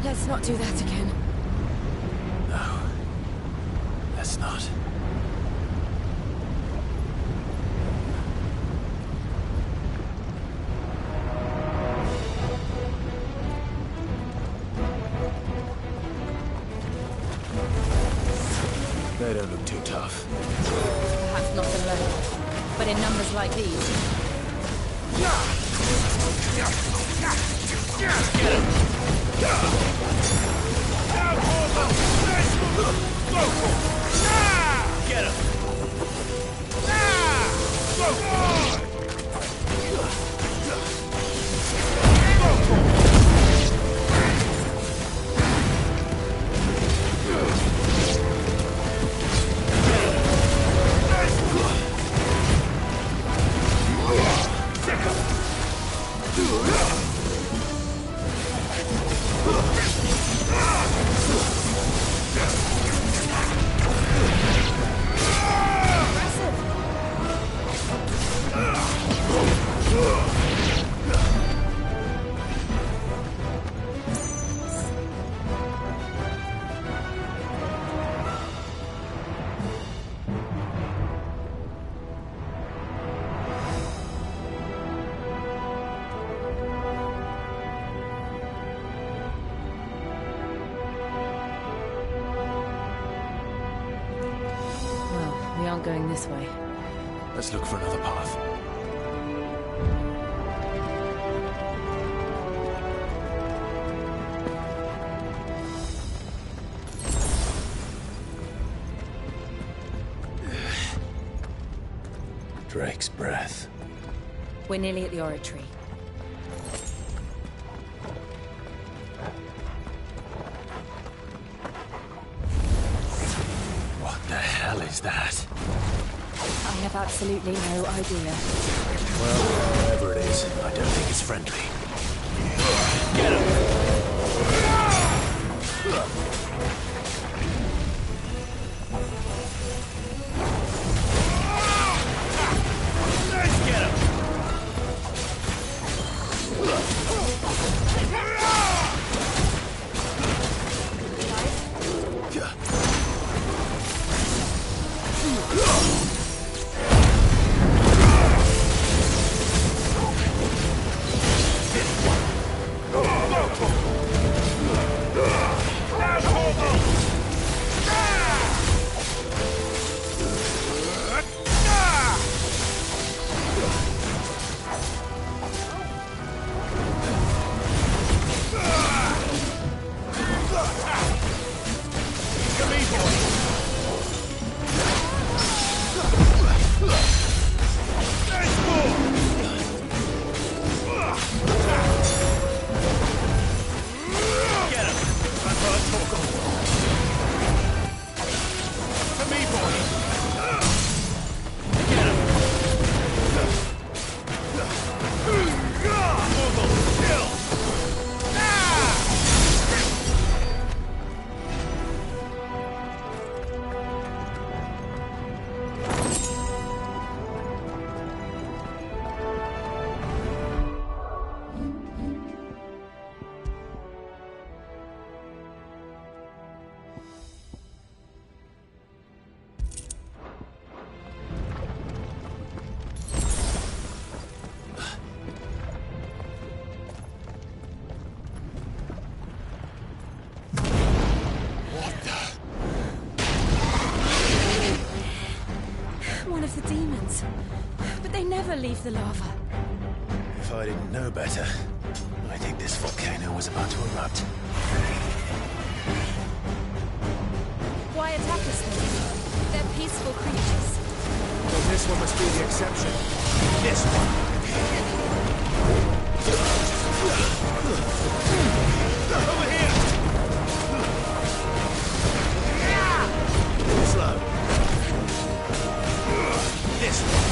Let's not do that again. No. Let's not. They don't look too tough. Perhaps not alone, but in numbers like these. Get him! We aren't going this way. Let's look for another path. Drake's breath. We're nearly at the oratory. What the hell is that? I have absolutely no idea. Well, whatever it is, I don't think it's friendly. Get him! never leave the lava. If I didn't know better, I think this volcano was about to erupt. Why attack us then? They're peaceful creatures. Then this one must be the exception. This one. Over here! Slow. This one.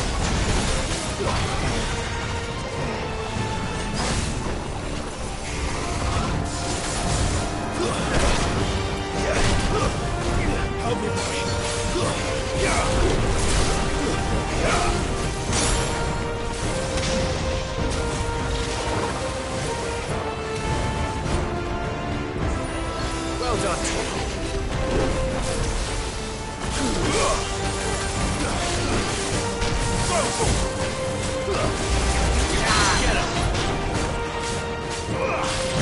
Help me, boy. Well done. Get him.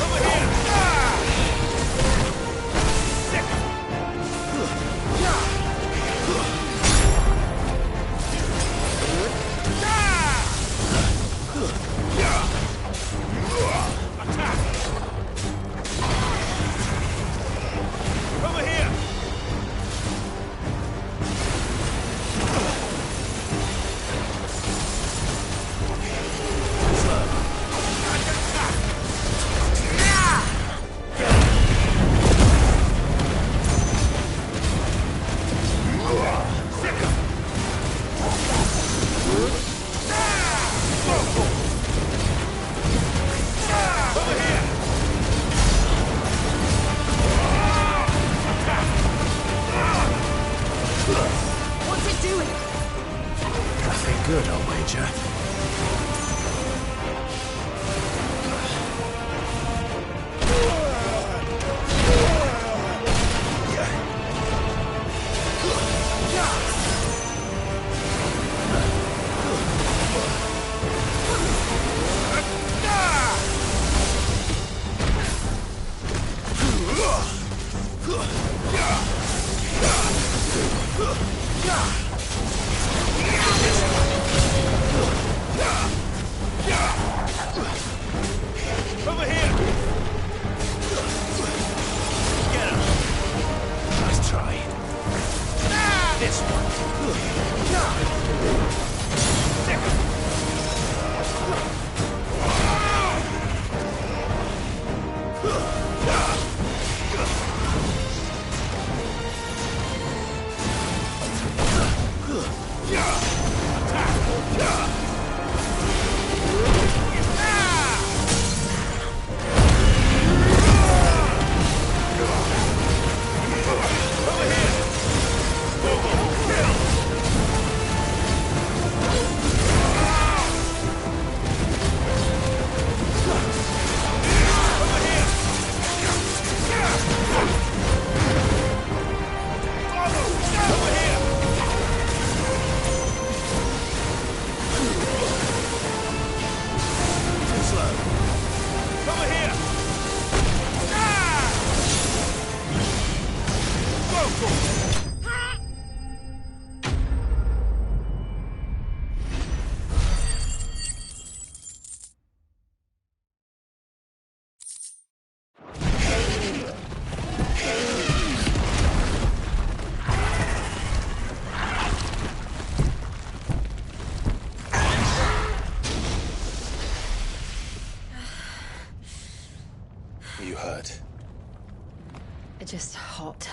Over here. Sick. Attack. Over here. What's it doing? Nothing good, I'll wager. Over here. Get him. Nice try. This one. Sick. You hurt? Just hot.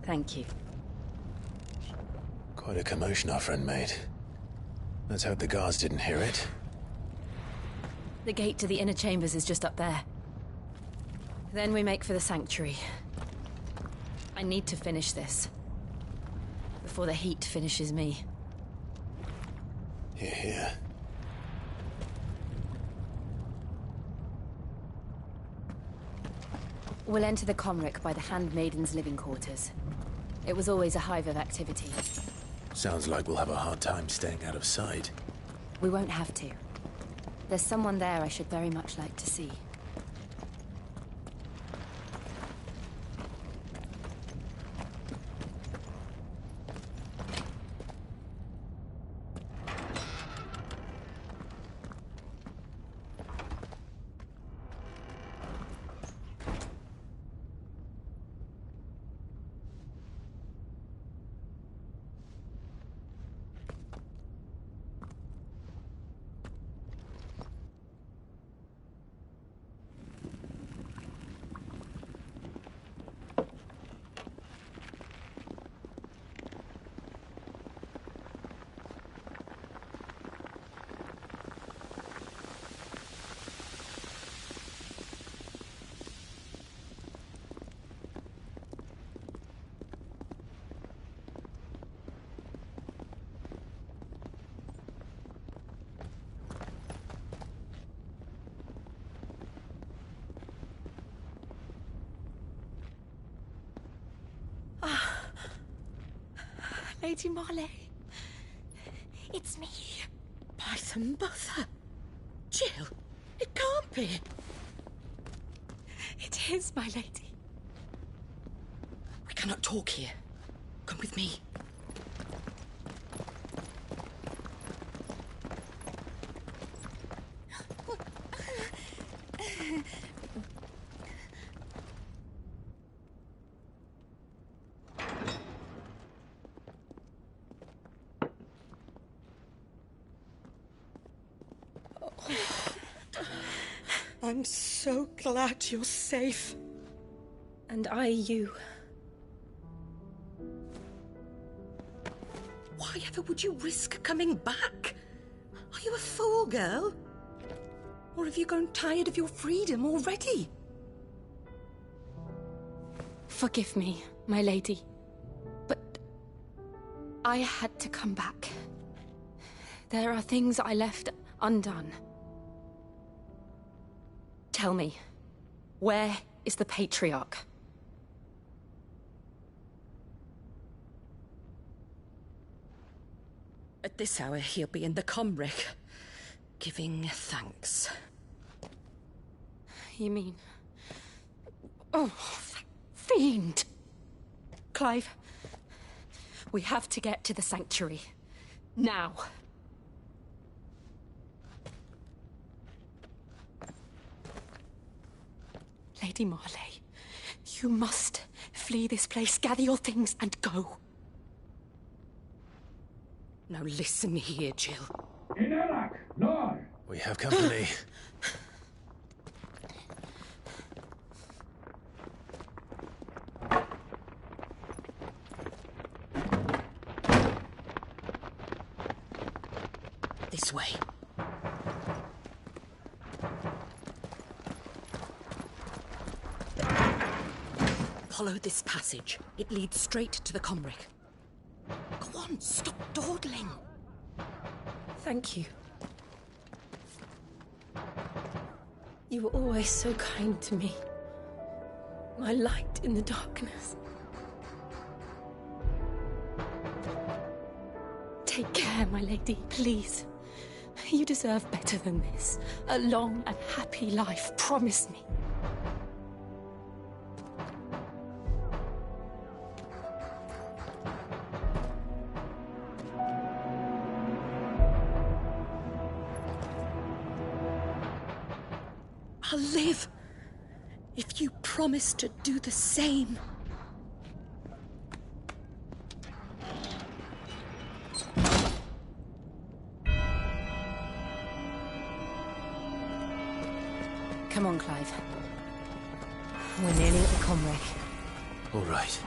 Thank you. Quite a commotion our friend made. Let's hope the guards didn't hear it. The gate to the inner chambers is just up there. Then we make for the sanctuary. I need to finish this. Before the heat finishes me. Hear, hear. We'll enter the Comric by the Handmaiden's living quarters. It was always a hive of activity. Sounds like we'll have a hard time staying out of sight. We won't have to. There's someone there I should very much like to see. Lady Marley. It's me. By the mother. Jill, it can't be. It is, my lady. We cannot talk here. Come with me. I'm so glad you're safe. And I you. Why ever would you risk coming back? Are you a fool, girl? Or have you grown tired of your freedom already? Forgive me, my lady. But I had to come back. There are things I left undone. Tell me, where is the Patriarch? At this hour, he'll be in the Comric, giving thanks. You mean... Oh, that fiend! Clive, we have to get to the sanctuary. Now. Lady Marley, you must flee this place, gather your things and go. Now listen here, Jill. We have company. This way. Follow this passage. It leads straight to the Comric. Go on, stop dawdling. Thank you. You were always so kind to me. My light in the darkness. Take care, my lady, please. You deserve better than this. A long and happy life, promise me. I'll live if you promise to do the same. Come on, Clive. We're nearly at the Comric. All right.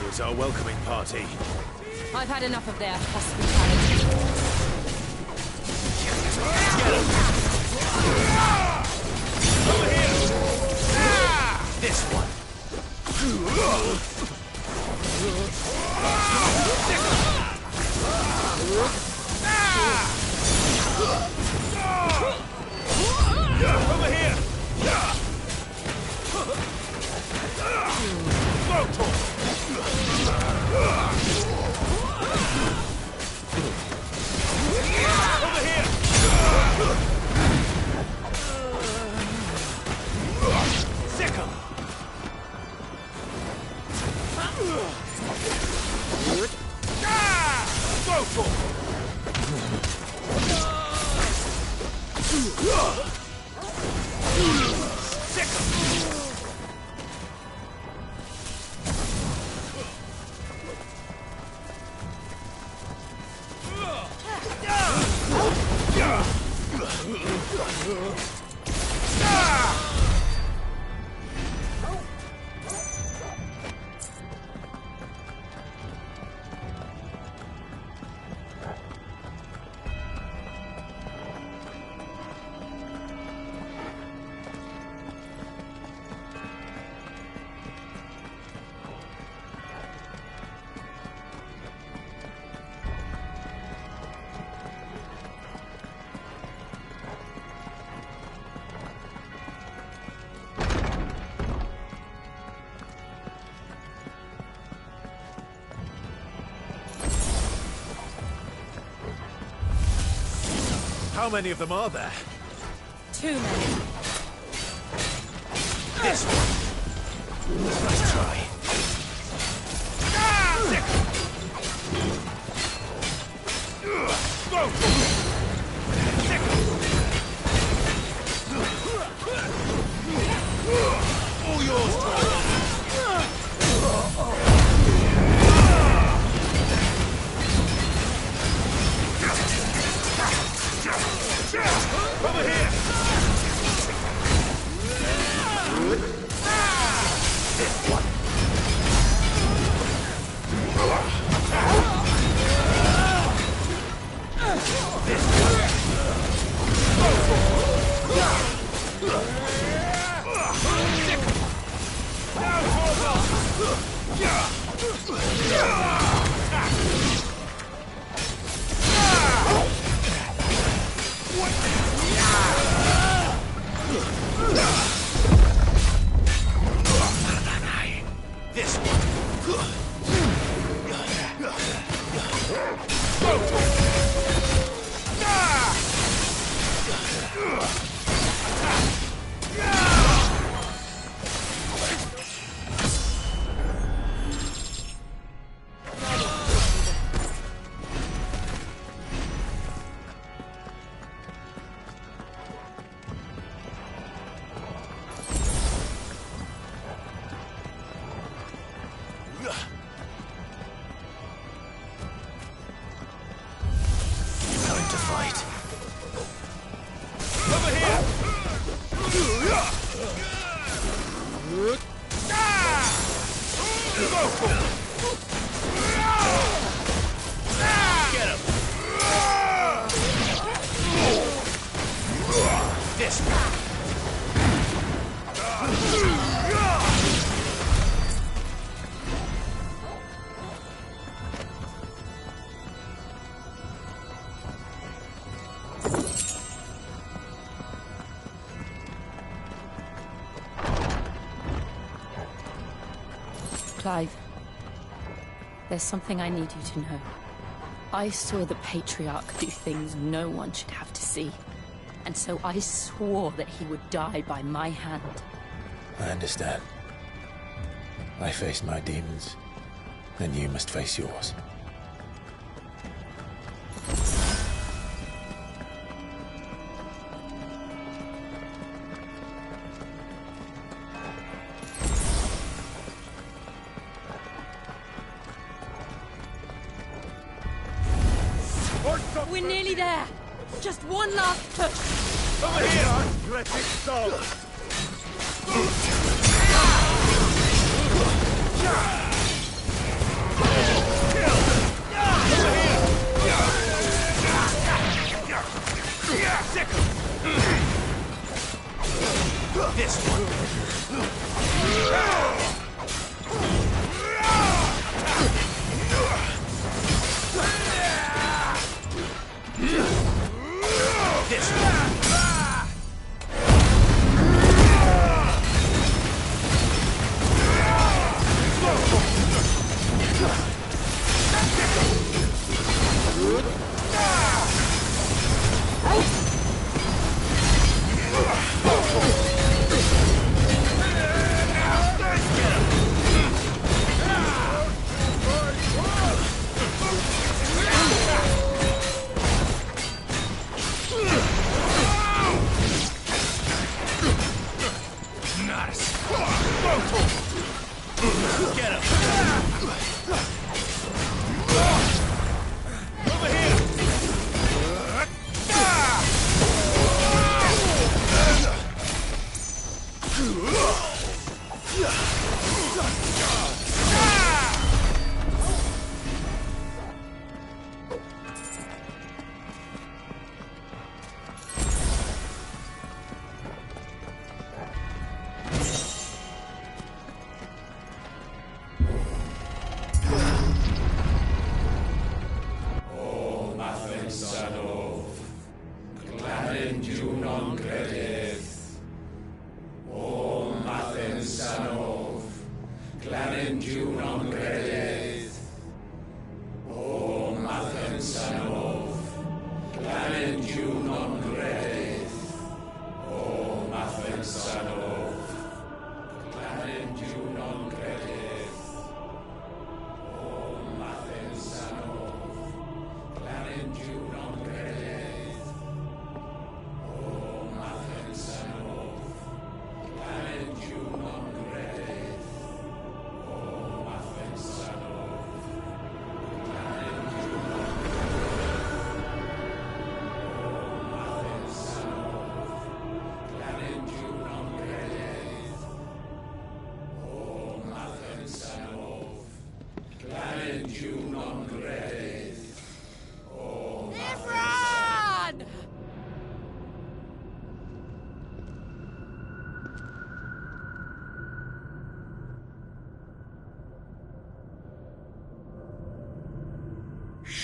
Here's our welcoming party. I've had enough of their hospitality. Over here! This one. Over here! Over here! Sick 'em! Go for Sick 'em! How many of them are there? Too many. This one. Nice try. All yours, Over here! This one. This one. Time to fight. Over here! Get him. This one. Clive, there's something I need you to know. I saw the Patriarch do things no one should have to see. And so I swore that he would die by my hand. I understand. I faced my demons. Then you must face yours. We're nearly there. Just one last push. Over here! Let it go! This one. This one.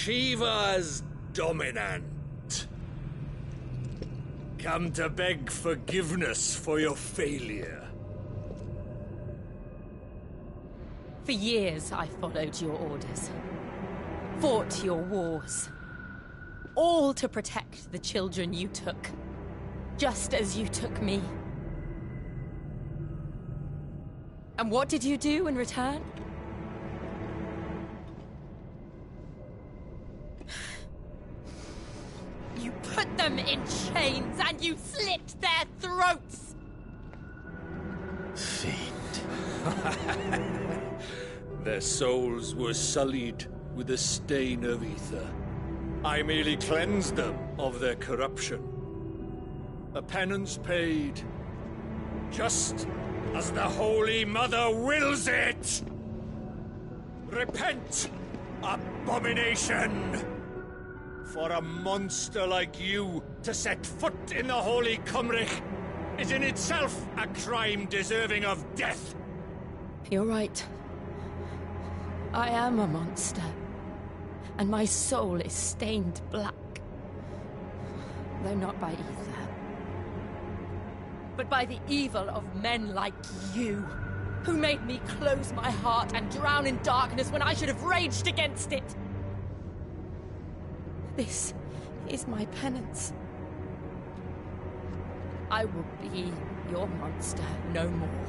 Shiva's dominant. Come to beg forgiveness for your failure. For years, I followed your orders. Fought your wars. All to protect the children you took. Just as you took me. And what did you do in return? You put them in chains and you slit their throats! Fiend. Their souls were sullied with the stain of ether. I merely cleansed them of their corruption. A penance paid, just as the Holy Mother wills it! Repent, abomination! For a monster like you to set foot in the Holy Cymric is in itself a crime deserving of death. You're right. I am a monster. And my soul is stained black. Though not by ether. But by the evil of men like you, who made me close my heart and drown in darkness when I should have raged against it. This is my penance. I will be your monster no more.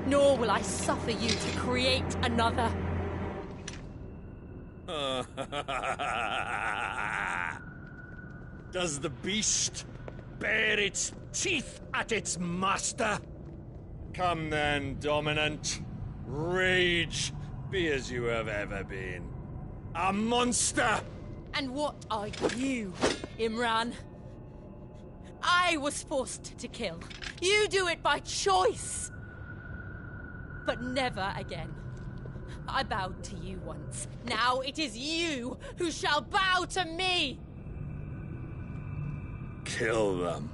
Nor will I suffer you to create another. Does the beast bare its teeth at its master? Come then, dominant. Rage, be as you have ever been. A monster! And what are you, Imran? I was forced to kill. You do it by choice. But never again. I bowed to you once. Now it is you who shall bow to me! Kill them.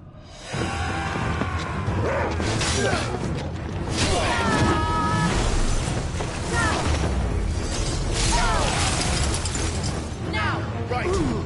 Now! Right!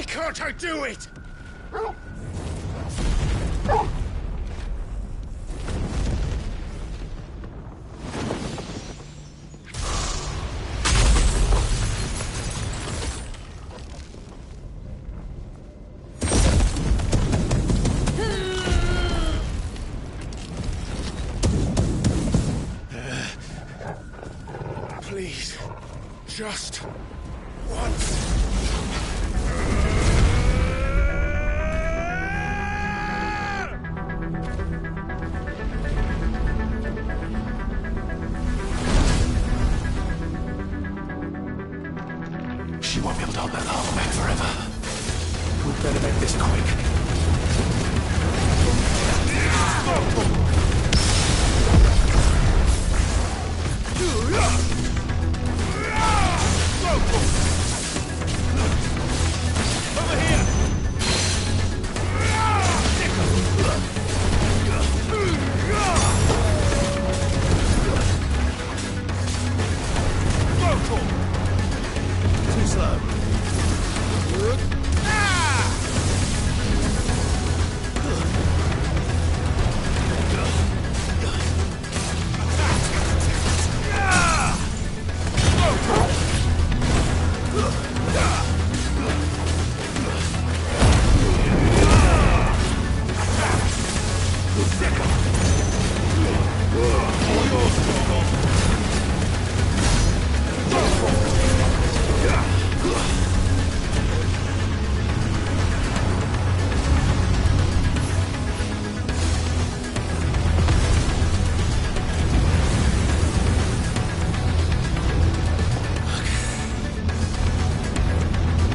Can't I do it? Please, just once. heard of it this quick. Over here! Too slow.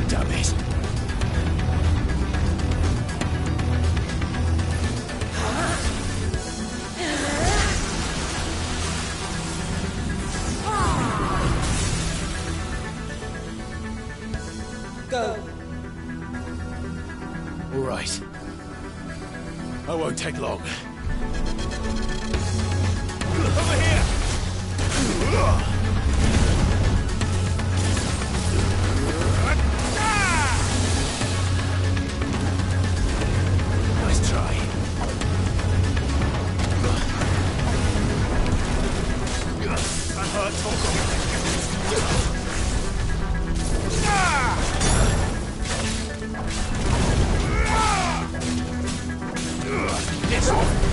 Damn it. Go. All right. I won't take long. Over here! Nice try. That hurt, Torgal. This off.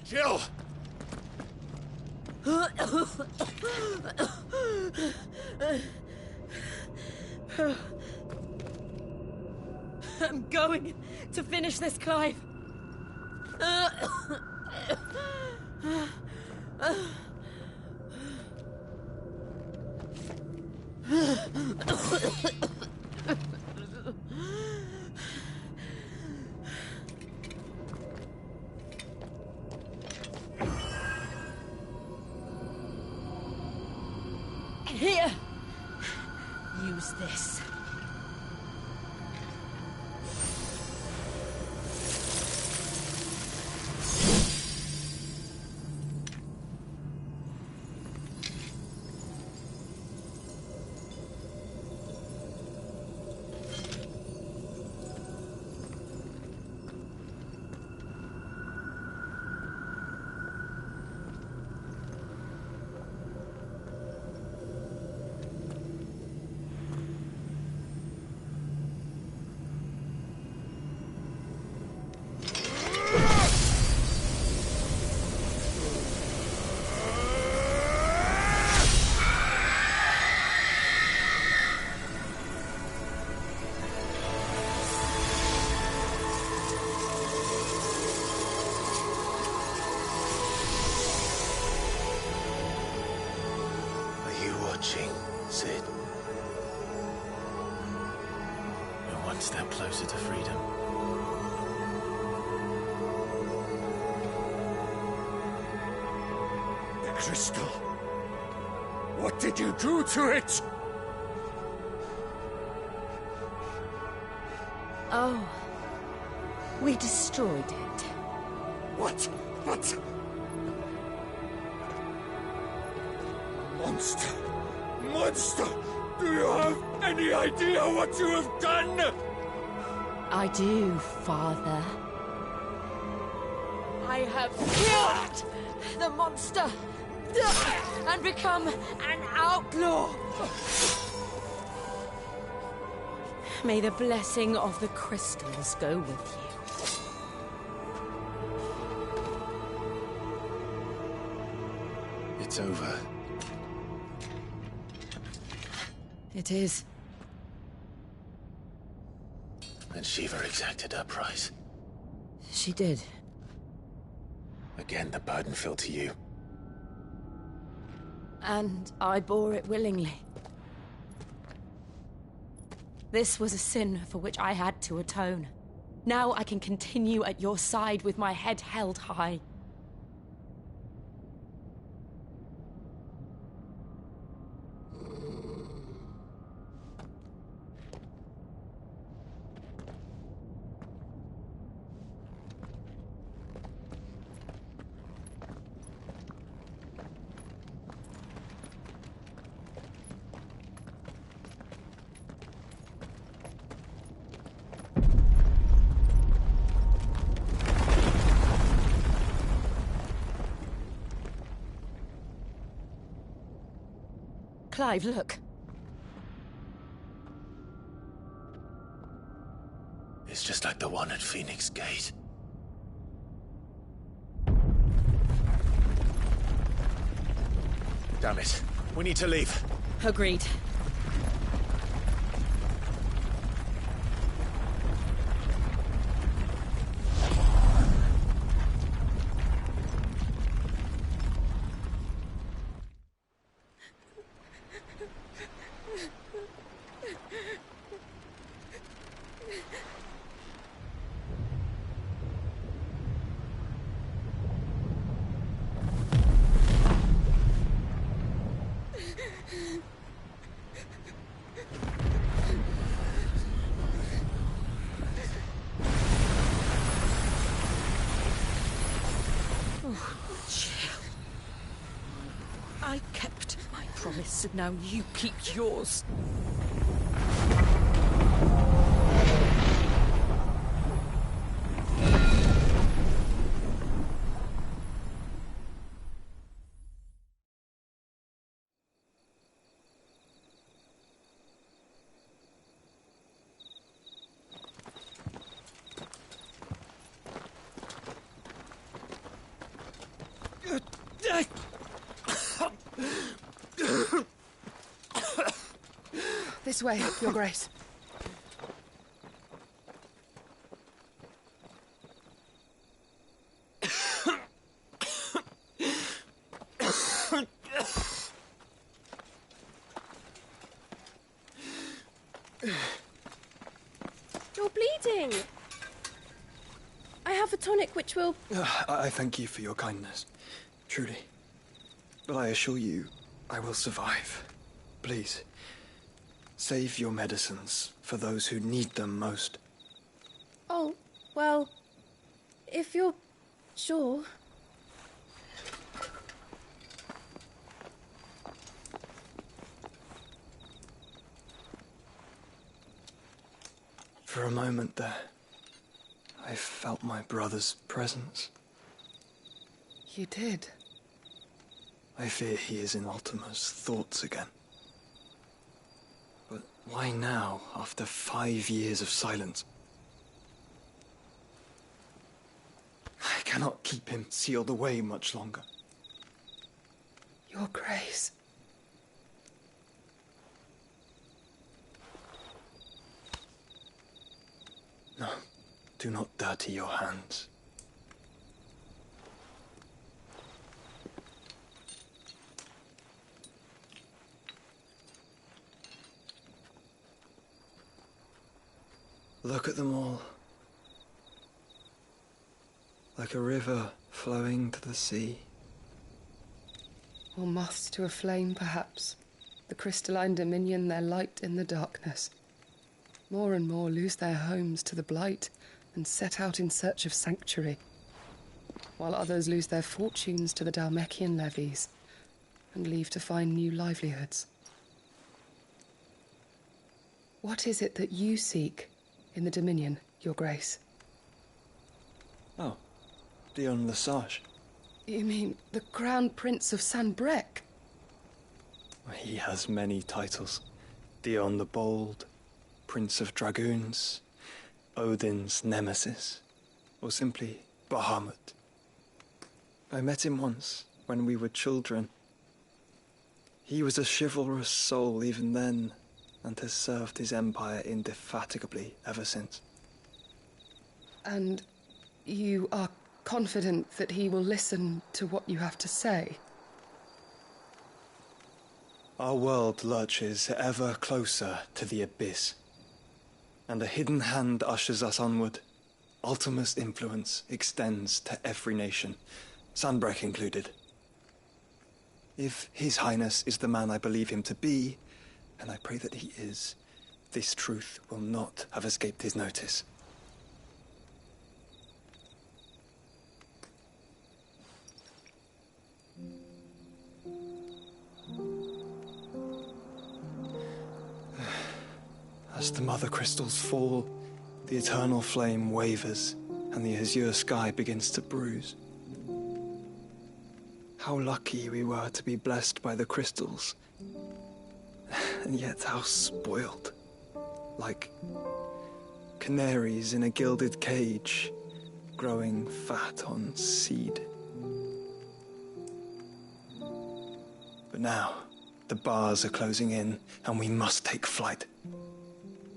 Jill! I'm going to finish this, Clive. Here! Use this. Watching, Sid. We're one step closer to freedom. The crystal. What did you do to it? Oh. We destroyed it. What? But... Monster! Monster! Do you have any idea what you have done? I do, Father. I have killed the monster and become an outlaw. May the blessing of the crystals go with you. It's over. It is. And Shiva exacted her price. She did. Again, the burden fell to you. And I bore it willingly. This was a sin for which I had to atone. Now I can continue at your side with my head held high. Clive, look. It's just like the one at Phoenix Gate. Damn it. We need to leave. Agreed. I kept my promise, and now you keep yours. This way, Your Grace. You're bleeding. I have a tonic which will... I thank you for your kindness, truly. But I assure you, I will survive. Please, save your medicines for those who need them most. Oh, well, if you're sure... For a moment there, I felt my brother's presence. You did? I fear he is in Ultima's thoughts again. But why now, after 5 years of silence? I cannot keep him sealed away much longer. Your Grace. No, do not dirty your hands. Look at them all. Like a river flowing to the sea. Or moths to a flame, perhaps. The crystalline dominion their light in the darkness. More and more lose their homes to the blight and set out in search of sanctuary, while others lose their fortunes to the Dalmekian levies and leave to find new livelihoods. What is it that you seek in the Dominion, Your Grace? Oh, Dion Lesage. You mean the Crown Prince of Sanbrec? He has many titles. Dion the Bold, Prince of Dragoons, Odin's Nemesis, or simply Bahamut. I met him once, when we were children. He was a chivalrous soul even then, and has served his empire indefatigably ever since. And you are confident that he will listen to what you have to say? Our world lurches ever closer to the abyss, and a hidden hand ushers us onward. Ultima's influence extends to every nation, Sanbrec included. If His Highness is the man I believe him to be, and I pray that he is, this truth will not have escaped his notice. As the mother crystals fall, the eternal flame wavers, and the azure sky begins to bruise. How lucky we were to be blessed by the crystals, and yet how spoiled. Like canaries in a gilded cage, growing fat on seed. But now, the bars are closing in, and we must take flight.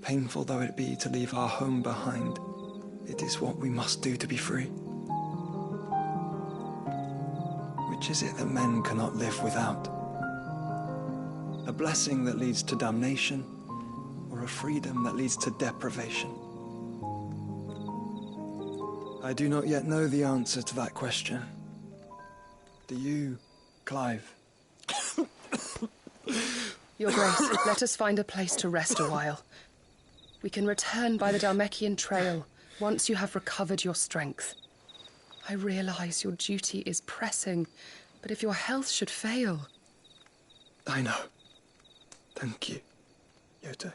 Painful though it be to leave our home behind, it is what we must do to be free. Which is it that men cannot live without? A blessing that leads to damnation, or a freedom that leads to deprivation? I do not yet know the answer to that question. Do you, Clive? Your Grace, let us find a place to rest a while. We can return by the Dalmekian trail once you have recovered your strength. I realize your duty is pressing, but if your health should fail... I know. Thank you, Yote.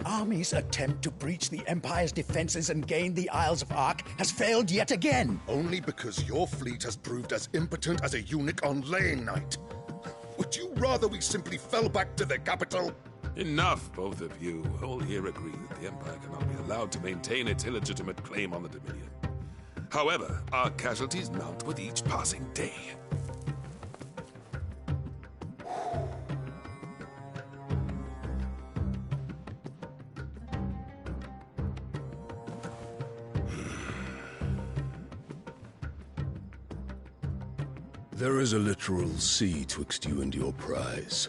army's attempt to breach the Empire's defenses and gain the Isles of Ark has failed yet again. Only because your fleet has proved as impotent as a eunuch on laying night. Would you rather we simply fell back to the capital? Enough, both of you. All here agree that the Empire cannot be allowed to maintain its illegitimate claim on the Dominion. However, our casualties mount with each passing day. There is a literal sea twixt you and your prize.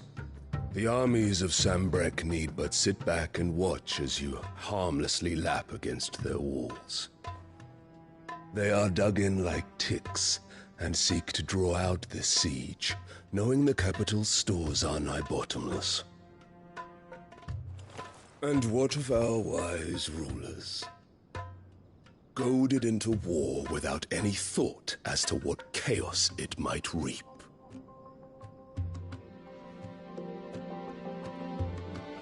The armies of Sambrek need but sit back and watch as you harmlessly lap against their walls. They are dug in like ticks and seek to draw out this siege, knowing the capital's stores are nigh bottomless. And what of our wise rulers? Goaded into war without any thought as to what chaos it might reap.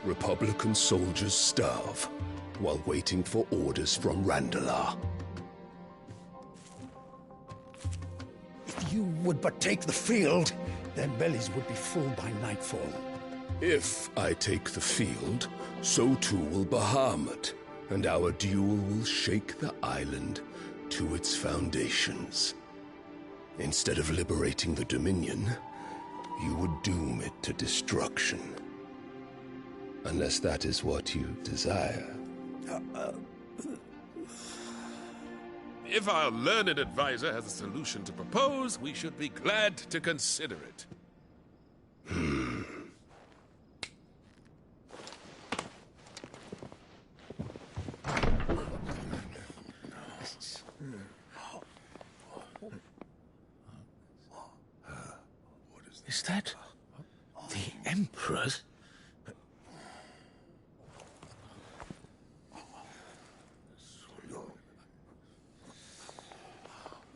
Republican soldiers starve while waiting for orders from Randalar. If you would but take the field, their bellies would be full by nightfall. If I take the field, so too will Bahamut, and our duel will shake the island to its foundations. Instead of liberating the Dominion, you would doom it to destruction. Unless that is what you desire. If our learned advisor has a solution to propose, we should be glad to consider it. Is that the Emperor's?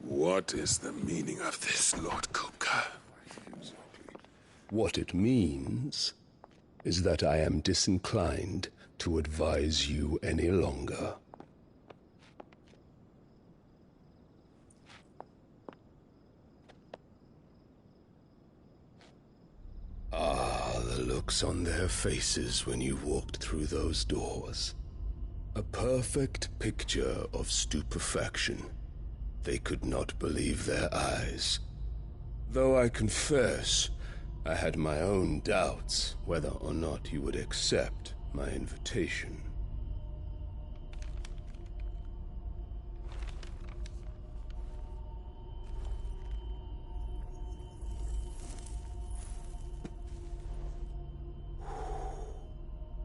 What is the meaning of this, Lord Kupka? What it means is that I am disinclined to advise you any longer. Ah, the looks on their faces when you walked through those doors. A perfect picture of stupefaction. They could not believe their eyes. Though I confess, I had my own doubts whether or not you would accept my invitation.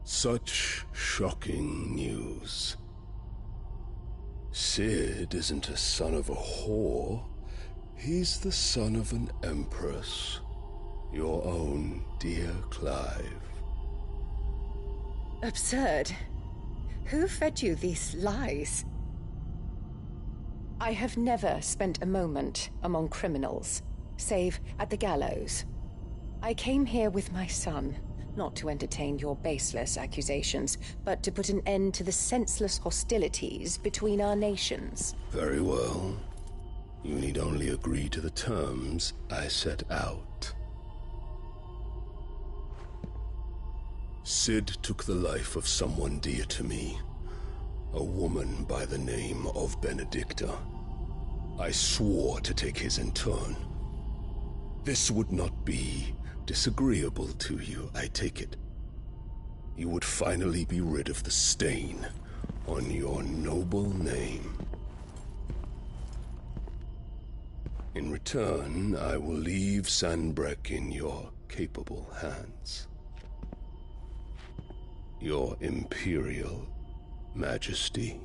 Such shocking news. Sid isn't a son of a whore. He's the son of an empress. Your own dear Clive. Absurd. Who fed you these lies? I have never spent a moment among criminals, save at the gallows. I came here with my son, not to entertain your baseless accusations, but to put an end to the senseless hostilities between our nations. Very well. You need only agree to the terms I set out. Sid took the life of someone dear to me, a woman by the name of Benedicta. I swore to take his in turn. This would not be disagreeable to you, I take it. You would finally be rid of the stain on your noble name. In return, I will leave Sanbreque in your capable hands. Your Imperial Majesty.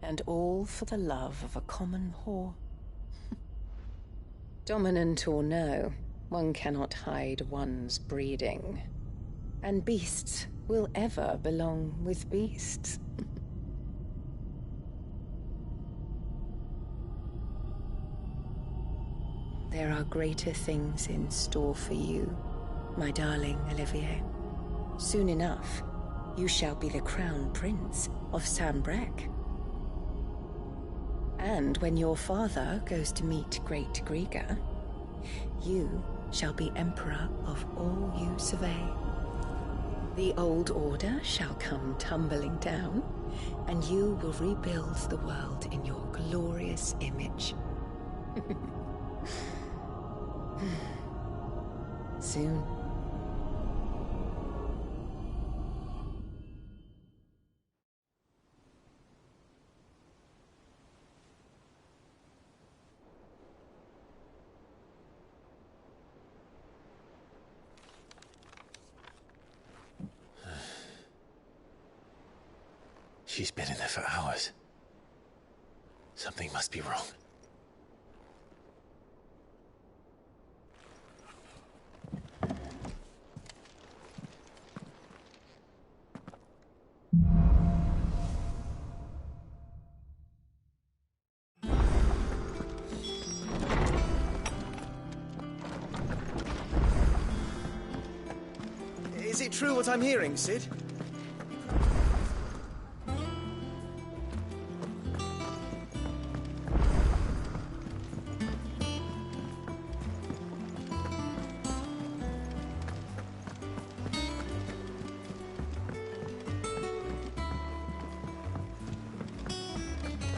And all for the love of a common whore. Dominant or no, one cannot hide one's breeding. And beasts will ever belong with beasts. There are greater things in store for you, my darling Olivier. Soon enough, you shall be the crown prince of Sambrec. And when your father goes to meet Great Griga, you shall be emperor of all you survey. The old order shall come tumbling down, and you will rebuild the world in your glorious image. Soon. She's been in there for hours. Something must be wrong. Is it true what I'm hearing, Cid?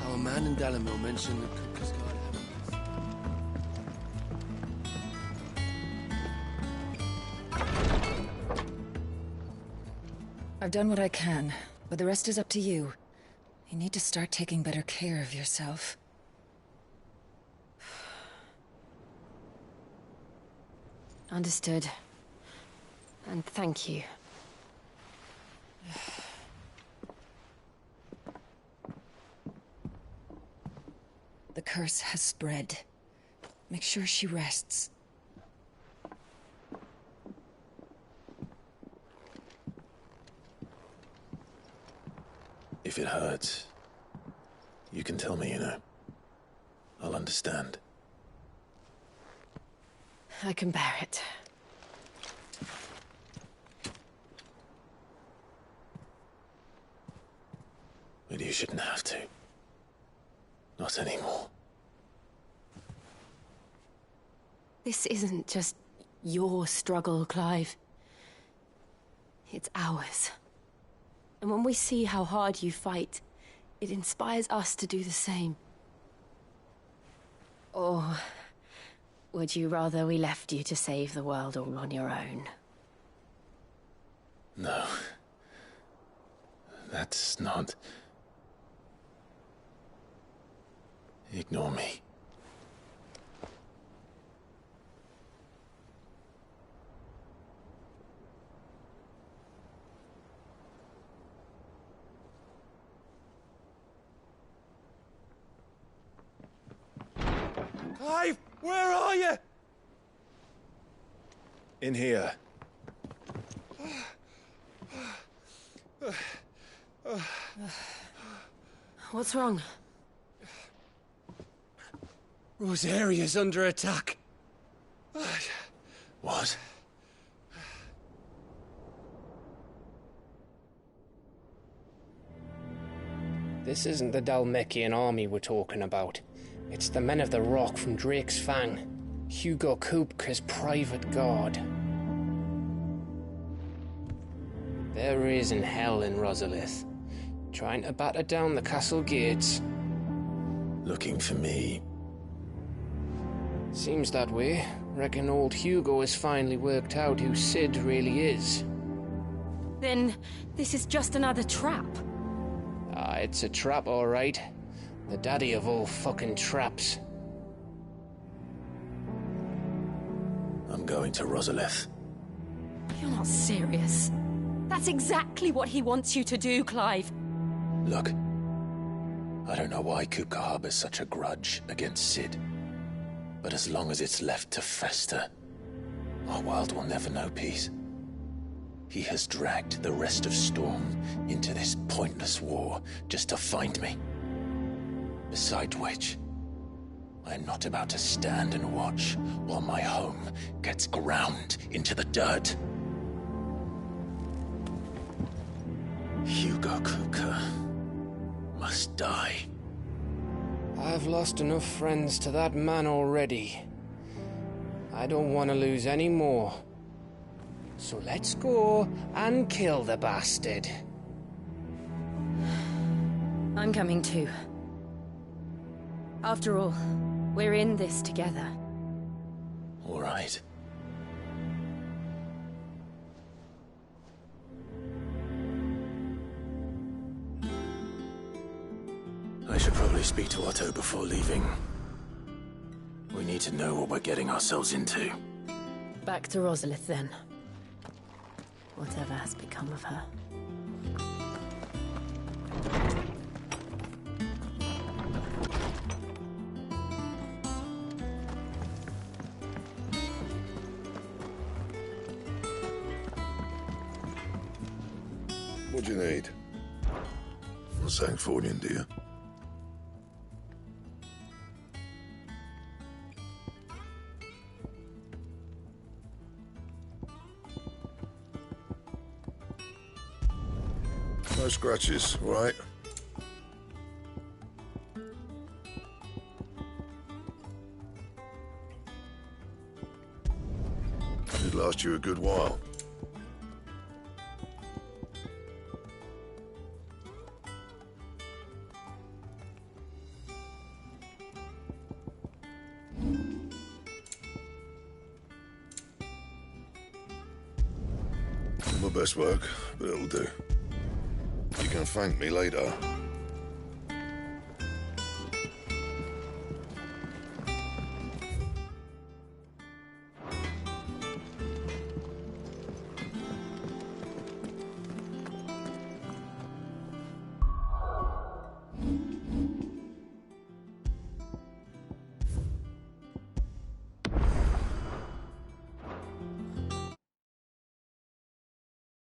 Our man in Dalamil mentioned the Cuckoo's Guard having... I've done what I can, but the rest is up to you. You need to start taking better care of yourself. Understood. And thank you. The curse has spread. Make sure she rests. If it hurts, you can tell me, you know. I'll understand. I can bear it. But you shouldn't have to. Not anymore. This isn't just your struggle, Clive. It's ours. And when we see how hard you fight, it inspires us to do the same. Or would you rather we left you to save the world all on your own? No. That's not... Ignore me. Clive, where are you? In here. What's wrong? Rosaria's under attack. What? This isn't the Dalmekian army we're talking about. It's the men of the Rock from Drake's Fang. Hugo Kupka's private guard. There is in hell in Rosalith, trying to batter down the castle gates. Looking for me. Seems that way. Reckon old Hugo has finally worked out who Cid really is. Then this is just another trap. Ah, it's a trap, all right. The daddy of all fucking traps. I'm going to Rosalith. You're not serious. That's exactly what he wants you to do, Clive. Look, I don't know why Kupka harbors such a grudge against Cid. But as long as it's left to fester, our world will never know peace. He has dragged the rest of Storm into this pointless war just to find me. Besides which, I am not about to stand and watch while my home gets ground into the dirt. Hugo Kupka must die. I've lost enough friends to that man already. I don't want to lose any more. So let's go and kill the bastard. I'm coming too. After all, we're in this together. All right. I should probably speak to Otto before leaving. We need to know what we're getting ourselves into. Back to Rosalith then. Whatever has become of her. What do you need? From Sancthornian, do you? No scratches, all right? It'd last you a good while. My best work, but it'll do. You can thank me later.